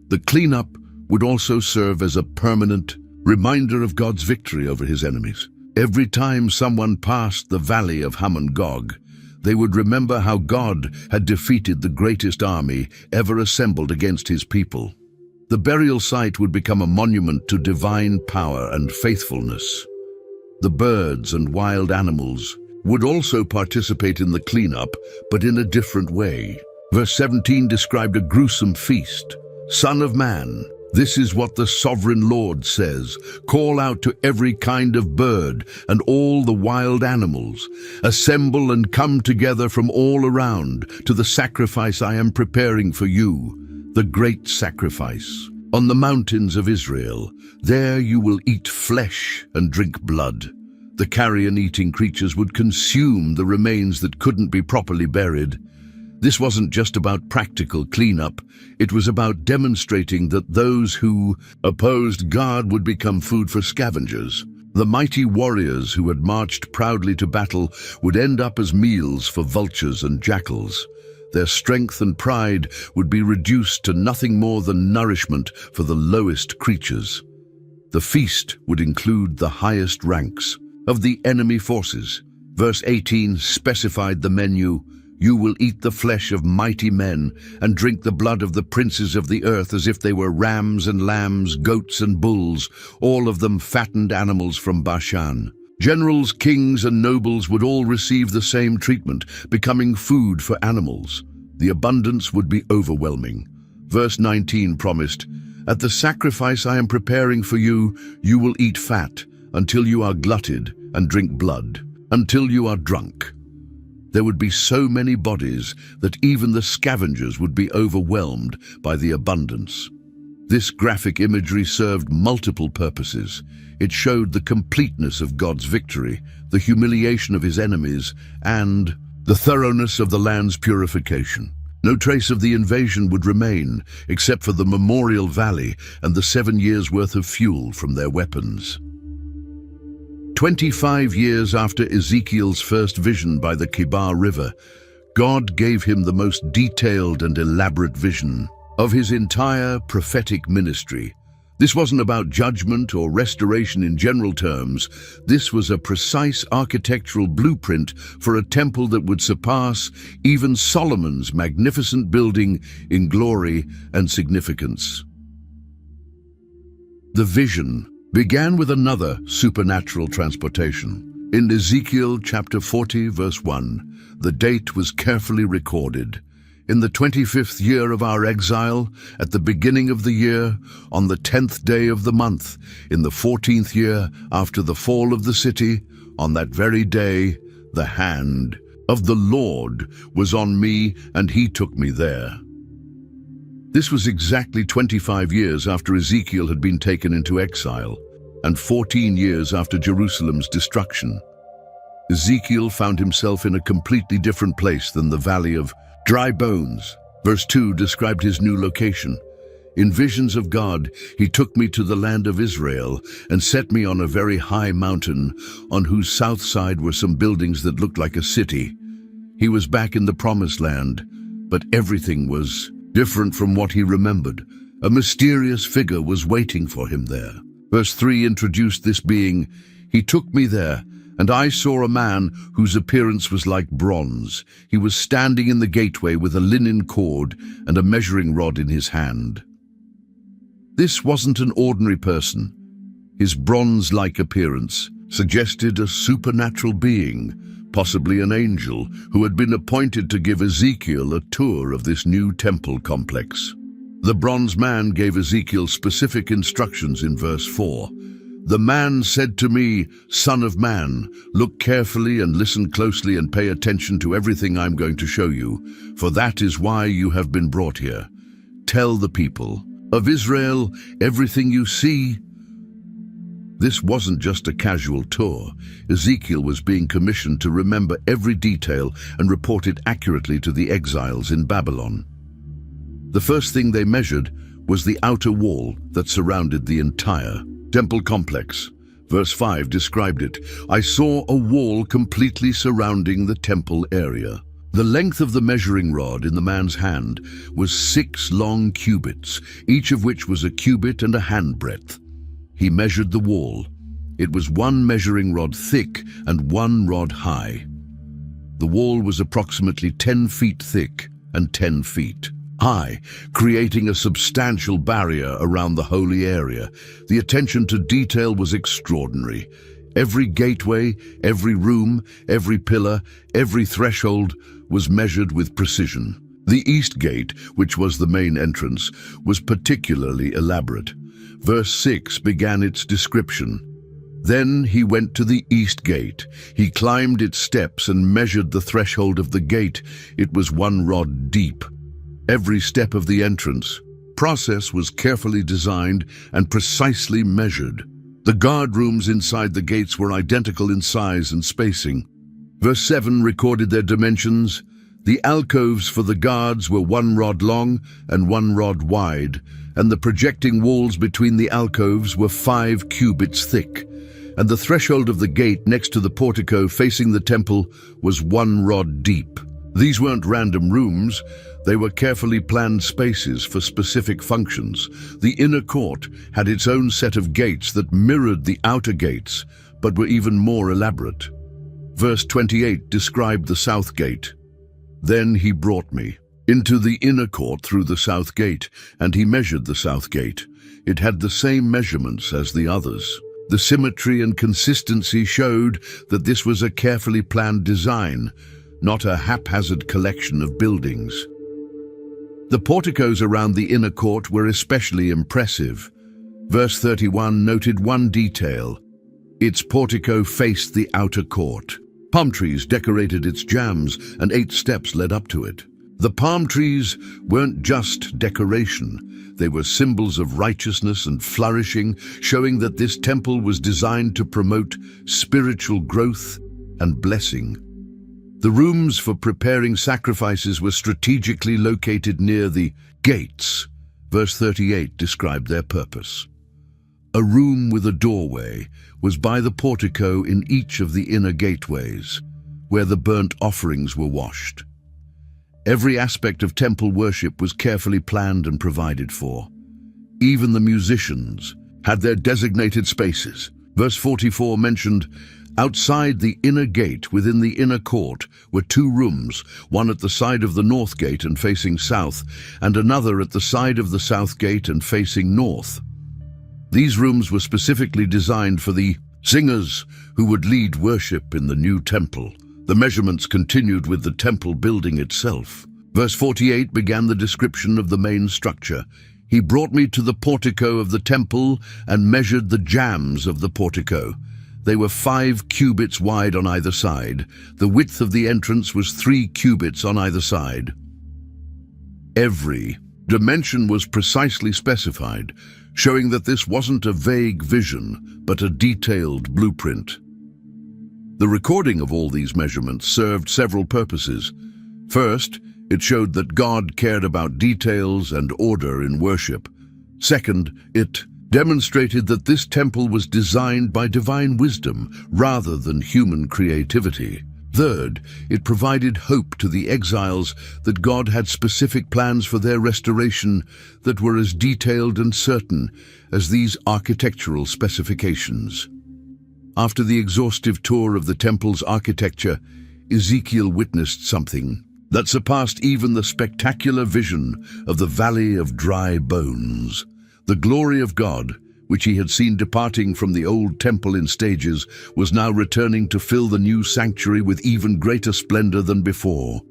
The cleanup would also serve as a permanent reminder of God's victory over his enemies. Every time someone passed the valley of Hamon-Gog, they would remember how God had defeated the greatest army ever assembled against his people. The burial site would become a monument to divine power and faithfulness. The birds and wild animals would also participate in the cleanup, but in a different way. Verse 17 described a gruesome feast. Son of man, this is what the sovereign Lord says. Call out to every kind of bird and all the wild animals. Assemble and come together from all around to the sacrifice I am preparing for you. The great sacrifice. On the mountains of Israel, there you will eat flesh and drink blood. The carrion-eating creatures would consume the remains that couldn't be properly buried. This wasn't just about practical cleanup, it was about demonstrating that those who opposed God would become food for scavengers. The mighty warriors who had marched proudly to battle would end up as meals for vultures and jackals. Their strength and pride would be reduced to nothing more than nourishment for the lowest creatures. The feast would include the highest ranks of the enemy forces. Verse 18 specified the menu. You will eat the flesh of mighty men and drink the blood of the princes of the earth as if they were rams and lambs, goats and bulls, all of them fattened animals from Bashan. Generals, kings, and nobles would all receive the same treatment, becoming food for animals. The abundance would be overwhelming. Verse 19 promised, "At the sacrifice I am preparing for you, you will eat fat, until you are glutted, and drink blood, until you are drunk." There would be so many bodies that even the scavengers would be overwhelmed by the abundance. This graphic imagery served multiple purposes. It showed the completeness of God's victory, the humiliation of his enemies, and the thoroughness of the land's purification. No trace of the invasion would remain, except for the memorial valley and the 7 years' worth of fuel from their weapons. 25 years after Ezekiel's first vision by the Kibar River, God gave him the most detailed and elaborate vision of his entire prophetic ministry. This wasn't about judgment or restoration in general terms. This was a precise architectural blueprint for a temple that would surpass even Solomon's magnificent building in glory and significance. The vision began with another supernatural transportation. In Ezekiel chapter 40, verse 1, the date was carefully recorded. In the 25th year of our exile, at the beginning of the year, on the 10th day of the month, in the 14th year after the fall of the city, on that very day, the hand of the Lord was on me, and he took me there. This was exactly 25 years after Ezekiel had been taken into exile, and 14 years after Jerusalem's destruction. Ezekiel found himself in a completely different place than the valley of dry bones. Verse 2 described his new location. In visions of God, he took me to the land of Israel and set me on a very high mountain, on whose south side were some buildings that looked like a city. He was back in the promised land, but everything was different from what he remembered. A mysterious figure was waiting for him there. Verse 3 introduced this being. He took me there, and I saw a man whose appearance was like bronze. He was standing in the gateway with a linen cord and a measuring rod in his hand. This wasn't an ordinary person. His bronze-like appearance suggested a supernatural being, possibly an angel, who had been appointed to give Ezekiel a tour of this new temple complex. The bronze man gave Ezekiel specific instructions in verse 4. The man said to me, "Son of man, look carefully and listen closely and pay attention to everything I'm going to show you, for that is why you have been brought here. Tell the people of Israel everything you see." This wasn't just a casual tour. Ezekiel was being commissioned to remember every detail and report it accurately to the exiles in Babylon. The first thing they measured was the outer wall that surrounded the entire temple complex. Verse 5 described it. I saw a wall completely surrounding the temple area. The length of the measuring rod in the man's hand was 6 long cubits, each of which was a cubit and a handbreadth. He measured the wall. It was 1 measuring rod thick and 1 rod high. The wall was approximately 10 feet thick and 10 feet high, creating a substantial barrier around the holy area. The attention to detail was extraordinary. Every gateway, every room, every pillar, every threshold was measured with precision. The east gate, which was the main entrance, was particularly elaborate. Verse 6 began its description. Then he went to the east gate. He climbed its steps and measured the threshold of the gate. It was 1 rod deep. Every step of the entrance process was carefully designed and precisely measured. The guard rooms inside the gates were identical in size and spacing. Verse 7 recorded their dimensions. The alcoves for the guards were 1 rod long and 1 rod wide, and the projecting walls between the alcoves were 5 cubits thick, and the threshold of the gate next to the portico facing the temple was 1 rod deep. These weren't random rooms. They were carefully planned spaces for specific functions. The inner court had its own set of gates that mirrored the outer gates, but were even more elaborate. Verse 28 described the south gate. Then he brought me into the inner court through the south gate, and he measured the south gate. It had the same measurements as the others. The symmetry and consistency showed that this was a carefully planned design, not a haphazard collection of buildings. The porticos around the inner court were especially impressive. Verse 31 noted one detail. Its portico faced the outer court. Palm trees decorated its jambs, and 8 steps led up to it. The palm trees weren't just decoration. They were symbols of righteousness and flourishing, showing that this temple was designed to promote spiritual growth and blessing. The rooms for preparing sacrifices were strategically located near the gates. Verse 38 described their purpose. A room with a doorway was by the portico in each of the inner gateways, where the burnt offerings were washed. Every aspect of temple worship was carefully planned and provided for. Even the musicians had their designated spaces. Verse 44 mentioned, outside the inner gate within the inner court were 2 rooms, one at the side of the north gate and facing south, and another at the side of the south gate and facing north. These rooms were specifically designed for the singers who would lead worship in the new temple. The measurements continued with the temple building itself. Verse 48 began the description of the main structure. He brought me to the portico of the temple and measured the jambs of the portico. They were 5 cubits wide on either side. The width of the entrance was 3 cubits on either side. Every dimension was precisely specified, showing that this wasn't a vague vision, but a detailed blueprint. The recording of all these measurements served several purposes. First, it showed that God cared about details and order in worship. Second, it demonstrated that this temple was designed by divine wisdom rather than human creativity. Third, it provided hope to the exiles that God had specific plans for their restoration that were as detailed and certain as these architectural specifications. After the exhaustive tour of the temple's architecture, Ezekiel witnessed something that surpassed even the spectacular vision of the Valley of Dry Bones. The glory of God, which he had seen departing from the old temple in stages, was now returning to fill the new sanctuary with even greater splendor than before.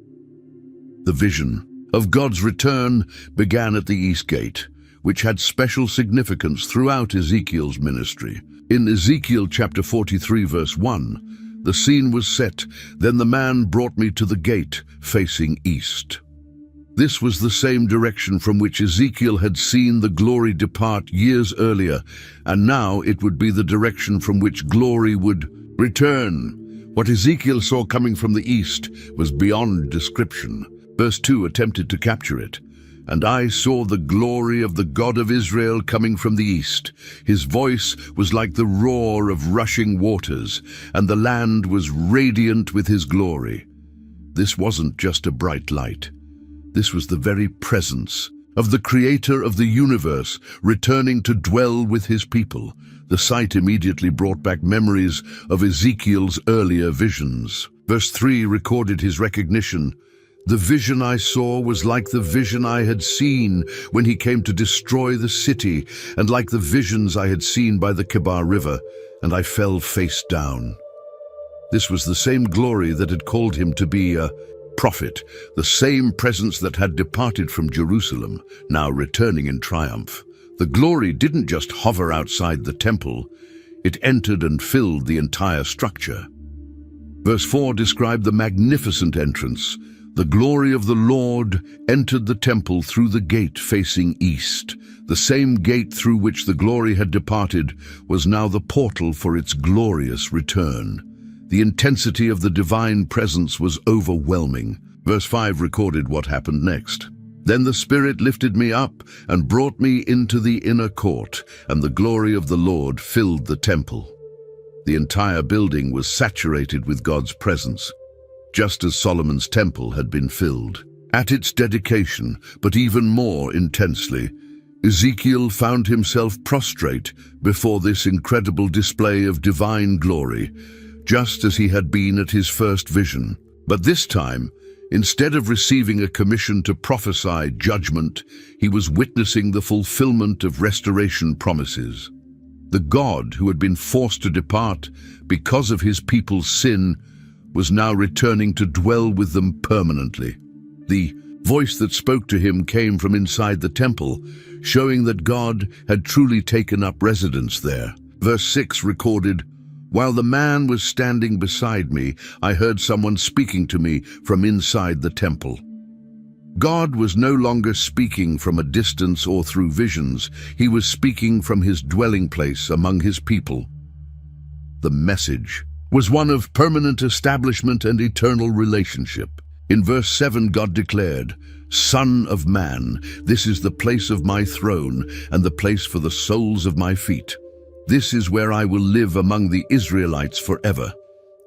The vision of God's return began at the east gate, which had special significance throughout Ezekiel's ministry. In Ezekiel chapter 43 verse 1, the scene was set, "Then the man brought me to the gate facing east." This was the same direction from which Ezekiel had seen the glory depart years earlier, and now it would be the direction from which glory would return. What Ezekiel saw coming from the east was beyond description. Verse 2 attempted to capture it. "And I saw the glory of the God of Israel coming from the east. His voice was like the roar of rushing waters, and the land was radiant with his glory." This wasn't just a bright light. This was the very presence of the Creator of the universe returning to dwell with his people. The sight immediately brought back memories of Ezekiel's earlier visions. Verse 3 recorded his recognition. "The vision I saw was like the vision I had seen when he came to destroy the city, and like the visions I had seen by the Kebar River, and I fell face down." This was the same glory that had called him to be a prophet, the same presence that had departed from Jerusalem, now returning in triumph. The glory didn't just hover outside the temple, it entered and filled the entire structure. Verse 4 described the magnificent entrance. "The glory of the Lord entered the temple through the gate facing east." The same gate through which the glory had departed was now the portal for its glorious return. The intensity of the divine presence was overwhelming. Verse 5 recorded what happened next. "Then the Spirit lifted me up and brought me into the inner court, and the glory of the Lord filled the temple." The entire building was saturated with God's presence, just as Solomon's temple had been filled. At its dedication, but even more intensely, Ezekiel found himself prostrate before this incredible display of divine glory, just as he had been at his first vision. But this time, instead of receiving a commission to prophesy judgment, he was witnessing the fulfillment of restoration promises. The God who had been forced to depart because of his people's sin was now returning to dwell with them permanently. The voice that spoke to him came from inside the temple, showing that God had truly taken up residence there. Verse 6 recorded, "While the man was standing beside me, I heard someone speaking to me from inside the temple." God was no longer speaking from a distance or through visions. He was speaking from his dwelling place among his people. The message was one of permanent establishment and eternal relationship. In verse 7, God declared, "Son of man, this is the place of my throne and the place for the soles of my feet. This is where I will live among the Israelites forever.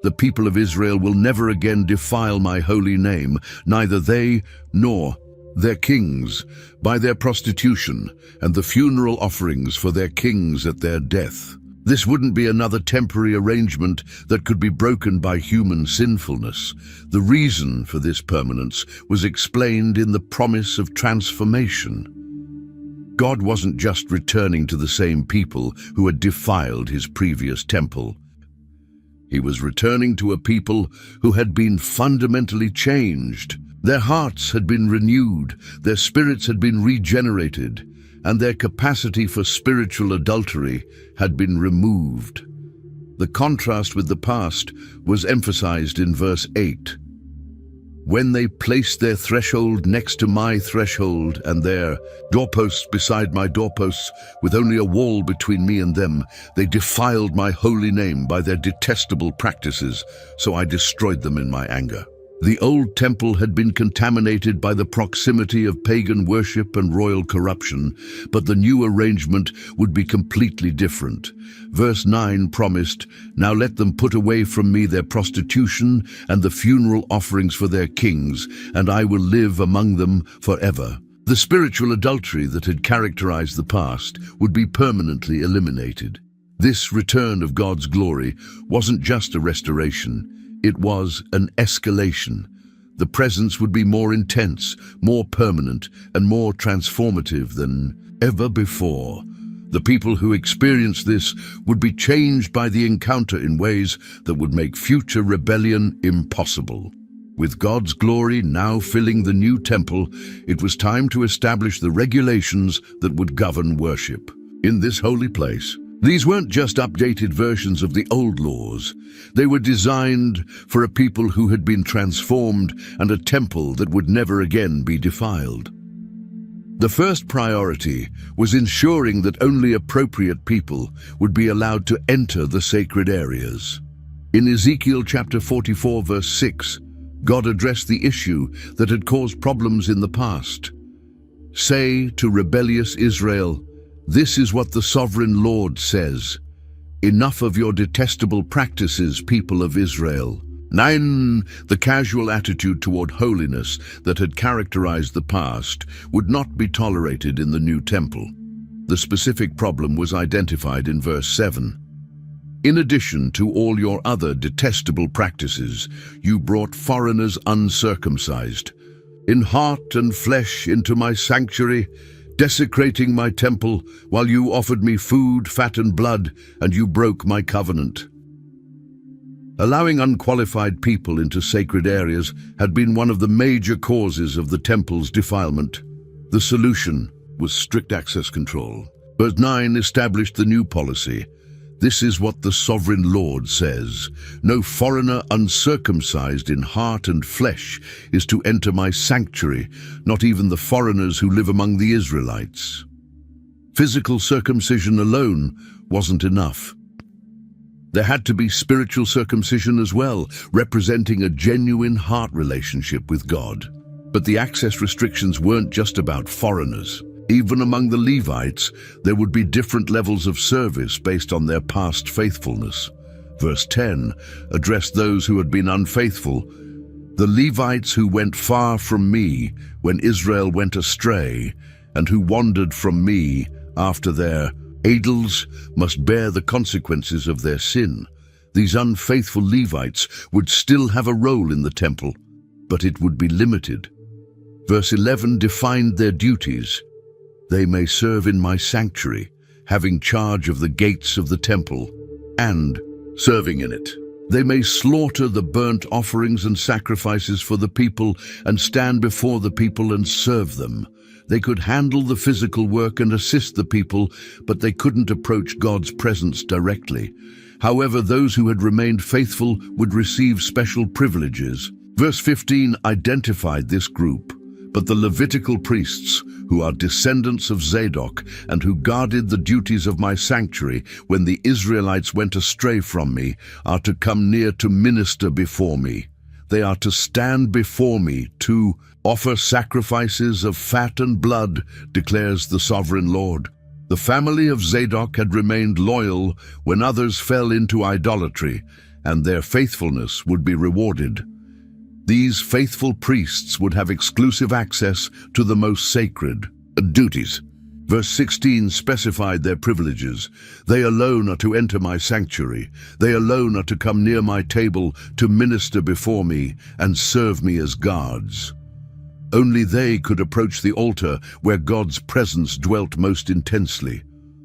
The people of Israel will never again defile my holy name, neither they nor their kings, by their prostitution and the funeral offerings for their kings at their death." This wouldn't be another temporary arrangement that could be broken by human sinfulness. The reason for this permanence was explained in the promise of transformation. God wasn't just returning to the same people who had defiled his previous temple. He was returning to a people who had been fundamentally changed. Their hearts had been renewed, their spirits had been regenerated, and their capacity for spiritual adultery had been removed. The contrast with the past was emphasized in verse 8. "When they placed their threshold next to my threshold and their doorposts beside my doorposts, with only a wall between me and them, they defiled my holy name by their detestable practices, so I destroyed them in my anger." The old temple had been contaminated by the proximity of pagan worship and royal corruption, but the new arrangement would be completely different. Verse 9 promised, "Now let them put away from me their prostitution and the funeral offerings for their kings, and I will live among them forever." The spiritual adultery that had characterized the past would be permanently eliminated. This return of God's glory wasn't just a restoration. It was an escalation. The presence would be more intense, more permanent, and more transformative than ever before. The people who experienced this would be changed by the encounter in ways that would make future rebellion impossible. With God's glory now filling the new temple, it was time to establish the regulations that would govern worship. In this holy place, these weren't just updated versions of the old laws. They were designed for a people who had been transformed and a temple that would never again be defiled. The first priority was ensuring that only appropriate people would be allowed to enter the sacred areas. In Ezekiel chapter 44, verse 6, God addressed the issue that had caused problems in the past. "Say to rebellious Israel, this is what the sovereign Lord says. Enough of your detestable practices, people of Israel." 9. The casual attitude toward holiness that had characterized the past would not be tolerated in the new temple. The specific problem was identified in verse 7. "In addition to all your other detestable practices, you brought foreigners uncircumcised in heart and flesh into my sanctuary, desecrating my temple, while you offered me food, fat and blood, and you broke my covenant." Allowing unqualified people into sacred areas had been one of the major causes of the temple's defilement. The solution was strict access control. Verse 9 established the new policy. "This is what the sovereign Lord says. No foreigner uncircumcised in heart and flesh is to enter my sanctuary, not even the foreigners who live among the Israelites." Physical circumcision alone wasn't enough. There had to be spiritual circumcision as well, representing a genuine heart relationship with God. But the access restrictions weren't just about foreigners. Even among the Levites, there would be different levels of service based on their past faithfulness. Verse 10 addressed those who had been unfaithful. "The Levites who went far from me when Israel went astray, and who wandered from me after their idols, must bear the consequences of their sin." These unfaithful Levites would still have a role in the temple, but it would be limited. Verse 11 defined their duties. "They may serve in my sanctuary, having charge of the gates of the temple, and serving in it." They may slaughter the burnt offerings and sacrifices for the people and stand before the people and serve them. They could handle the physical work and assist the people, but they couldn't approach God's presence directly. However, those who had remained faithful would receive special privileges. Verse 15 identified this group. But the Levitical priests, who are descendants of Zadok and who guarded the duties of my sanctuary when the Israelites went astray from me, are to come near to minister before me. They are to stand before me to offer sacrifices of fat and blood, declares the sovereign Lord. The family of Zadok had remained loyal when others fell into idolatry, and their faithfulness would be rewarded. These faithful priests would have exclusive access to the most sacred duties. Verse 16 specified their privileges. They alone are to enter my sanctuary. They alone are to come near my table to minister before me and serve me as guards. Only they could approach the altar where God's presence dwelt most intensely.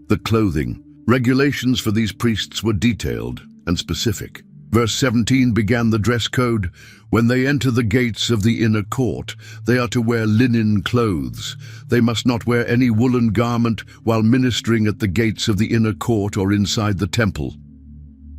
The clothing. Regulations for these priests were detailed and specific. Verse 17 began the dress code. When they enter the gates of the inner court, they are to wear linen clothes. They must not wear any woolen garment while ministering at the gates of the inner court or inside the temple.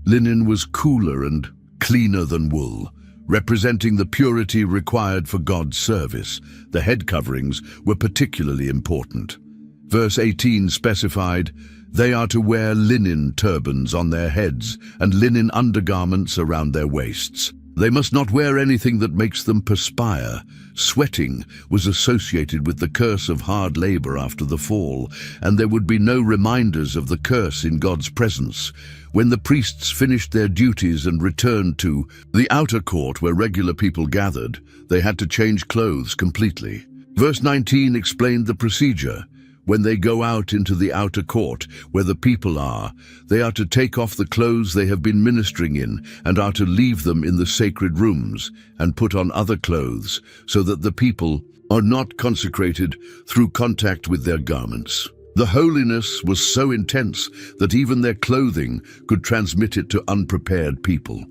Linen was cooler and cleaner than wool, representing the purity required for God's service. The head coverings were particularly important. Verse 18 specified, they are to wear linen turbans on their heads and linen undergarments around their waists. They must not wear anything that makes them perspire. Sweating was associated with the curse of hard labor after the fall, and there would be no reminders of the curse in God's presence. When the priests finished their duties and returned to the outer court where regular people gathered, they had to change clothes completely. Verse 19 explained the procedure. When they go out into the outer court, where the people are, they are to take off the clothes they have been ministering in and are to leave them in the sacred rooms and put on other clothes, so that the people are not consecrated through contact with their garments. The holiness was so intense that even their clothing could transmit it to unprepared people.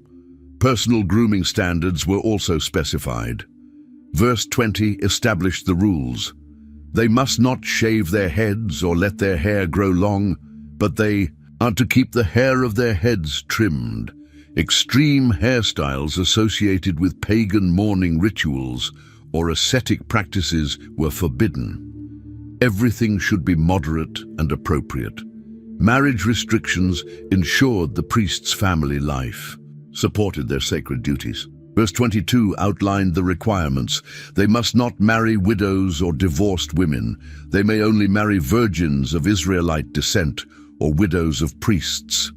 Personal grooming standards were also specified. Verse 20 established the rules. They must not shave their heads or let their hair grow long, but they are to keep the hair of their heads trimmed. Extreme hairstyles associated with pagan mourning rituals or ascetic practices were forbidden. Everything should be moderate and appropriate. Marriage restrictions ensured the priest's family life, supported their sacred duties. Verse 22 outlined the requirements. They must not marry widows or divorced women. They may only marry virgins of Israelite descent or widows of priests.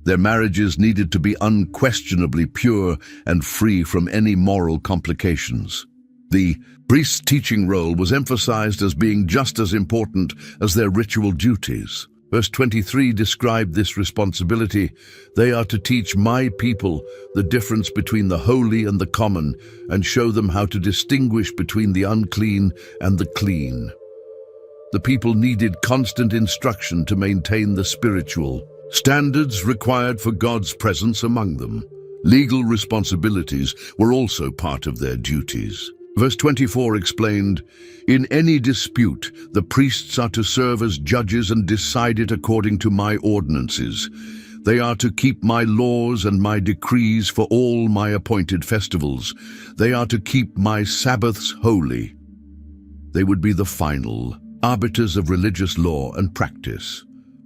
Their marriages needed to be unquestionably pure and free from any moral complications. The priest's teaching role was emphasized as being just as important as their ritual duties. Verse 23 described this responsibility. They are to teach my people the difference between the holy and the common and show them how to distinguish between the unclean and the clean. The people needed constant instruction to maintain the spiritual standards required for God's presence among them. Legal responsibilities were also part of their duties. Verse 24 explained, in any dispute, the priests are to serve as judges and decide it according to my ordinances. They are to keep my laws and my decrees for all my appointed festivals. They are to keep my Sabbaths holy. They would be the final arbiters of religious law and practice.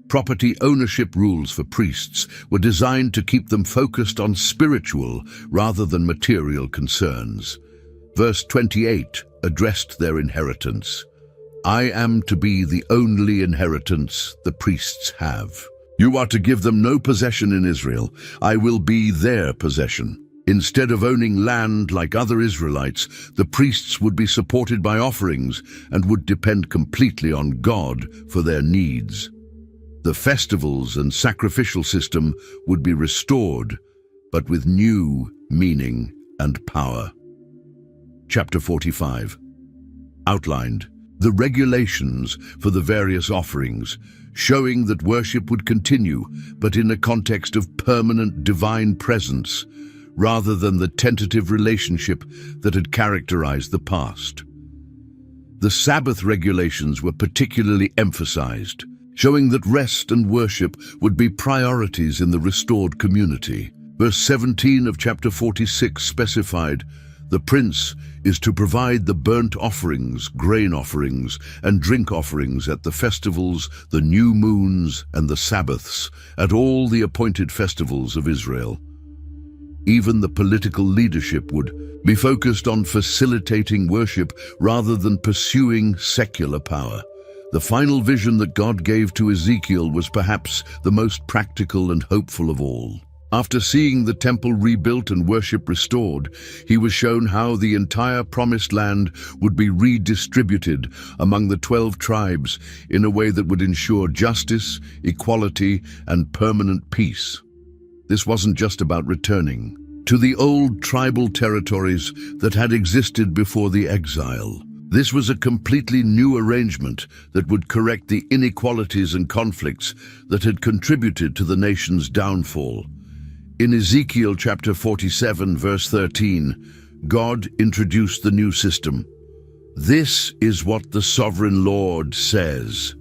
Property ownership rules for priests were designed to keep them focused on spiritual rather than material concerns. Verse 28 addressed their inheritance. I am to be the only inheritance the priests have. You are to give them no possession in Israel. I will be their possession. Instead of owning land like other Israelites, the priests would be supported by offerings and would depend completely on God for their needs. The festivals and sacrificial system would be restored, but with new meaning and power. Chapter 45 outlined the regulations for the various offerings, showing that worship would continue, but in a context of permanent divine presence, rather than the tentative relationship that had characterized the past. The Sabbath regulations were particularly emphasized, showing that rest and worship would be priorities in the restored community. Verse 17 of chapter 46 specified, "The prince is to provide the burnt offerings, grain offerings, and drink offerings at the festivals, the new moons, and the Sabbaths, at all the appointed festivals of Israel." Even the political leadership would be focused on facilitating worship rather than pursuing secular power. The final vision that God gave to Ezekiel was perhaps the most practical and hopeful of all. After seeing the temple rebuilt and worship restored, he was shown how the entire promised land would be redistributed among the 12 tribes in a way that would ensure justice, equality, and permanent peace. This wasn't just about returning to the old tribal territories that had existed before the exile. This was a completely new arrangement that would correct the inequalities and conflicts that had contributed to the nation's downfall. In Ezekiel chapter 47, verse 13, God introduced the new system. "This is what the sovereign Lord says.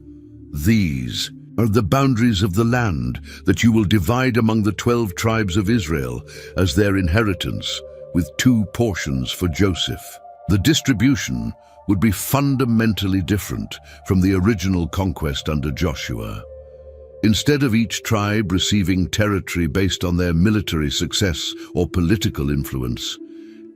These are the boundaries of the land that you will divide among the 12 tribes of Israel as their inheritance, with 2 portions for Joseph." The distribution would be fundamentally different from the original conquest under Joshua. Instead of each tribe receiving territory based on their military success or political influence,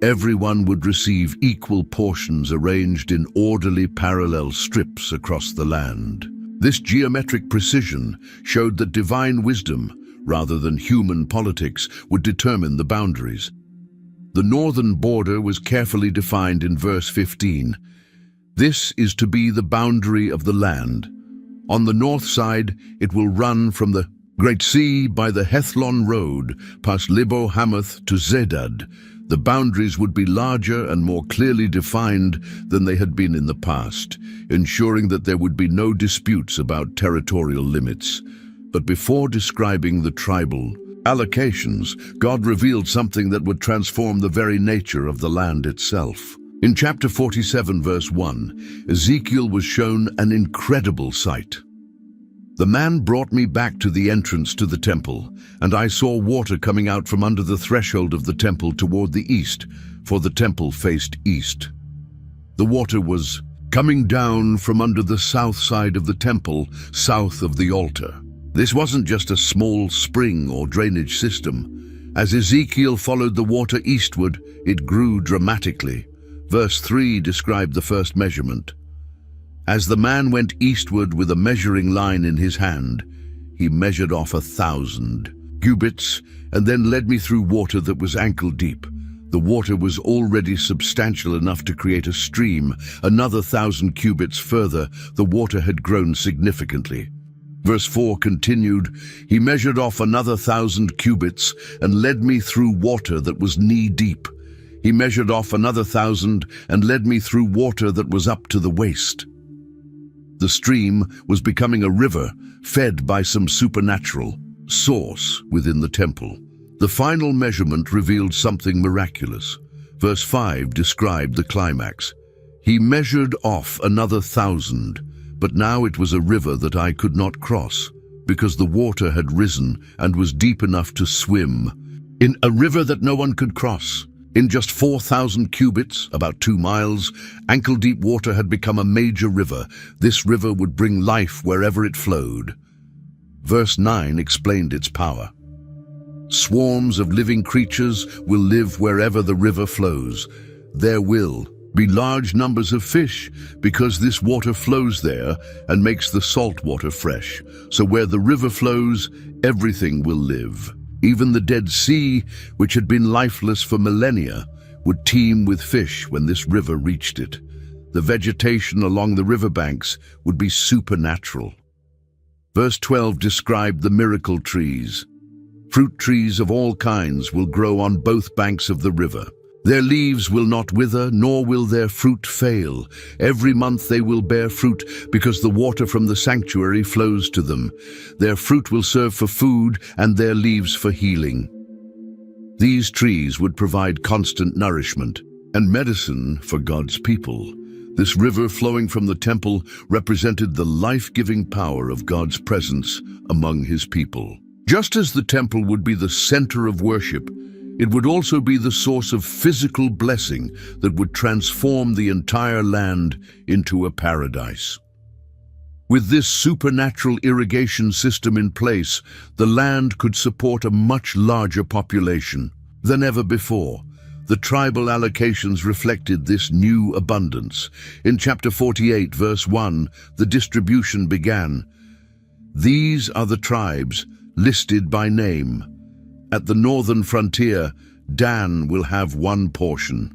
everyone would receive equal portions arranged in orderly parallel strips across the land. This geometric precision showed that divine wisdom, rather than human politics, would determine the boundaries. The northern border was carefully defined in verse 15. "This is to be the boundary of the land. On the north side, it will run from the Great Sea by the Hethlon Road, past Libo Hamath to Zedad." The boundaries would be larger and more clearly defined than they had been in the past, ensuring that there would be no disputes about territorial limits. But before describing the tribal allocations, God revealed something that would transform the very nature of the land itself. In chapter 47, verse 1, Ezekiel was shown an incredible sight. "The man brought me back to the entrance to the temple, and I saw water coming out from under the threshold of the temple toward the east, for the temple faced east. The water was coming down from under the south side of the temple, south of the altar." This wasn't just a small spring or drainage system. As Ezekiel followed the water eastward, it grew dramatically. Verse 3 described the first measurement. "As the man went eastward with a measuring line in his hand, he measured off 1,000 cubits and then led me through water that was ankle deep. The water was already substantial enough to create a stream. Another 1,000 cubits further, the water had grown significantly." Verse 4 continued, "He measured off another 1,000 cubits and led me through water that was knee-deep. He measured off another 1,000 and led me through water that was up to the waist." The stream was becoming a river fed by some supernatural source within the temple. The final measurement revealed something miraculous. Verse 5 described the climax. "He measured off another 1,000, but now it was a river that I could not cross, because the water had risen and was deep enough to swim. In a river that no one could cross. In just 4,000 cubits, about 2 miles, ankle-deep water had become a major river. This river would bring life wherever it flowed." Verse 9 explained its power. "Swarms of living creatures will live wherever the river flows. There will be large numbers of fish, because this water flows there and makes the salt water fresh. So where the river flows, everything will live. Even the Dead Sea, which had been lifeless for millennia, would teem with fish when this river reached it. The vegetation along the riverbanks would be supernatural." Verse 12 described the miracle trees. "Fruit trees of all kinds will grow on both banks of the river. Their leaves will not wither, nor will their fruit fail. Every month they will bear fruit, because the water from the sanctuary flows to them. Their fruit will serve for food, and their leaves for healing. These trees would provide constant nourishment and medicine for God's people. This river flowing from the temple represented the life-giving power of God's presence among his people. Just as the temple would be the center of worship, it would also be the source of physical blessing that would transform the entire land into a paradise. With this supernatural irrigation system in place, the land could support a much larger population than ever before. The tribal allocations reflected this new abundance. In chapter 48, verse 1, the distribution began. These are the tribes listed by name. At the northern frontier, Dan will have one portion.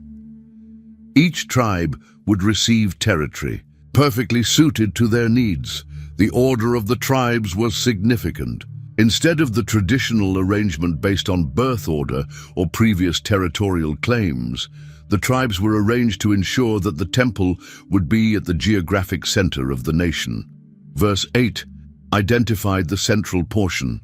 Each tribe would receive territory, perfectly suited to their needs. The order of the tribes was significant. Instead of the traditional arrangement based on birth order or previous territorial claims, the tribes were arranged to ensure that the temple would be at the geographic center of the nation. Verse 8 identified the central portion.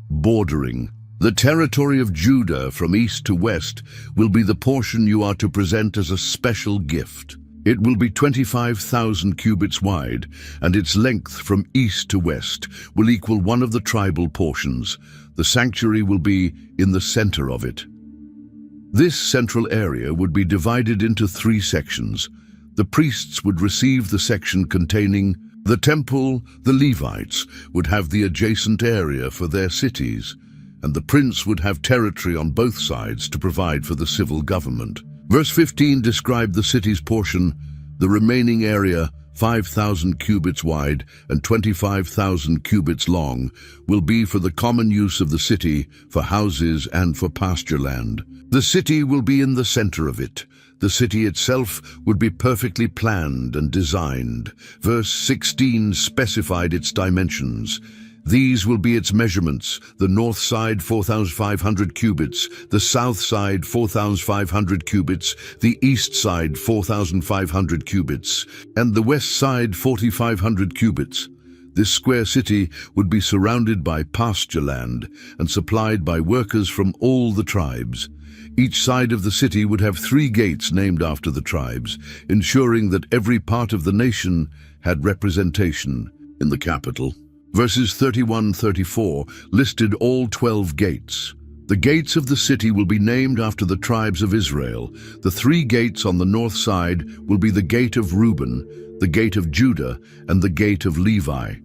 Bordering. The territory of Judah from east to west will be the portion you are to present as a special gift. It will be 25,000 cubits wide, and its length from east to west will equal one of the tribal portions. The sanctuary will be in the center of it. This central area would be divided into 3 sections. The priests would receive the section containing the temple. The Levites would have the adjacent area for their cities, and the prince would have territory on both sides to provide for the civil government. Verse 15 described the city's portion. The remaining area, 5,000 cubits wide and 25,000 cubits long, will be for the common use of the city, for houses and for pasture land. The city will be in the center of it. The city itself would be perfectly planned and designed. Verse 16 specified its dimensions. These will be its measurements: the north side 4,500 cubits, the south side 4,500 cubits, the east side 4,500 cubits, and the west side 4,500 cubits. This square city would be surrounded by pasture land and supplied by workers from all the tribes. Each side of the city would have 3 gates named after the tribes, ensuring that every part of the nation had representation in the capital. Verses 31-34 listed all 12 gates. The gates of the city will be named after the tribes of Israel. The 3 gates on the north side will be the gate of Reuben, the gate of Judah, and the gate of Levi.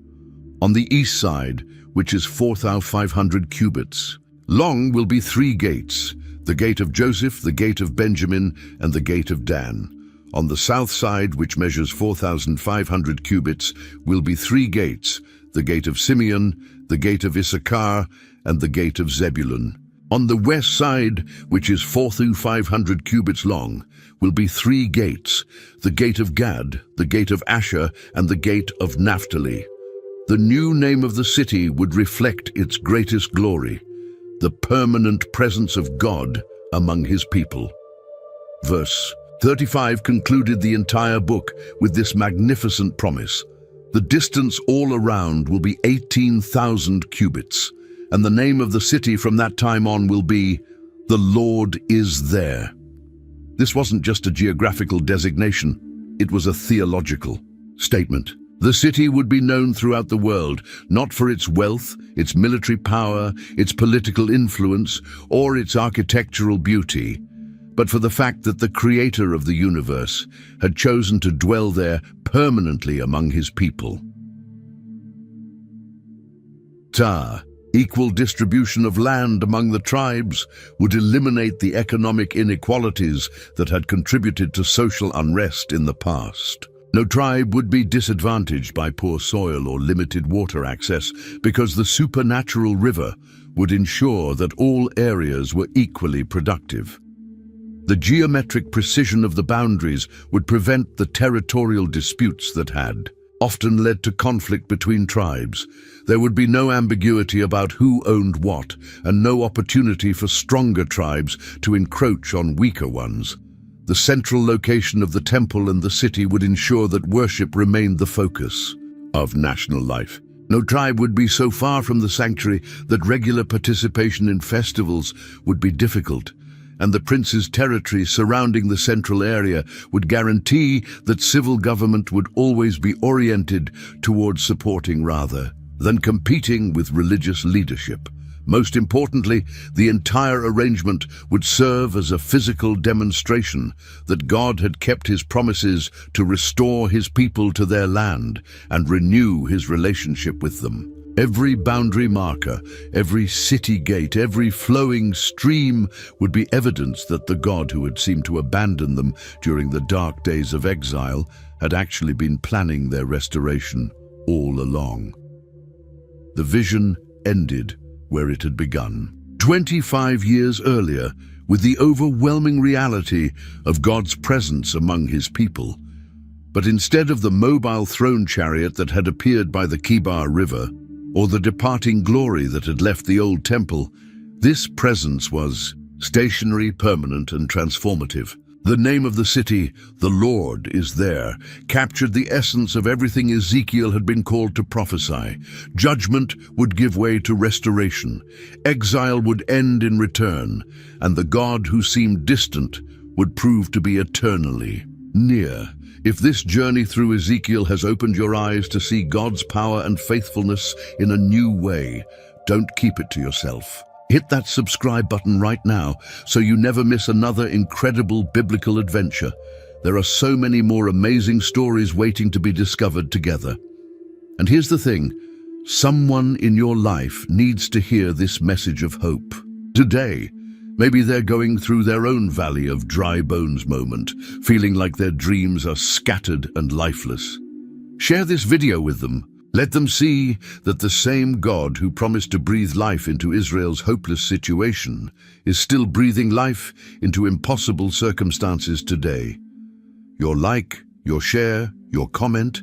On the east side, which is 4,500 cubits long, will be 3 gates: the gate of Joseph, the gate of Benjamin, and the gate of Dan. On the south side, which measures 4,500 cubits, will be 3 gates: the gate of Simeon, the gate of Issachar, and the gate of Zebulun. On the west side, which is 4,500 cubits long, will be 3 gates: the gate of Gad, the gate of Asher, and the gate of Naphtali. The new name of the city would reflect its greatest glory, the permanent presence of God among his people. Verse 35 concluded the entire book with this magnificent promise. The distance all around will be 18,000 cubits, and the name of the city from that time on will be, "The Lord is there." This wasn't just a geographical designation, it was a theological statement. The city would be known throughout the world, not for its wealth, its military power, its political influence, or its architectural beauty, but for the fact that the Creator of the universe had chosen to dwell there permanently among his people. Equal distribution of land among the tribes would eliminate the economic inequalities that had contributed to social unrest in the past. No tribe would be disadvantaged by poor soil or limited water access, because the supernatural river would ensure that all areas were equally productive. The geometric precision of the boundaries would prevent the territorial disputes that had often led to conflict between tribes. There would be no ambiguity about who owned what, and no opportunity for stronger tribes to encroach on weaker ones. The central location of the temple and the city would ensure that worship remained the focus of national life. No tribe would be so far from the sanctuary that regular participation in festivals would be difficult, and the prince's territory surrounding the central area would guarantee that civil government would always be oriented towards supporting rather than competing with religious leadership. Most importantly, the entire arrangement would serve as a physical demonstration that God had kept his promises to restore his people to their land and renew his relationship with them. Every boundary marker, every city gate, every flowing stream would be evidence that the God who had seemed to abandon them during the dark days of exile had actually been planning their restoration all along. The vision ended where it had begun. 25 years earlier, with the overwhelming reality of God's presence among his people. But instead of the mobile throne chariot that had appeared by the Kibar River, or the departing glory that had left the old temple, this presence was stationary, permanent, and transformative. The name of the city, the Lord is there, captured the essence of everything Ezekiel had been called to prophesy. Judgment would give way to restoration. Exile would end in return, and the God who seemed distant would prove to be eternally near. If this journey through Ezekiel has opened your eyes to see God's power and faithfulness in a new way, don't keep it to yourself. Hit that subscribe button right now so you never miss another incredible biblical adventure. There are so many more amazing stories waiting to be discovered together. And here's the thing, someone in your life needs to hear this message of hope. Today, maybe they're going through their own valley of dry bones moment, feeling like their dreams are scattered and lifeless. Share this video with them. Let them see that the same God who promised to breathe life into Israel's hopeless situation is still breathing life into impossible circumstances today. Your like, your share, your comment,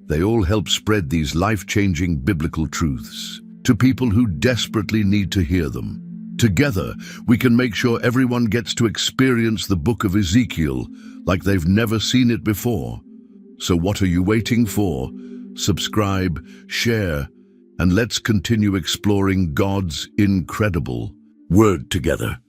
they all help spread these life-changing biblical truths to people who desperately need to hear them. Together, we can make sure everyone gets to experience the book of Ezekiel like they've never seen it before. So what are you waiting for? Subscribe, share, and let's continue exploring God's incredible word together.